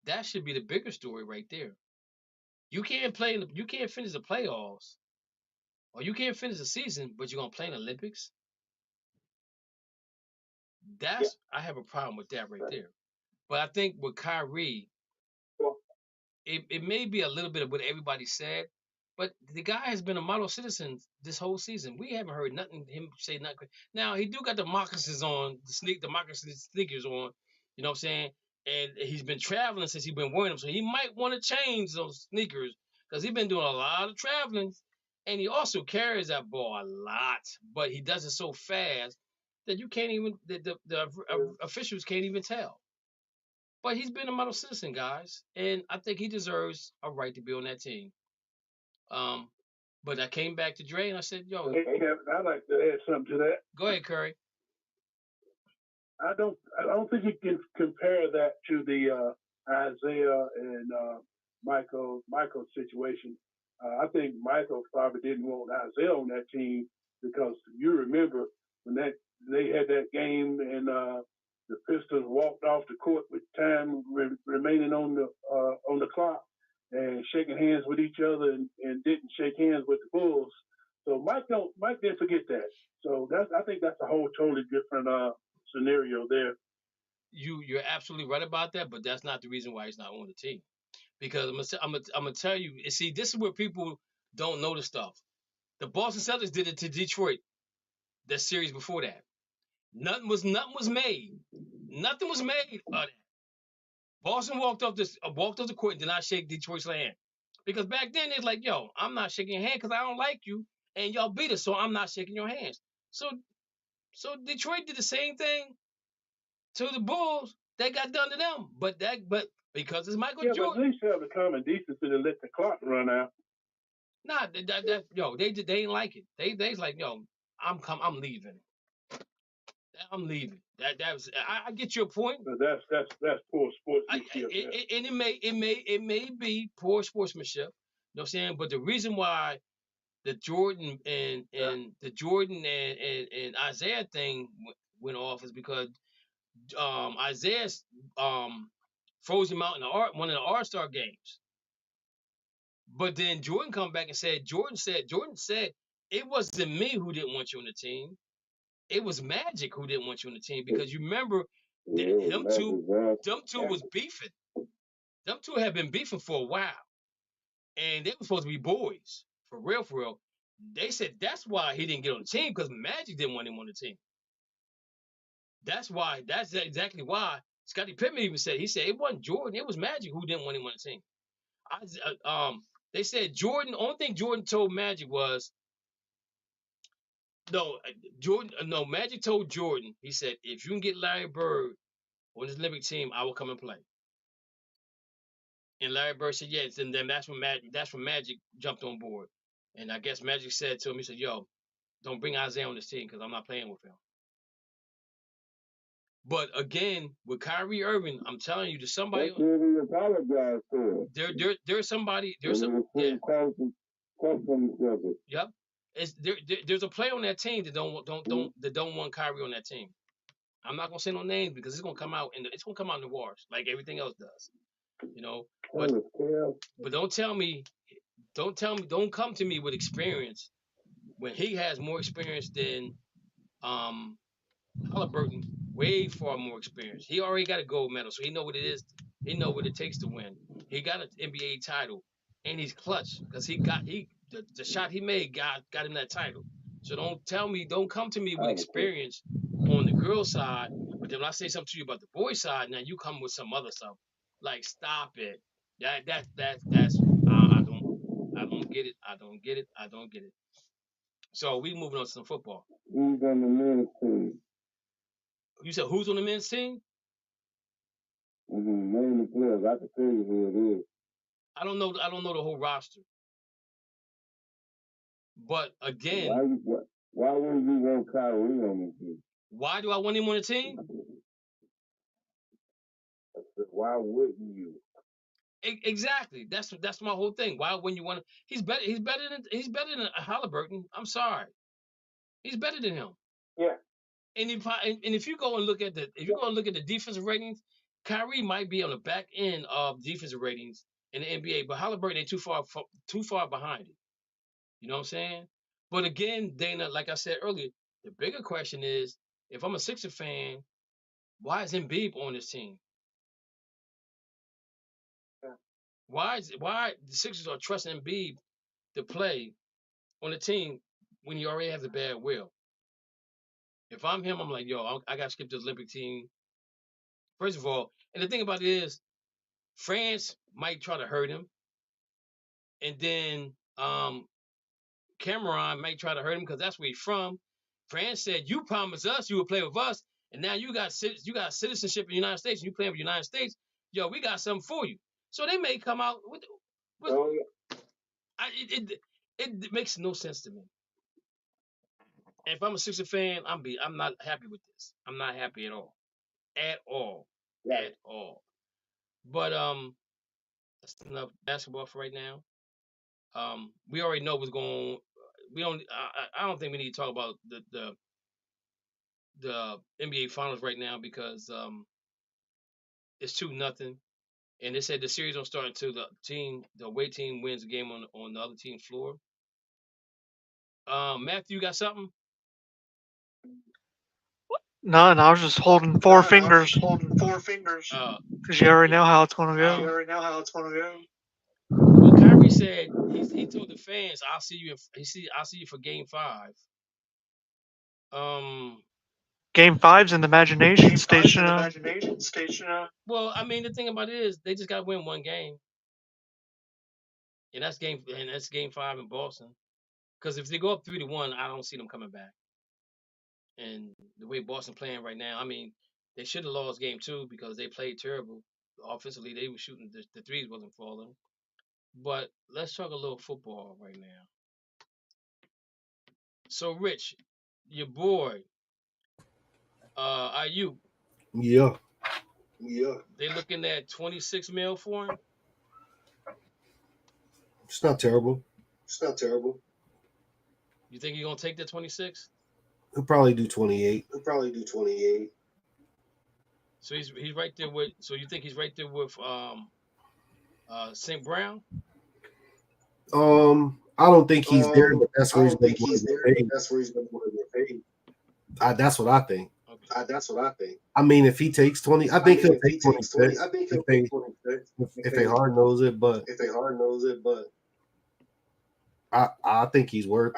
That should be the bigger story right there. You can't finish the playoffs, or you can't finish the season, but you're gonna play in the Olympics. I have a problem with that right there. But I think with Kyrie, it may be a little bit of what everybody said, but the guy has been a model citizen this whole season. We haven't heard him say nothing. Now he do got the moccasins on, the moccasin sneakers on, you know what I'm saying? And he's been traveling since he's been wearing them, so he might want to change those sneakers because he's been doing a lot of traveling, and he also carries that ball a lot, but he does it so fast that you can't even the officials can't even tell. But he's been a model citizen, guys, and I think he deserves a right to be on that team. But I came back to Dre and I said, "Yo, I'd like to add something to that." Go ahead, Curry. I don't think you can compare that to the Isaiah and Michael situation. I think Michael probably didn't want Isaiah on that team because you remember when they had that game and the Pistons walked off the court with time remaining on the clock, and shaking hands with each other and didn't shake hands with the Bulls. So Mike didn't forget that. So I think that's a whole totally different scenario there. You're absolutely right about that, but that's not the reason why he's not on the team. Because I'm gonna tell you. See, this is where people don't know the stuff. The Boston Celtics did it to Detroit. That series before that, nothing was made. Nothing was made of that. Boston walked off the court and did not shake Detroit's hand. Because back then they're like, yo, I'm not shaking your hand because I don't like you and y'all beat us, so I'm not shaking your hands. So Detroit did the same thing to the Bulls. They got done to them. But because it's Michael Jordan. But at least have the common decency to let the clock run out. Nah, they ain't like it. They's like, yo, I'm leaving. I'm leaving. That was I get your point. But that's poor sportsmanship. And it may be poor sportsmanship. You know what I'm saying? But the reason why the Jordan and the Jordan and Isaiah thing went off is because Isaiah froze him out in one of the All-Star games. But then Jordan come back and said Jordan said it wasn't me who didn't want you on the team. It was Magic who didn't want you on the team because you remember them two was beefing. Them two had been beefing for a while, and they were supposed to be boys for real, for real. They said that's why he didn't get on the team because Magic didn't want him on the team. That's why. That's exactly why. Scottie Pippen even said it wasn't Jordan, it was Magic who didn't want him on the team. They said Jordan. Only thing Jordan told Magic was Magic told Jordan. He said if you can get Larry Bird on this Olympic team, I will come and play. And Larry Bird said yes, and then that's when Magic jumped on board. And I guess Magic said to him, he said, "Yo, don't bring Isaiah on this team because I'm not playing with him." But again, with Kyrie Irving, I'm telling you, there's somebody. That's what he apologized for. There's somebody. There's some. Yeah. Yep. There's a player on that team that don't want Kyrie on that team. I'm not gonna say no names because it's gonna come out in the wars like everything else does. You know. But don't come to me with experience when he has more experience than Halliburton, way far more experience. He already got a gold medal, so he know what it is. He know what it takes to win. He got an NBA title, and he's clutch because the shot he made got him that title. So don't come to me with experience on the girl side, but then when I say something to you about the boy side, now you come with some other stuff. Like stop it. That's I don't get it. I don't get it. So we moving on to some football. Who's on the men's team? You said who's on the men's team? Name the players. I can tell you who it is. I don't know the whole roster. But again, why wouldn't you want Kyrie on the team? Why do I want him on the team? Why wouldn't you? Exactly. That's my whole thing. Why wouldn't you want him? He's better than Halliburton. I'm sorry. He's better than him. Yeah. And if you go and look at the defensive ratings, Kyrie might be on the back end of defensive ratings in the NBA, but Halliburton ain't too far behind it. You know what I'm saying? But again, Dana, like I said earlier, the bigger question is, if I'm a Sixer fan, why is Embiid on this team? Yeah. Why the Sixers are trusting Embiid to play on the team when he already has a bad will? If I'm him, I'm like, yo, I got to skip this Olympic team. First of all, and the thing about it is, France might try to hurt him, and then Cameron might try to hurt him because that's where he's from. France said, you promised us you would play with us, and now you got citizenship in the United States, and you playing with the United States. Yo, we got something for you. So they may come out with it makes no sense to me. And if I'm a Sixer fan, I'm not happy with this. I'm not happy at all. At all. Right. At all. But that's enough basketball for right now. We already know what's going on. I don't think we need to talk about the NBA finals right now because it's 2-0. And they said the series don't start until the away team wins the game on the other team's floor. Matthew, you got something? None. I was just holding four fingers. Because you already know how it's going to go. Well, Kyrie said he told the fans, "I'll see you. I'll see you for Game 5." Game 5's in the imagination station. Well, I mean, the thing about it is they just got to win one game, and that's Game 5 in Boston. Because if they go up 3-1, I don't see them coming back. And the way Boston playing right now, I mean, they should have lost Game 2 because they played terrible offensively. They were shooting the threes wasn't falling. But let's talk a little football right now. So, Rich, your boy, IU. Yeah. They looking at 26 mil for him. It's not terrible. You think he's gonna take that 26? He'll probably do 28. So he's right there with. So you think he's right there with St. Brown? I don't think he's there, but that's where he's going to get paid. That's what I think. Okay. I mean, if he takes 20, I think he'll take 26 if they hard nose it. But I think he's worth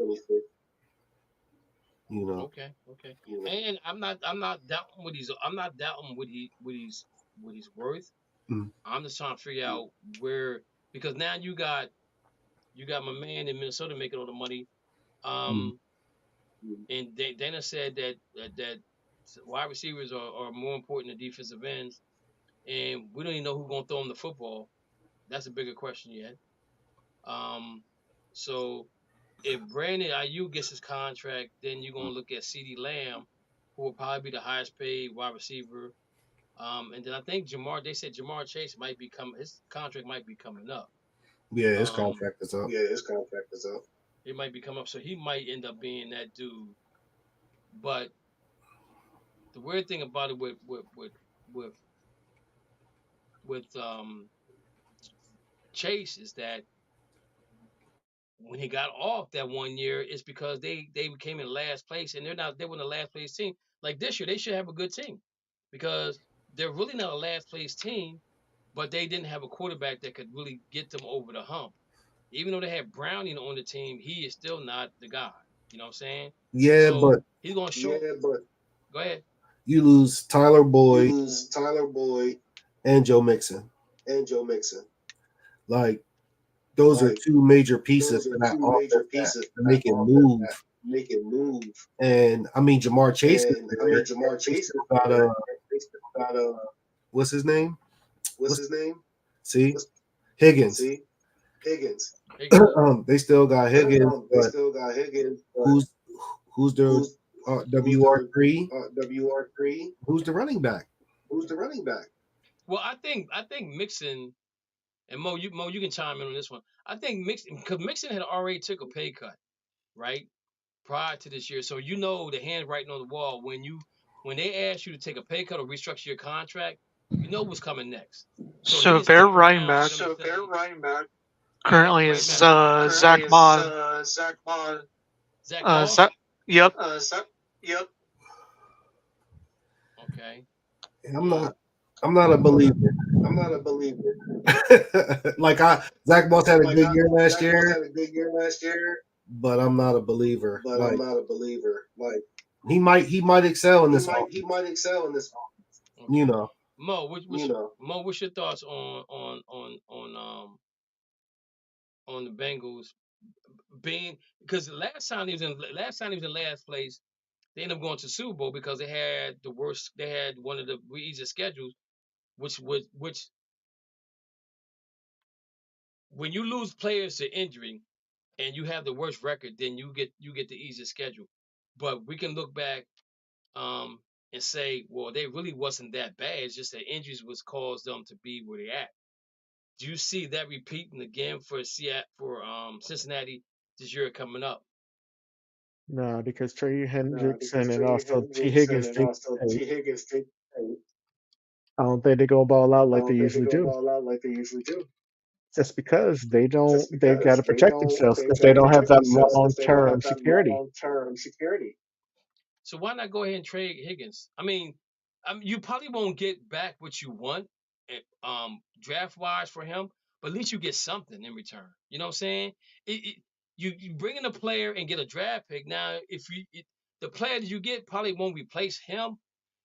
26. You know. Okay. And I'm not doubting what he's worth. Mm. I'm just trying to figure out where, because now you got my man in Minnesota making all the money. And Dana said that wide receivers are more important than defensive ends, and we don't even know who's gonna throw him the football. That's a bigger question yet. So if Brandon Ayuk gets his contract, then you're gonna look at CeeDee Lamb, who will probably be the highest paid wide receiver. And then I think they said Jamar Chase his contract might be coming up. Yeah, his contract is up. It might be coming up, so he might end up being that dude. But the weird thing about it with Chase is that when he got off that 1 year, it's because they came in last place, and they were the last place team. Like this year, they should have a good team because they're really not a last place team, but they didn't have a quarterback that could really get them over the hump. Even though they had Browning on the team, he is still not the guy. You know what I'm saying? Yeah, So but he's going to show. Go ahead. You lose Tyler Boyd and Joe Mixon. Like those are two major pieces for that offense to make it move. And I mean, Jamar Chase is there. What's his name? See, Higgins. They still got Higgins. But who's their WR3? Who's the running back? Well, I think Mixon, and Mo, you can chime in on this one. I think Mixon had already took a pay cut, right, prior to this year. So you know the handwriting on the wall when they ask you to take a pay cut or restructure your contract, you know what's coming next. So their running back currently is Zach Moss. Zach Moss? Yep. Okay. I'm not a believer. Like Zach Moss had a good year last year, but I'm not a believer. Like he might excel in this offense. You know. Mo, what's your thoughts on the Bengals being, because the last time he was in last place, they ended up going to the Super Bowl because they had one of the easiest schedules, which when you lose players to injury and you have the worst record, then you get the easiest schedule. But we can look back and say, well, they really wasn't that bad. It's just that injuries was caused them to be where they at. Do you see that repeating again for Cincinnati this year coming up? No, because Trey Hendrickson and also T. Higgins take I don't think they go ball out I like they don't think they usually go do. ball out like they usually do. Just because they don't, Just they've got because to protect themselves they've because got they to don't have protect that themselves long because they don't term have that security. long-term security. So why not go ahead and trade Higgins? I mean, you probably won't get back what you want, draft wise for him, but at least you get something in return. You know what I'm saying? You bring in a player and get a draft pick. Now, if the player that you get probably won't replace him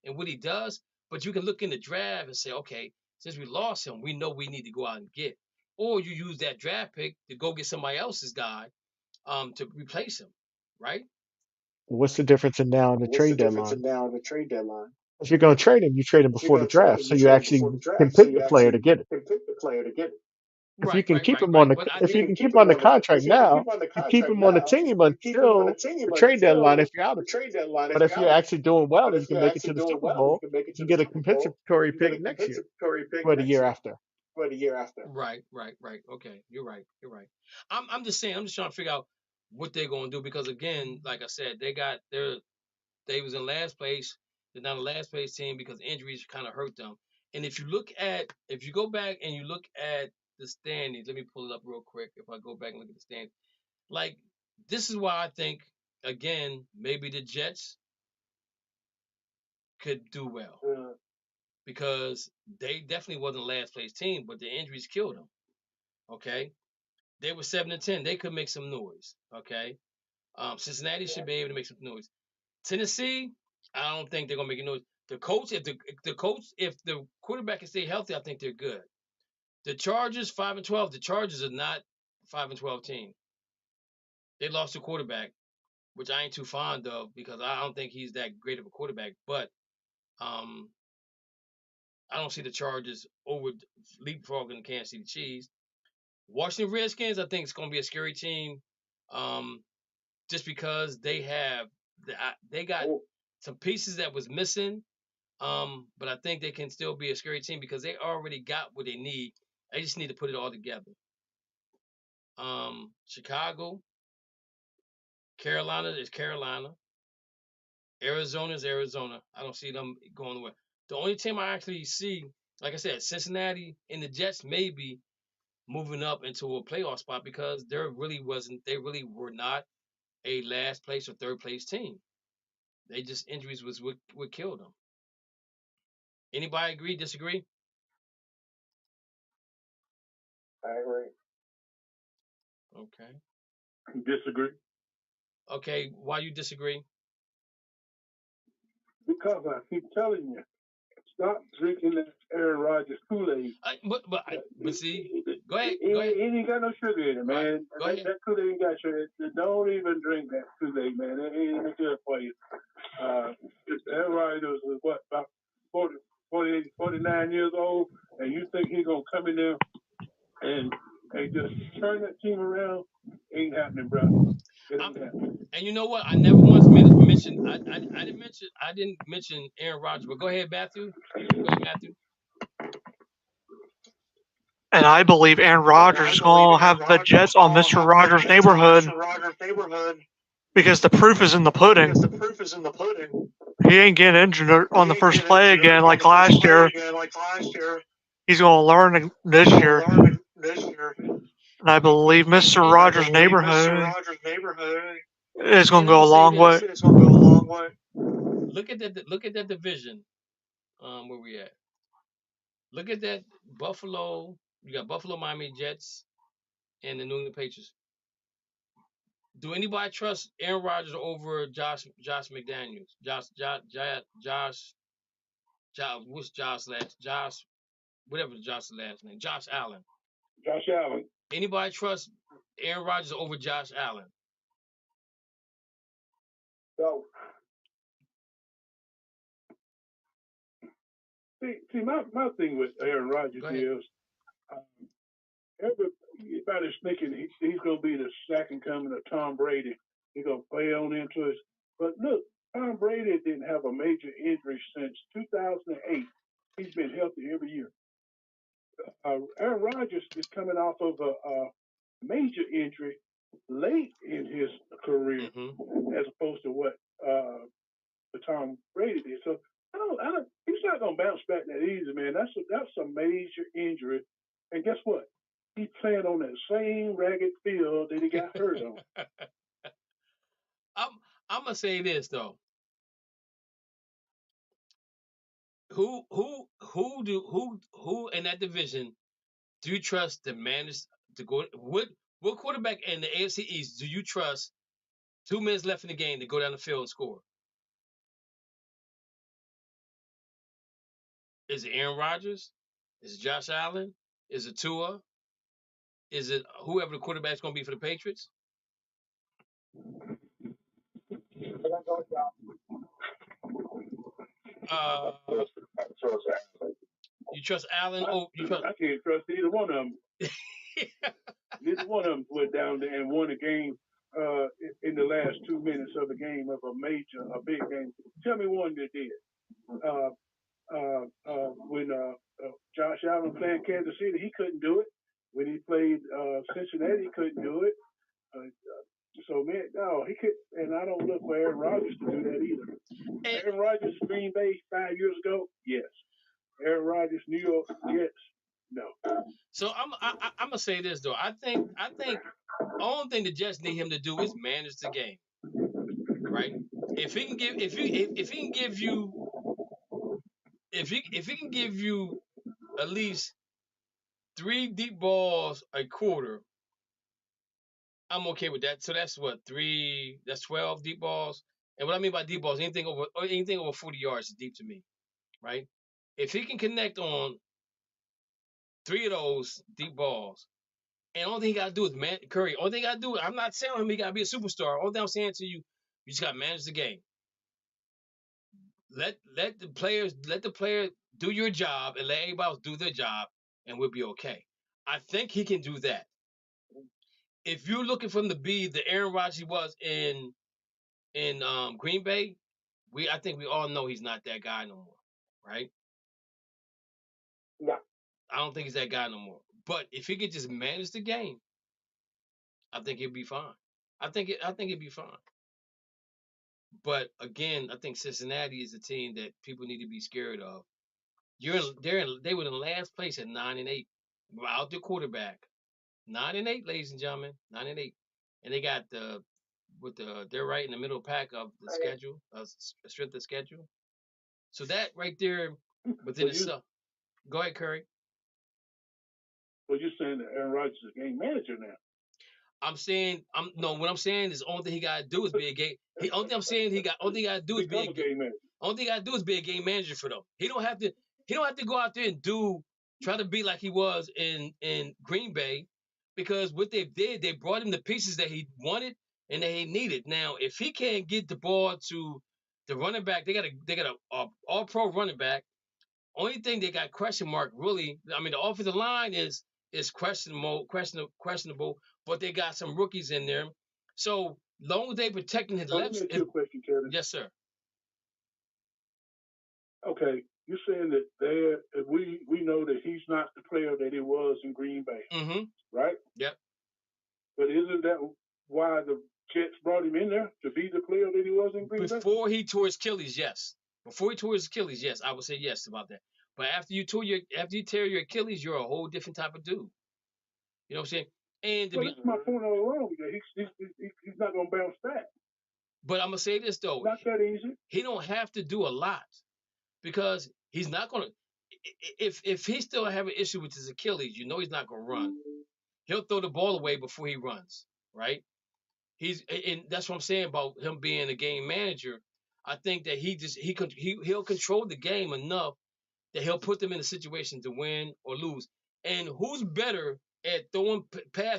and what he does, but you can look in the draft and say, okay, since we lost him, we know we need to go out and get. Or you use that draft pick to go get somebody else's guy to replace him, right? What's the difference in now and the What's the trade difference in deadline? now and the trade deadline? If you're going to trade him, you trade him If you're before the going to trade draft, him, so you you trade him actually before the can draft, so pick you the player actually to get it. can pick the player to get it. If you Right, can right, keep right, him on right. the, But I if you think can keep him on the contract If you can keep now, him on the you keep contract him on the now, team you keep him on the until team the trade deadline until if you're out the of it. trade deadline if But you're if you're out of it. actually doing well But and if you can you're make it actually to the doing Super well and you Bowl, can make it you to can the get a Super Bowl, compensatory you get pick a next year compensatory pick or the next year year after. or the year after. right, right, right. Okay, you're right. You're right. I'm just saying. I'm just trying to figure out what they're going to do because again, like I said, they was in last place. They're not a last place team because injuries kind of hurt them. And if you go back and you look at the standings, let me pull it up real quick. If I go back and look at the standings, like this is why I think again maybe the Jets could do well because they definitely wasn't a last place team, but the injuries killed them. Okay, they were 7-10. They could make some noise. Okay, Cincinnati should be able to make some noise. Tennessee, I don't think they're gonna make a noise. The coach, if the quarterback can stay healthy, I think they're good. The Chargers, 5-12. The Chargers are not 5-12 team. They lost a quarterback, which I ain't too fond of because I don't think he's that great of a quarterback. But um, I don't see the Chargers over leapfrogging the Kansas City Chiefs. Washington Redskins, I think it's gonna be a scary team, just because they got some pieces that was missing. But I think they can still be a scary team because they already got what they need. They just need to put it all together. Chicago, Carolina is Carolina. Arizona is Arizona. I don't see them going away. The only team I actually see, like I said, Cincinnati and the Jets maybe moving up into a playoff spot because they really were not a last place or third place team. They just injuries was what killed them. Anybody agree, disagree? I agree. Okay. Disagree. Okay, why you disagree? Because I keep telling you, stop drinking that Aaron Rodgers Kool-Aid. But see, go ahead. It ain't got no sugar in it, man. Right. Go ahead. That Kool-Aid ain't got sugar. Don't even drink that Kool-Aid, man. It ain't good for you. Aaron Rodgers was what, about 49 years old, and you think he's gonna come in there and just turn that team around? Ain't happening, bro. It ain't happening. And you know what? I never once mentioned. I didn't mention Aaron Rodgers. But go ahead, Matthew. And I believe Aaron Rodgers is going to have the Jets on Mr. Rogers' neighborhood because the proof is in the pudding. He ain't getting injured on the first play again like last year. He's going to learn this year. And I believe Mr. Rogers' neighborhood is going to go a long way. Look at that. Look at that division. Where we at? Look at that Buffalo. You got Buffalo, Miami Jets, and the New England Patriots. Do anybody trust Aaron Rodgers over Josh McDaniels? What's Josh's last? Whatever Josh's last name. Josh Allen. Josh Allen. Anybody trust Aaron Rodgers over Josh Allen? So, see, my thing with Aaron Rodgers is everybody's thinking he's going to be the second coming of Tom Brady. He's going to play on into it. But look, Tom Brady didn't have a major injury since 2008. He's been healthy every year. Aaron Rodgers is coming off of a major injury late in his career, as opposed to what Tom Brady did. So he's not gonna bounce back that easy, man. That's a major injury, and guess what? He's playing on that same ragged field that he got hurt on. I'm gonna say this though. Who in that division do you trust to manage to go? What quarterback in the AFC East do you trust? 2 minutes left in the game to go down the field and score. Is it Aaron Rodgers? Is it Josh Allen? Is it Tua? Is it whoever the quarterback's going to be for the Patriots? You trust Allen? I can't trust either one of them. Neither one of them went down there and won a game in the last 2 minutes of a game of a big game. Tell me one that did. When Josh Allen played Kansas City, he couldn't do it. When he played Cincinnati, he couldn't do it. So man, no, he could. And I don't look for Aaron Rodgers to do that either. Aaron Rodgers, Green Bay 5 years ago, yes. Aaron Rodgers, New York, yes. No. So I'm gonna say this though. I think the only thing the Jets need him to do is manage the game, right? If he can give you at least 3 deep balls a quarter, I'm okay with that. So that's what 3. That's 12 deep balls. And what I mean by deep balls, anything over 40 yards is deep to me, right? If he can connect on 3 of those deep balls, and all thing he got to do is Curry. All thing he got to do, I'm not telling him he got to be a superstar. All thing I'm saying to you, you just got to manage the game. Let the player do your job and let everybody else do their job, and we'll be okay. I think he can do that. If you're looking for him to be the Aaron Rodgers he was in Green Bay, I think we all know he's not that guy no more, right? No. I don't think he's that guy no more. But if he could just manage the game, I think he'd be fine. I think it'd be fine. But again, I think Cincinnati is a team that people need to be scared of. They were in last place at 9-8, without their quarterback. 9-8, ladies and gentlemen, 9-8, and they got they're right in the middle pack of the schedule, strength of schedule. So that right there within itself. Go ahead, Curry. Well, you're saying that Aaron Rodgers is a game manager now. I'm saying what I'm saying is the only thing he gotta do is be a game. Only thing he gotta do is be a game manager. Only thing he gotta do is be a game manager for them. He don't have to go out there and try to be like he was in Green Bay, because what they did, they brought him the pieces that he wanted and that he needed. Now, if he can't get the ball to the running back, they got a all pro running back. Only thing they got question mark really. I mean, the offensive line is questionable, but they got some rookies in there. So long as they protecting his left. Let me ask you a question, Kevin. Yes, sir. Okay, you're saying that we know that he's not the player that he was in Green Bay, right? Yep. But isn't that why the Jets brought him in there, to be the player that he was in Green Bay? Before he tore his Achilles, yes. Before he tore his Achilles, yes, I would say yes about that. But after you tear your Achilles, you're a whole different type of dude. You know what I'm saying? And that's my point all along. He's not going to bounce back. But I'm gonna say this though, not that easy. He don't have to do a lot, because he's not gonna. If he still have an issue with his Achilles, you know he's not gonna run. He'll throw the ball away before he runs, right? And that's what I'm saying about him being a game manager. I think that he'll control the game enough that he'll put them in a situation to win or lose. And who's better at throwing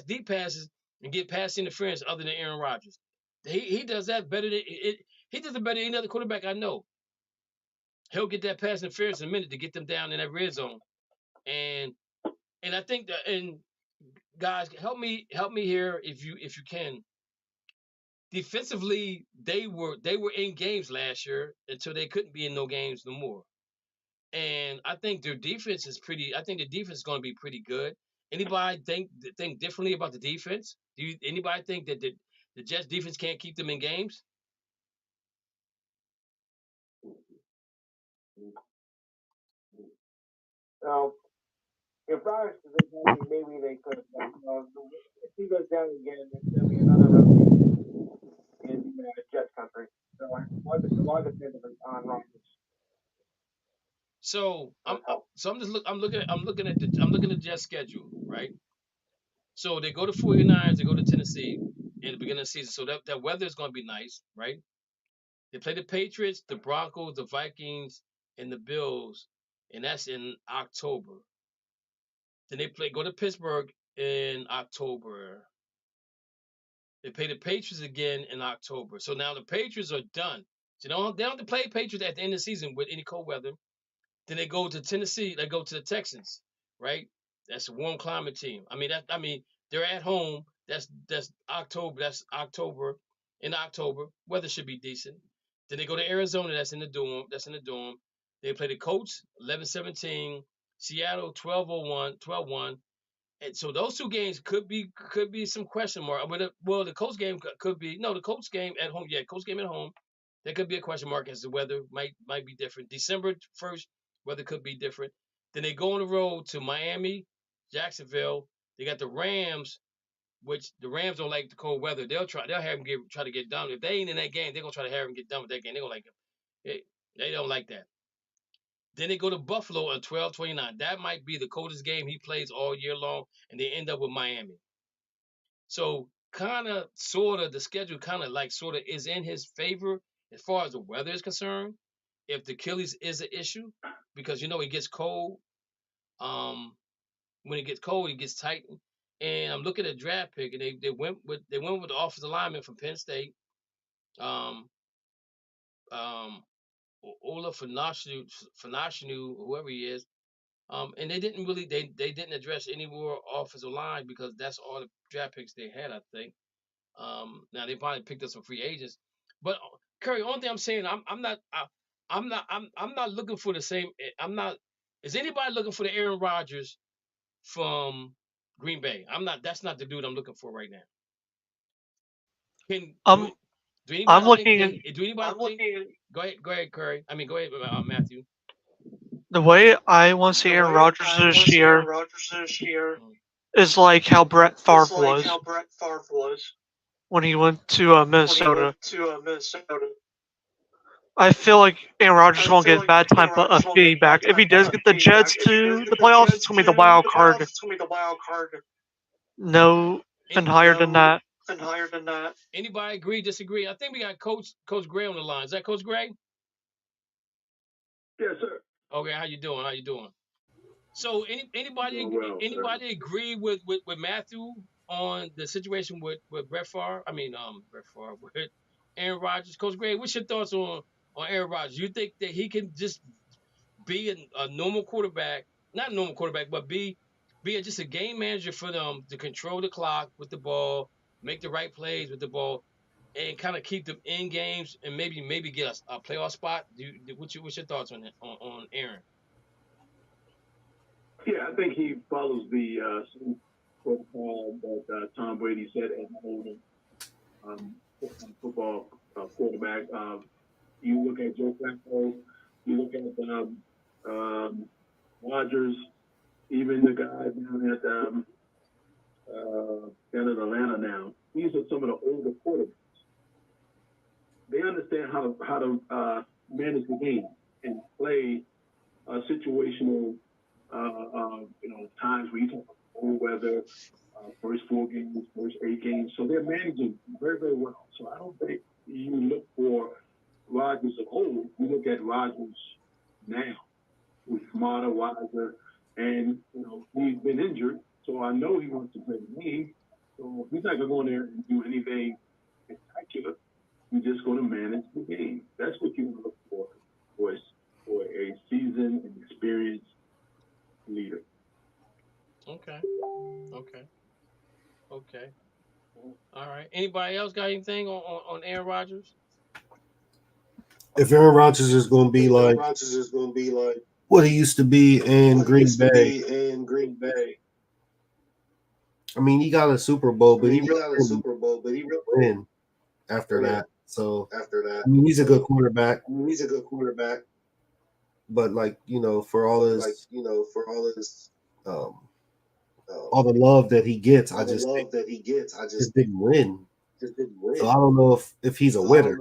deep passes and get pass interference other than Aaron Rodgers? He does that better than he does it better than any other quarterback I know. He'll get that pass interference in a minute to get them down in that red zone. And I think that, and guys, help me here if you can. Defensively, they were in games last year until they couldn't be in no games no more. And I think their defense is pretty. I think the defense is going to be pretty good. Anybody think differently about the defense? Anybody think that the Jets defense can't keep them in games? if Rodgers is healthy, maybe they could. But, if he goes down again, it's going to be another rotation in Jets country. So a lot depends on Rodgers. So I'm looking at the Jets schedule, right? So they go to 49ers, they go to Tennessee in the beginning of the season. So that weather is going to be nice, right? They play the Patriots, the Broncos, the Vikings, and the Bills, and that's in October. Then they go to Pittsburgh in October. They play the Patriots again in October. So now the Patriots are done. So they don't have to play Patriots at the end of the season with any cold weather. Then they go to Tennessee. They go to the Texans, right? That's a warm climate team. They're at home. That's October. That's October. In October, weather should be decent. Then they go to Arizona. That's in the dorm. They play the Colts 11-17, Seattle 12-1. And so those two games could be some question mark. Well, the Colts game could be the Colts game at home. Yeah, Colts game at home. There could be a question mark as the weather might be different. December 1st, weather could be different. Then they go on the road to Miami, Jacksonville. They got the Rams, which the Rams don't like the cold weather. They'll have them try to get done. If they ain't in that game, they're gonna try to have them get done with that game. They're gonna like it. They don't like that. Then they go to Buffalo on 12-29. That might be the coldest game he plays all year long, and they end up with Miami. So kind of, sort of, the schedule sort of is in his favor as far as the weather is concerned. If the Achilles is an issue, because it gets cold. When it gets cold, it gets tight. And I'm looking at draft pick, and they went with the offensive lineman from Penn State, um, Ola Fanashinu, whoever he is. And they didn't address any more offensive line because that's all the draft picks they had, I think. Now they probably picked up some free agents, but Curry, only thing I'm saying, I'm not looking for the same. I'm not. Is anybody looking for the Aaron Rodgers from Green Bay? I'm not. That's not the dude I'm looking for right now. Do anybody think? Go ahead, Curry. Go ahead, Matthew. The way I want to see Aaron Rodgers this year is like how Brett Favre was when he went to Minnesota. I feel like Aaron Rodgers won't get bad type of feedback. If he does get the Jets to the playoffs, it's going to be the wild card. No, and higher than that. Anybody agree, disagree? I think we got Coach Gray on the line. Is that Coach Gray? Yes, sir. Okay, how you doing? So anybody agree with Matthew on the situation with Brett Favre? Brett Favre with Aaron Rodgers. Coach Gray, what's your thoughts on Aaron Rodgers? You think that he can just be a normal quarterback, not a normal quarterback, but be just a game manager for them to control the clock with the ball, make the right plays with the ball, and kind of keep them in games and maybe get a playoff spot? What's your thoughts on Aaron? Yeah, I think he follows the same protocol that Tom Brady said as an football quarterback. You look at Joe Flacco, you look at Rodgers, even the guys down at Atlanta now. These are some of the older quarterbacks. They understand how to manage the game and play situational. Times where you talk about cold weather, first 4 games, first 8 games. So they're managing very, very well. So I don't think you look for Rodgers of old. You look at Rodgers now, who's smarter, wiser, and he's been injured. So I know he wants to play the game. So he's not going to go in there and do anything spectacular. He's just going to manage the game. That's what you look for a seasoned and experienced leader. Okay. All right. Anybody else got anything on Aaron Rodgers? If Aaron Rodgers is going to be like what he used to be in Green Bay. I mean, he got a Super Bowl, but he really win after that. So I mean, he's a good quarterback. but for all his um, all the love that he gets, I just think just didn't win. So I don't know if he's a winner.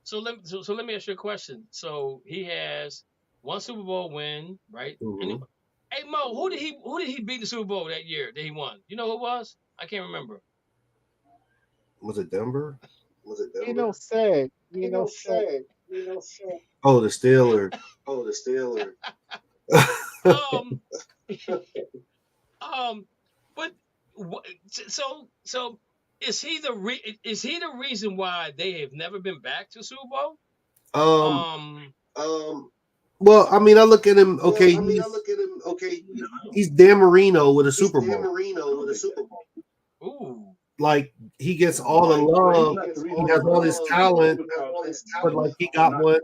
So let me ask you a question. So he has one Super Bowl win, right? Mm-hmm. Hey Mo, who did he beat in the Super Bowl that year that he won? You know who it was? I can't remember. Was it Denver? Say. Oh, the Steelers. Um, but so is he the reason why they have never been back to Super Bowl? Um. Well, I mean, I look at him. Okay, he's Dan Marino with a Super Bowl. Ooh. Like he gets all the love. He has all this talent, but like he got one in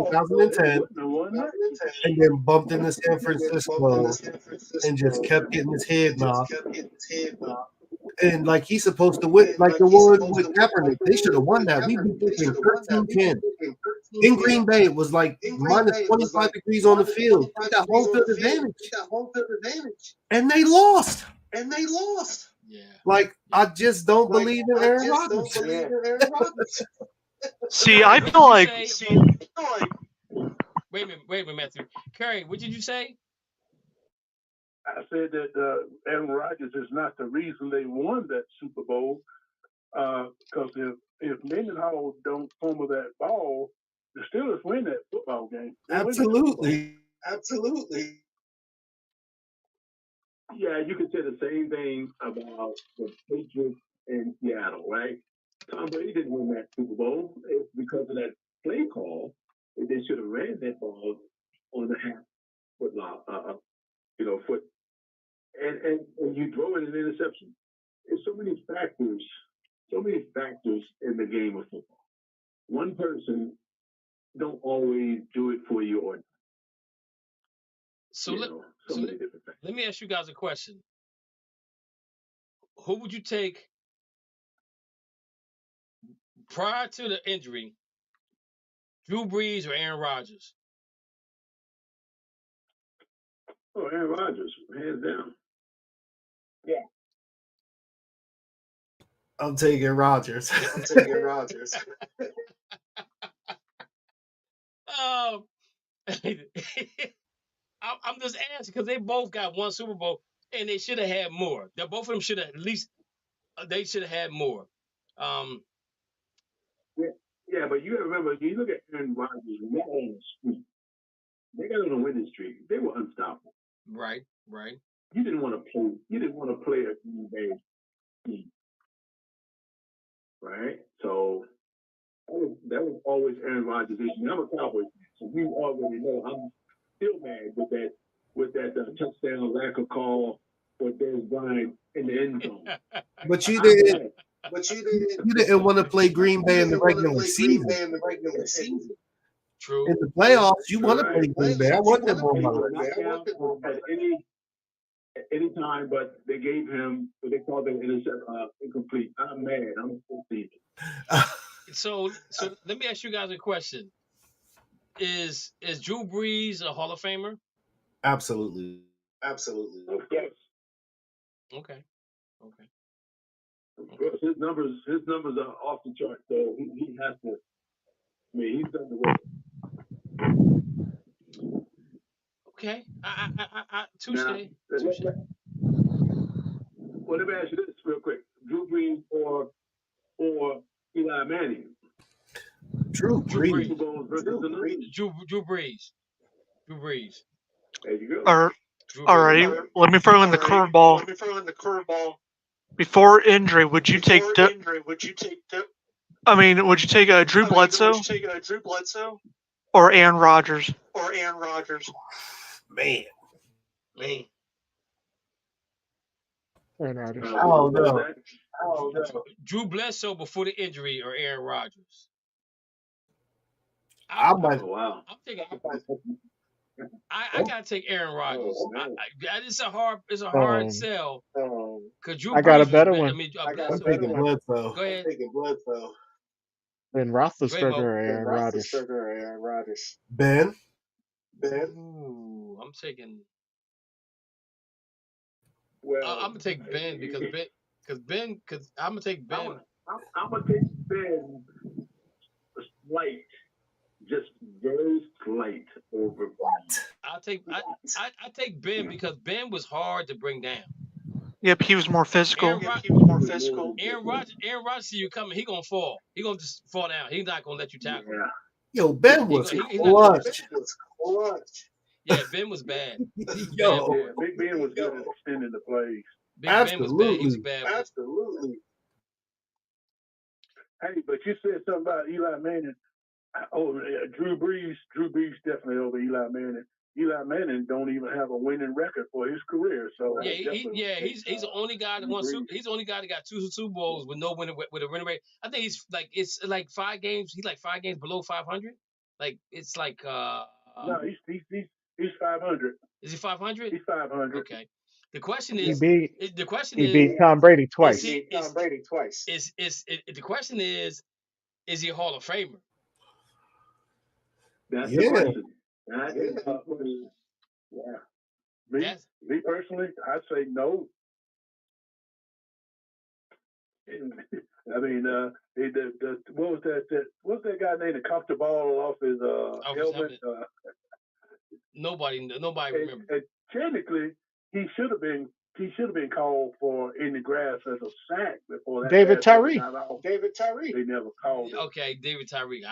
2010, and then bumped into San Francisco, and just kept getting his head knocked. And like he's supposed to win, like the one with Kaepernick, they should have won that. We beat the thing 13-10. In Green Bay, it was like minus 25 degrees on the field. They got home field advantage, and they lost. Yeah. Like I just don't believe in Aaron Rodgers. See, I feel like. Wait a minute, Matthew. Kerry, what did you say? I said that Aaron Rodgers is not the reason they won that Super Bowl. Because if Mendenhall don't fumble that ball, the Steelers win that football game. Absolutely. Yeah, you could say the same thing about the Patriots in Seattle, right? Tom Brady didn't win that Super Bowl. It's because of that play call. They should have ran that ball on the half foot foot, and you throw it an interception. There's so many factors in the game of football. One person don't always do it for you, or let me ask you guys a question. Who would you take prior to the injury, Drew Brees or Aaron Rodgers? Oh, Aaron Rodgers, hands down. Yeah. I'm taking Rodgers. I'm just asking because they both got one Super Bowl and they should have had more. Both of them should have at least. They should have had more. Yeah, but you remember, you look at Aaron Rodgers, when they got on the streak, they got on a winning streak. They were unstoppable. Right. You didn't want to play. You didn't want to play a Green Bay team, right? So that was always Aaron Rodgers' issue. I'm a Cowboys fan, so you already know I'm still mad with that touchdown lack of call for Dez Bryant in the end zone. But you didn't. You didn't want to play Green Bay in the regular season. True. In the playoffs, you want to play Green Bay. I want them on my list. At any time, but they gave him what they called an incomplete. I'm mad. I'm so let me ask you guys a question. Is Drew Brees a Hall of Famer? Absolutely. Yes. Okay. Of course, his numbers are off the chart, so he has to. I mean, he's done the work. Okay. Touche. Well, let me ask you this real quick: Drew Brees or Eli Manning? Drew Brees. Drew Brees. There you go. All right. Let me throw in the curveball. Before injury, would you take? Would you take Drew Bledsoe? Or Aaron Rodgers? Man. Aaron Rodgers. Oh no. Drew Bledsoe before the injury or Aaron Rodgers? I'm taking. I gotta take Aaron Rodgers. It's a hard sell. Cause Drew I got a Brees better was, one. I mean, I'm taking Bledsoe. Go ahead. Ben Roethlisberger Draymond. or Aaron Rodgers? Ben. Ooh, I'm taking. I'm gonna take Ben because I'm gonna take Ben. I'm gonna take Ben slight, just very slight over. I take Ben because Ben was hard to bring down. Yep, he was more physical. Aaron Rodgers see you coming, he gonna fall. He gonna just fall down. He's not gonna let you tackle. Yeah. Yo, Ben was clutch. Yeah, Ben was bad. He was Yo. bad. Yeah, Big Ben was good at extending the plays. Ben was bad. He was bad. Absolutely. Hey, but you said something about Eli Manning. Drew Brees. Drew Brees definitely over Eli Manning. Eli Manning don't even have a winning record for his career. So he's the only guy that won. He's the only guy that got 2 Super Bowls with no winning with a winning rate. I think it's like 5 games. He's like 5 games below 500. Like it's like no, he's 500. Is he 500? He's 500. Okay. The question is, He beat Tom Brady twice. The question is he a Hall of Famer? That's the question. That is the question. Yeah. Me personally, I'd say no. I mean, what was that? What's that guy named that coughed the ball off his helmet? Nobody remembers. And technically, he should have been called for in the grass as a sack before that. David Tyree. They never called it. Okay, David Tyree.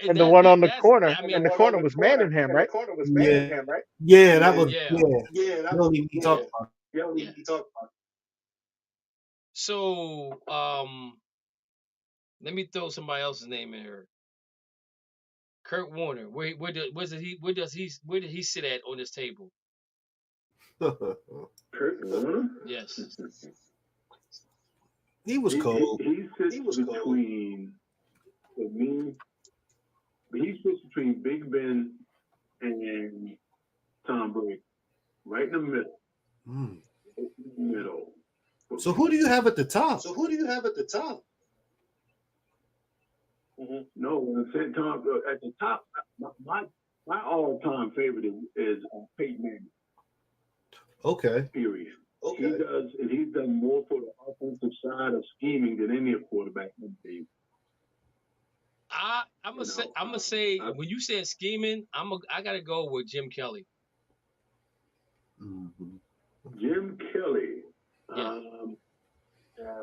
And the one on the corner, the corner was Manningham, right? Yeah, that was. Yeah. Don't even talk about it. So, let me throw somebody else's name in here. Kurt Warner. Where did he sit at on this table? Kurt Warner? Yes. He was cold. He sits between, for me, he sits between Big Ben and Tom Brady. Right in the middle. Middle. So who do you have at the top? Mm-hmm. No, when I said Tom at the top, my all-time favorite is Peyton Manning. Okay. Period. Okay. He's done more for the offensive side of scheming than any quarterback in the game. I'm gonna say when you said scheming, I gotta go with Jim Kelly. Mm-hmm. Jim Kelly. Yeah.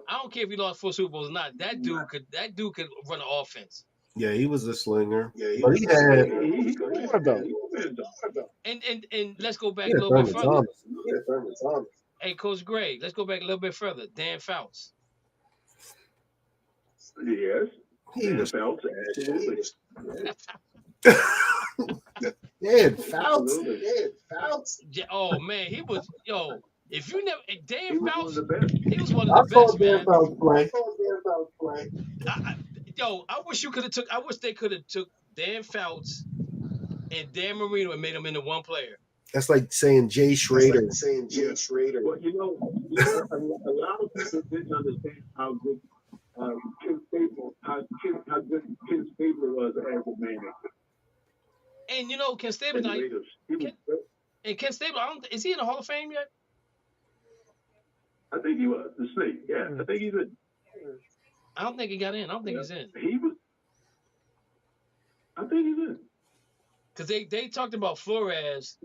I don't care if he lost 4 Super Bowls or not. That dude could run an offense. Yeah, he was a slinger. But he had And let's go back a little bit further. Hey, Coach Gray, let's go back a little bit further. Dan Fouts. Yes. Dan Fouts, absolutely. Dan Fouts. Yeah, oh man, he was if you never Dan Fouts, he was one of the best, man. I wish I wish they could have took Dan Fouts and Dan Marino and made them into one player. That's like saying Jay Schrader. Well, a lot of people didn't understand how good Ken Stabler was as a manager. And Ken Stabler, Ken Stabler, is he in the Hall of Fame yet? I think he was the Snake. Yeah, I think he's in. I don't think he got in. I don't think he's in. He was. I think he's in. Because they talked about Flores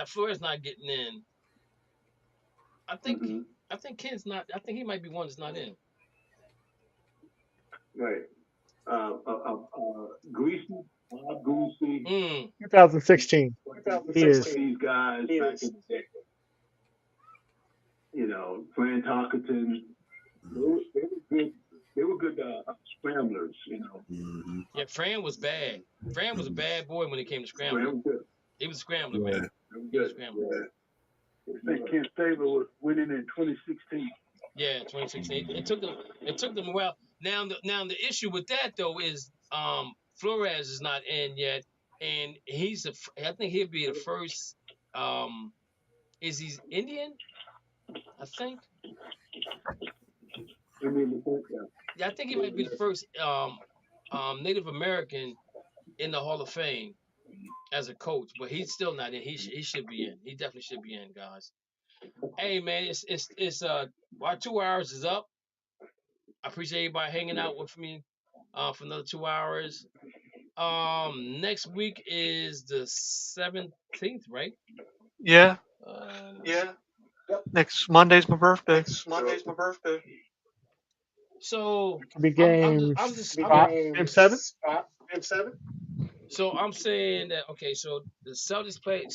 Flores not getting in. I think Ken's not. I think he might be one that's not in. Right. Greasy. 2016. He is. These guys back in the day. Fran Tarkenton. They were good scramblers, Mm-hmm. Yeah, Fran was bad. Fran was a bad boy when it came to scrambling. He was a scrambler, man. He was a scrambler. I think Ken Stabler was winning in 2016. Yeah, 2016. It took them a while. Now the issue with that though is Flores is not in yet, and I think he'll be the first. Is he Indian? I think. Yeah, I think he might be the first Native American in the Hall of Fame as a coach, but he's still not in. He should be in. He definitely should be in, guys. Hey man, it's our 2 hours is up. I appreciate everybody hanging out with me for another 2 hours. Next week is the 17th, right? Yeah. Yeah. Next Monday's my birthday. So Could be I'm game just spot, game seven. so I'm saying that okay. So the Celtics play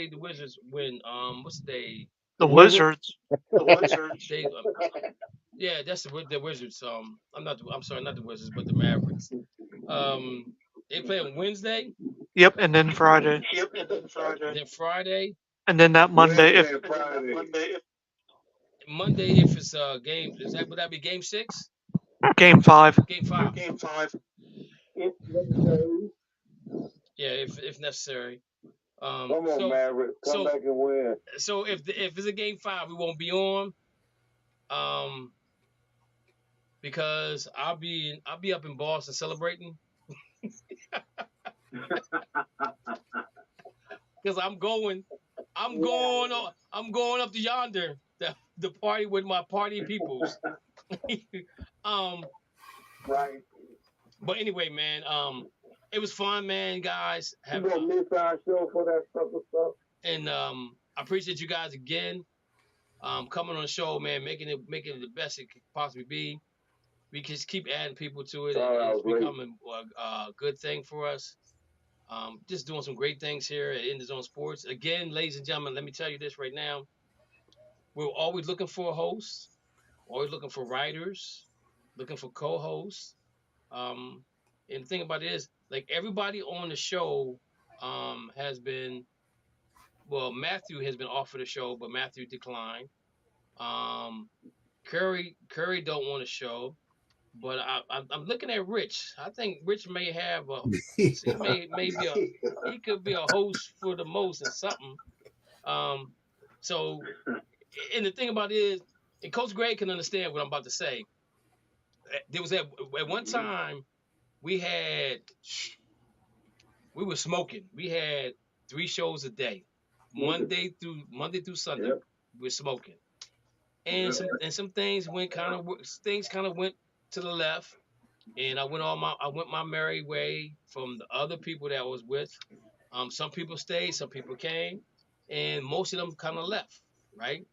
the Wizards when what's the day? The Wizards. Wizards. They yeah, that's the Wizards. I'm sorry, not the Wizards, but the Mavericks. Um, they play on Wednesday. Yep, and then Friday. Then Friday. And then that Monday, if Monday, if it's game, would that be game 6? Game 5. Game 5. If necessary. Yeah, if necessary. Come on, Maverick. Come back and win. So if it's a game 5, we won't be on. Because I'll be up in Boston celebrating. Because I'm going up to yonder the party with my party peoples. Right. But anyway, man, it was fun, man, guys. You gonna miss our show for that stuff. And I appreciate you guys again. Coming on the show, man, making it the best it could possibly be. We just keep adding people to it. It's becoming a good thing for us. Just doing some great things here at In the Zone Sports. Again, ladies and gentlemen, let me tell you this right now. We're always looking for a host, always looking for writers, looking for co-hosts. And the thing about it is, like everybody on the show has been, well, Matthew has been offered a show, but Matthew declined. Curry don't want a show, but I'm looking at Rich. I think Rich may have he could be a host for the most and something. So, and the thing about it is, and Coach Gray can understand what I'm about to say. There was at one time we were smoking. We had 3 shows a day, Monday through Sunday. Yep. We're smoking, and some things went kind of went to the left, and I went my merry way from the other people that I was with. Some people stayed, some people came, and most of them kind of left, right?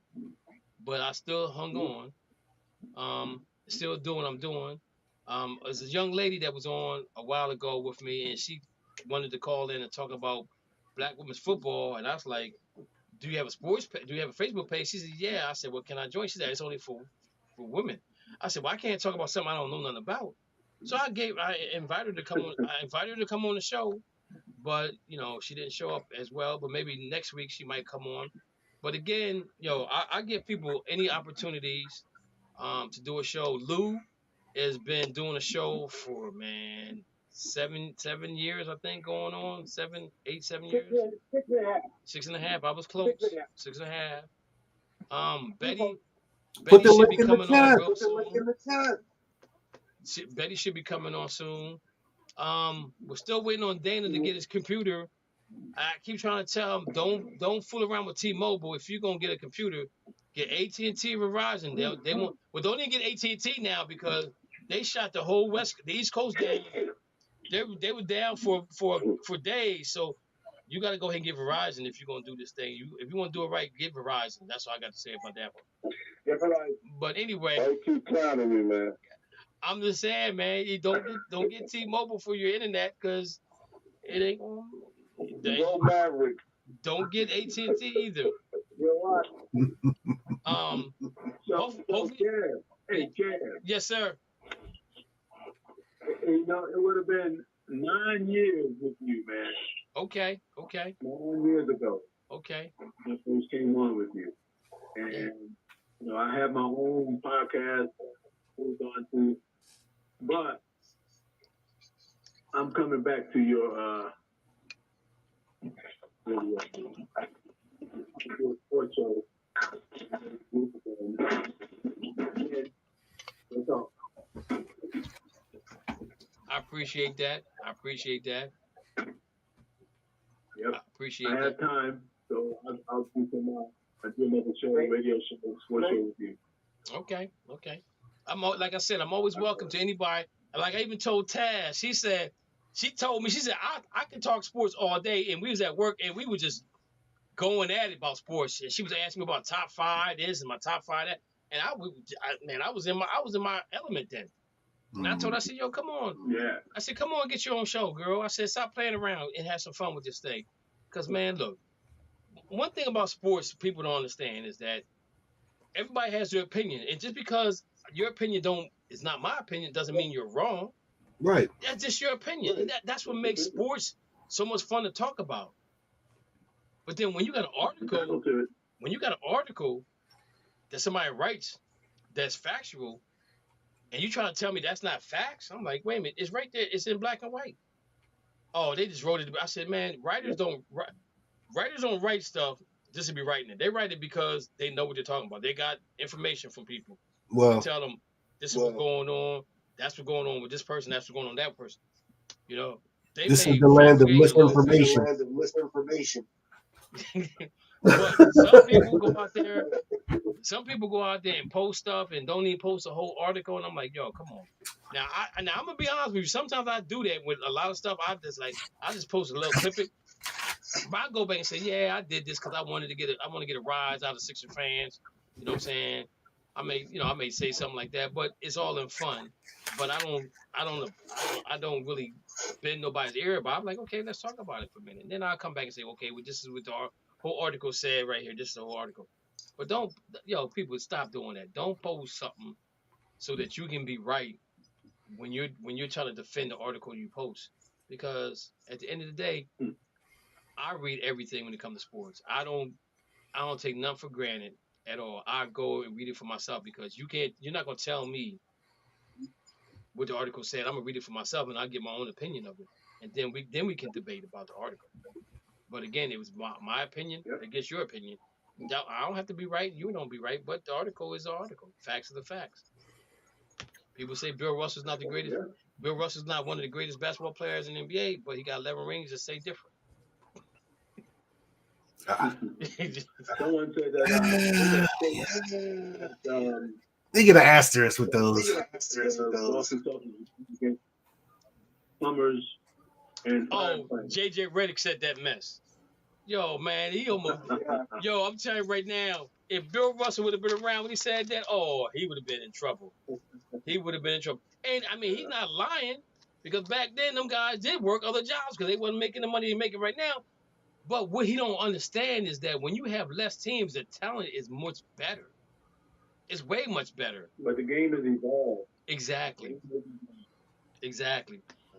But I still hung on, still doing what I'm doing. There's a young lady that was on a while ago with me, and she wanted to call in and talk about Black women's football, and I was like, "Do you have a do you have a Facebook page?" She said, "Yeah." I said, "Well, can I join?" She said, "It's only for women." I said, "Well, I can't talk about something I don't know nothing about." So I invited her to come on. I invited her to come on the show, but she didn't show up as well. But maybe next week she might come on. But again, I give people any opportunities to do a show. Lou has been doing a show for 7 years, I think, going on 7 years. 6.5. I was close. 6.5. Betty should be coming on real soon. Betty should be coming on soon. We're still waiting on Dana to get his computer. I keep trying to tell him, don't fool around with T-Mobile. If you're gonna get a computer, get AT&T or Verizon. They won't. Well, don't even get AT&T now because they shot the East Coast down. They were down for days. So you got to go ahead and get Verizon if you're gonna do this thing. If you want to do it right, get Verizon. That's all I got to say about that one. Yeah, but anyway, they keep clowning me, man. I'm just saying, man, you don't get T-Mobile for your internet because it ain't. Go Maverick. Don't get AT&T either. You know what? Hopefully. Hey, Chad. Yes, sir. It would have been 9 years with you, man. Okay. 9 years ago. Okay. I first came on with you, and I have my own podcast moved on to, but I'm coming back to your sports show. That's all. I appreciate that. I appreciate that. Yep. I appreciate I that. have time, so I'll do some. I'll do another show, radio show, sports show with you. Okay. Like I said, I'm always welcome to anybody. Like I even told Taz, she told me, I can talk sports all day, and we was at work and we were just going at it about sports. And she was asking me about top 5 this and my top 5 that, and I was in my element then. And I told her, I said, yo, come on. Yeah. I said, come on, get your own show, girl. I said, stop playing around and have some fun with this thing. Because man, look, one thing about sports people don't understand is that everybody has their opinion, and just because your opinion is not my opinion doesn't mean you're wrong. Right. That's just your opinion, and that's what makes sports so much fun to talk about. But then when you got an article that somebody writes that's factual, and you try to tell me that's not facts, I'm like, wait a minute, it's right there, it's in black and white. Oh, they just wrote it. I said, man, writers don't write stuff just to be writing it. They write it because they know what they're talking about. They got information from people. Well, to tell them this is what's going on. That's what's going on with this person. That's what's going on with that person. You know, this is the land of misinformation. But some people go out there and post stuff and don't even post a whole article. And I'm like, yo, come on. Now I'm gonna be honest with you. Sometimes I do that with a lot of stuff. I just post a little clip. But I go back and say, yeah, I did this because I want to get a rise out of Sixer fans. You know what I'm saying? I may say something like that, but it's all in fun. But I don't really bend nobody's ear about it. I'm like, okay, let's talk about it for a minute. And then I'll come back and say, okay, well, this is what the whole article said right here. This is the whole article. But people stop doing that. Don't post something so that you can be right when you're trying to defend the article you post. Because at the end of the day, I read everything when it comes to sports. I don't take nothing for granted at all. I go and read it for myself because you're not gonna tell me what the article said. I'm gonna read it for myself and I'll get my own opinion of it. And then we can debate about the article. But again, it was my opinion against your opinion. I don't have to be right, you don't be right, but the article is the article. Facts are the facts. People say Bill Russell's not the greatest. Bill Russell's not one of the greatest basketball players in the NBA, but he got 11 rings that say different. Someone said that they get an asterisk with those. Summers and JJ Redick said that mess. Yo, man, he almost. Yo, I'm telling you right now, if Bill Russell would have been around when he said that, he would have been in trouble. He would have been in trouble. And I mean, he's not lying because back then them guys did work other jobs because they wasn't making the money they're making right now. But what he don't understand is that when you have less teams, the talent is much better. It's way much better. But the game has evolved. Exactly.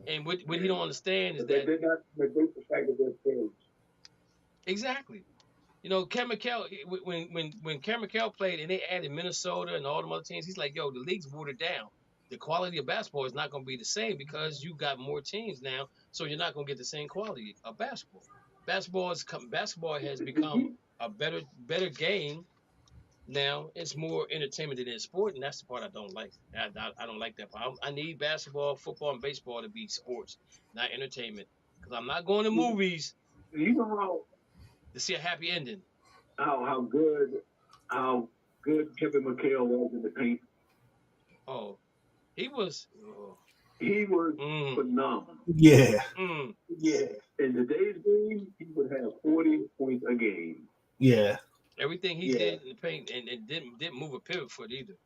And what he don't understand is that they did not negate the fact that they're changed. Exactly. You know, Ken McHale, when Ken McHale played and they added Minnesota and all them other teams, he's like, yo, the league's watered down. The quality of basketball is not going to be the same because you got more teams now, so you're not going to get the same quality of basketball. Basketball has become a better game now. It's more entertainment than sport, and that's the part I don't like. I don't like that part. I need basketball, football, and baseball to be sports, not entertainment. Because I'm not going to movies to see a happy ending. How good Kevin McHale was in the paint. Oh, he was. He was phenomenal. Yeah. Yeah. In today's game, he would have 40 points a game. Yeah. Everything he did in the paint and didn't move a pivot foot either.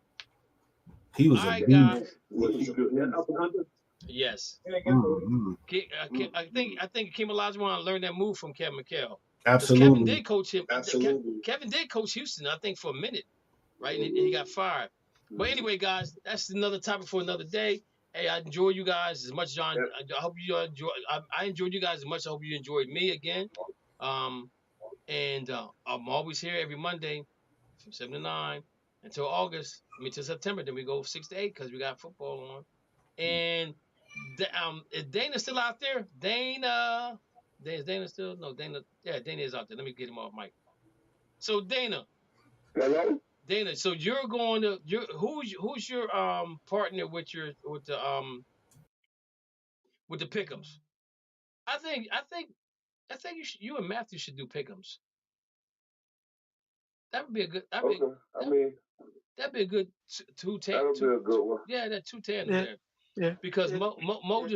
He was a guys. Was he good? Yes. Mm-hmm. I think Kim Olajuwon learned that move from Kevin McHale. Absolutely. Kevin did coach him. Absolutely. Kevin did coach Houston, I think, for a minute, right? And he got fired. But anyway, guys, that's another topic for another day. Hey, I enjoy you guys as much as I hope you enjoy. I enjoyed you guys as much as I hope you enjoyed me again. And I'm always here every Monday from 7 to 9 until August. Till September. Then we go 6 to 8 because we got football on. And is Dana still out there? Dana. Is Dana still? No, Dana. Yeah, Dana is out there. Let me get him off mic. So Dana. Hello? Dana, so you're going to who's your partner with the pick'ems? I think you and Matthew should do pick'ems. That would be a good. That'd be a good two. That'll be a good one. Yeah, that 2 tandem Yeah. there. Yeah. Because Mo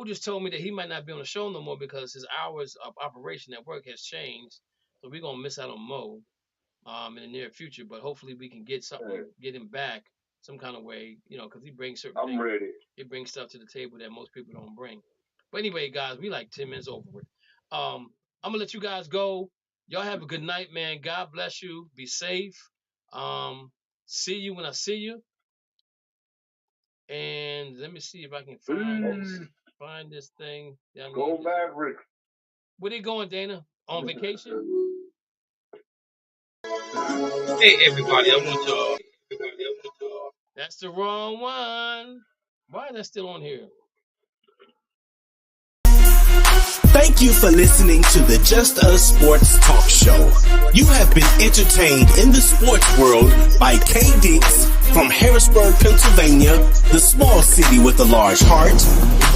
just told me that he might not be on the show no more because his hours of operation at work has changed. So we're gonna miss out on Mo in the near future. But hopefully we can get something, get him back some kind of way, because he brings certain things. I'm ready. He brings stuff to the table that most people don't bring. But anyway, guys, we like 10 minutes over with. I'm gonna let you guys go. Y'all have a good night, man. God bless you. Be safe. See you when I see you. And let me see if I can find this thing. Go Mavericks. Where they going, Dana? On vacation? Hey, everybody, I want y'all. That's the wrong one. Why is that still on here? Thank you for listening to the Just Us Sports Talk Show. You have been entertained in the sports world by K. Dix from Harrisburg, Pennsylvania, the small city with a large heart,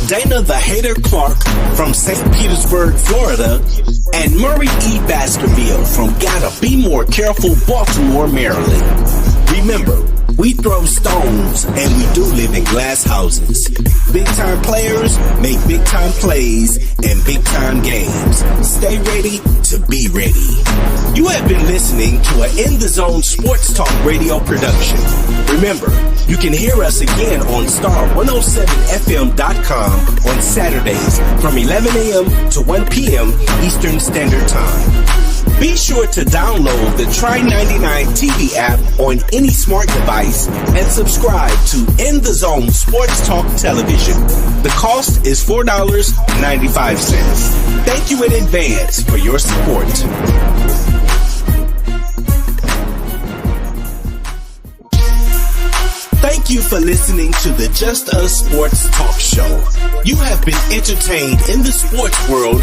Dana the Hater Clark from St. Petersburg, Florida, and Murray E. Baskerville from Gotta Be More Careful, Baltimore, Maryland. Remember, we throw stones and we do live in glass houses. Big time players make big time plays and big time games. Stay ready to be ready. You have been listening to an In the Zone Sports Talk radio production. Remember, you can hear us again on star107fm.com on Saturdays from 11 a.m. to 1 p.m. Eastern Standard Time. Be sure to download the Try 99 TV app on any smart device and subscribe to In the Zone Sports Talk Television. The cost is $4.95. Thank you in advance for your support. Thank you for listening to the Just Us Sports Talk Show. You have been entertained in the sports world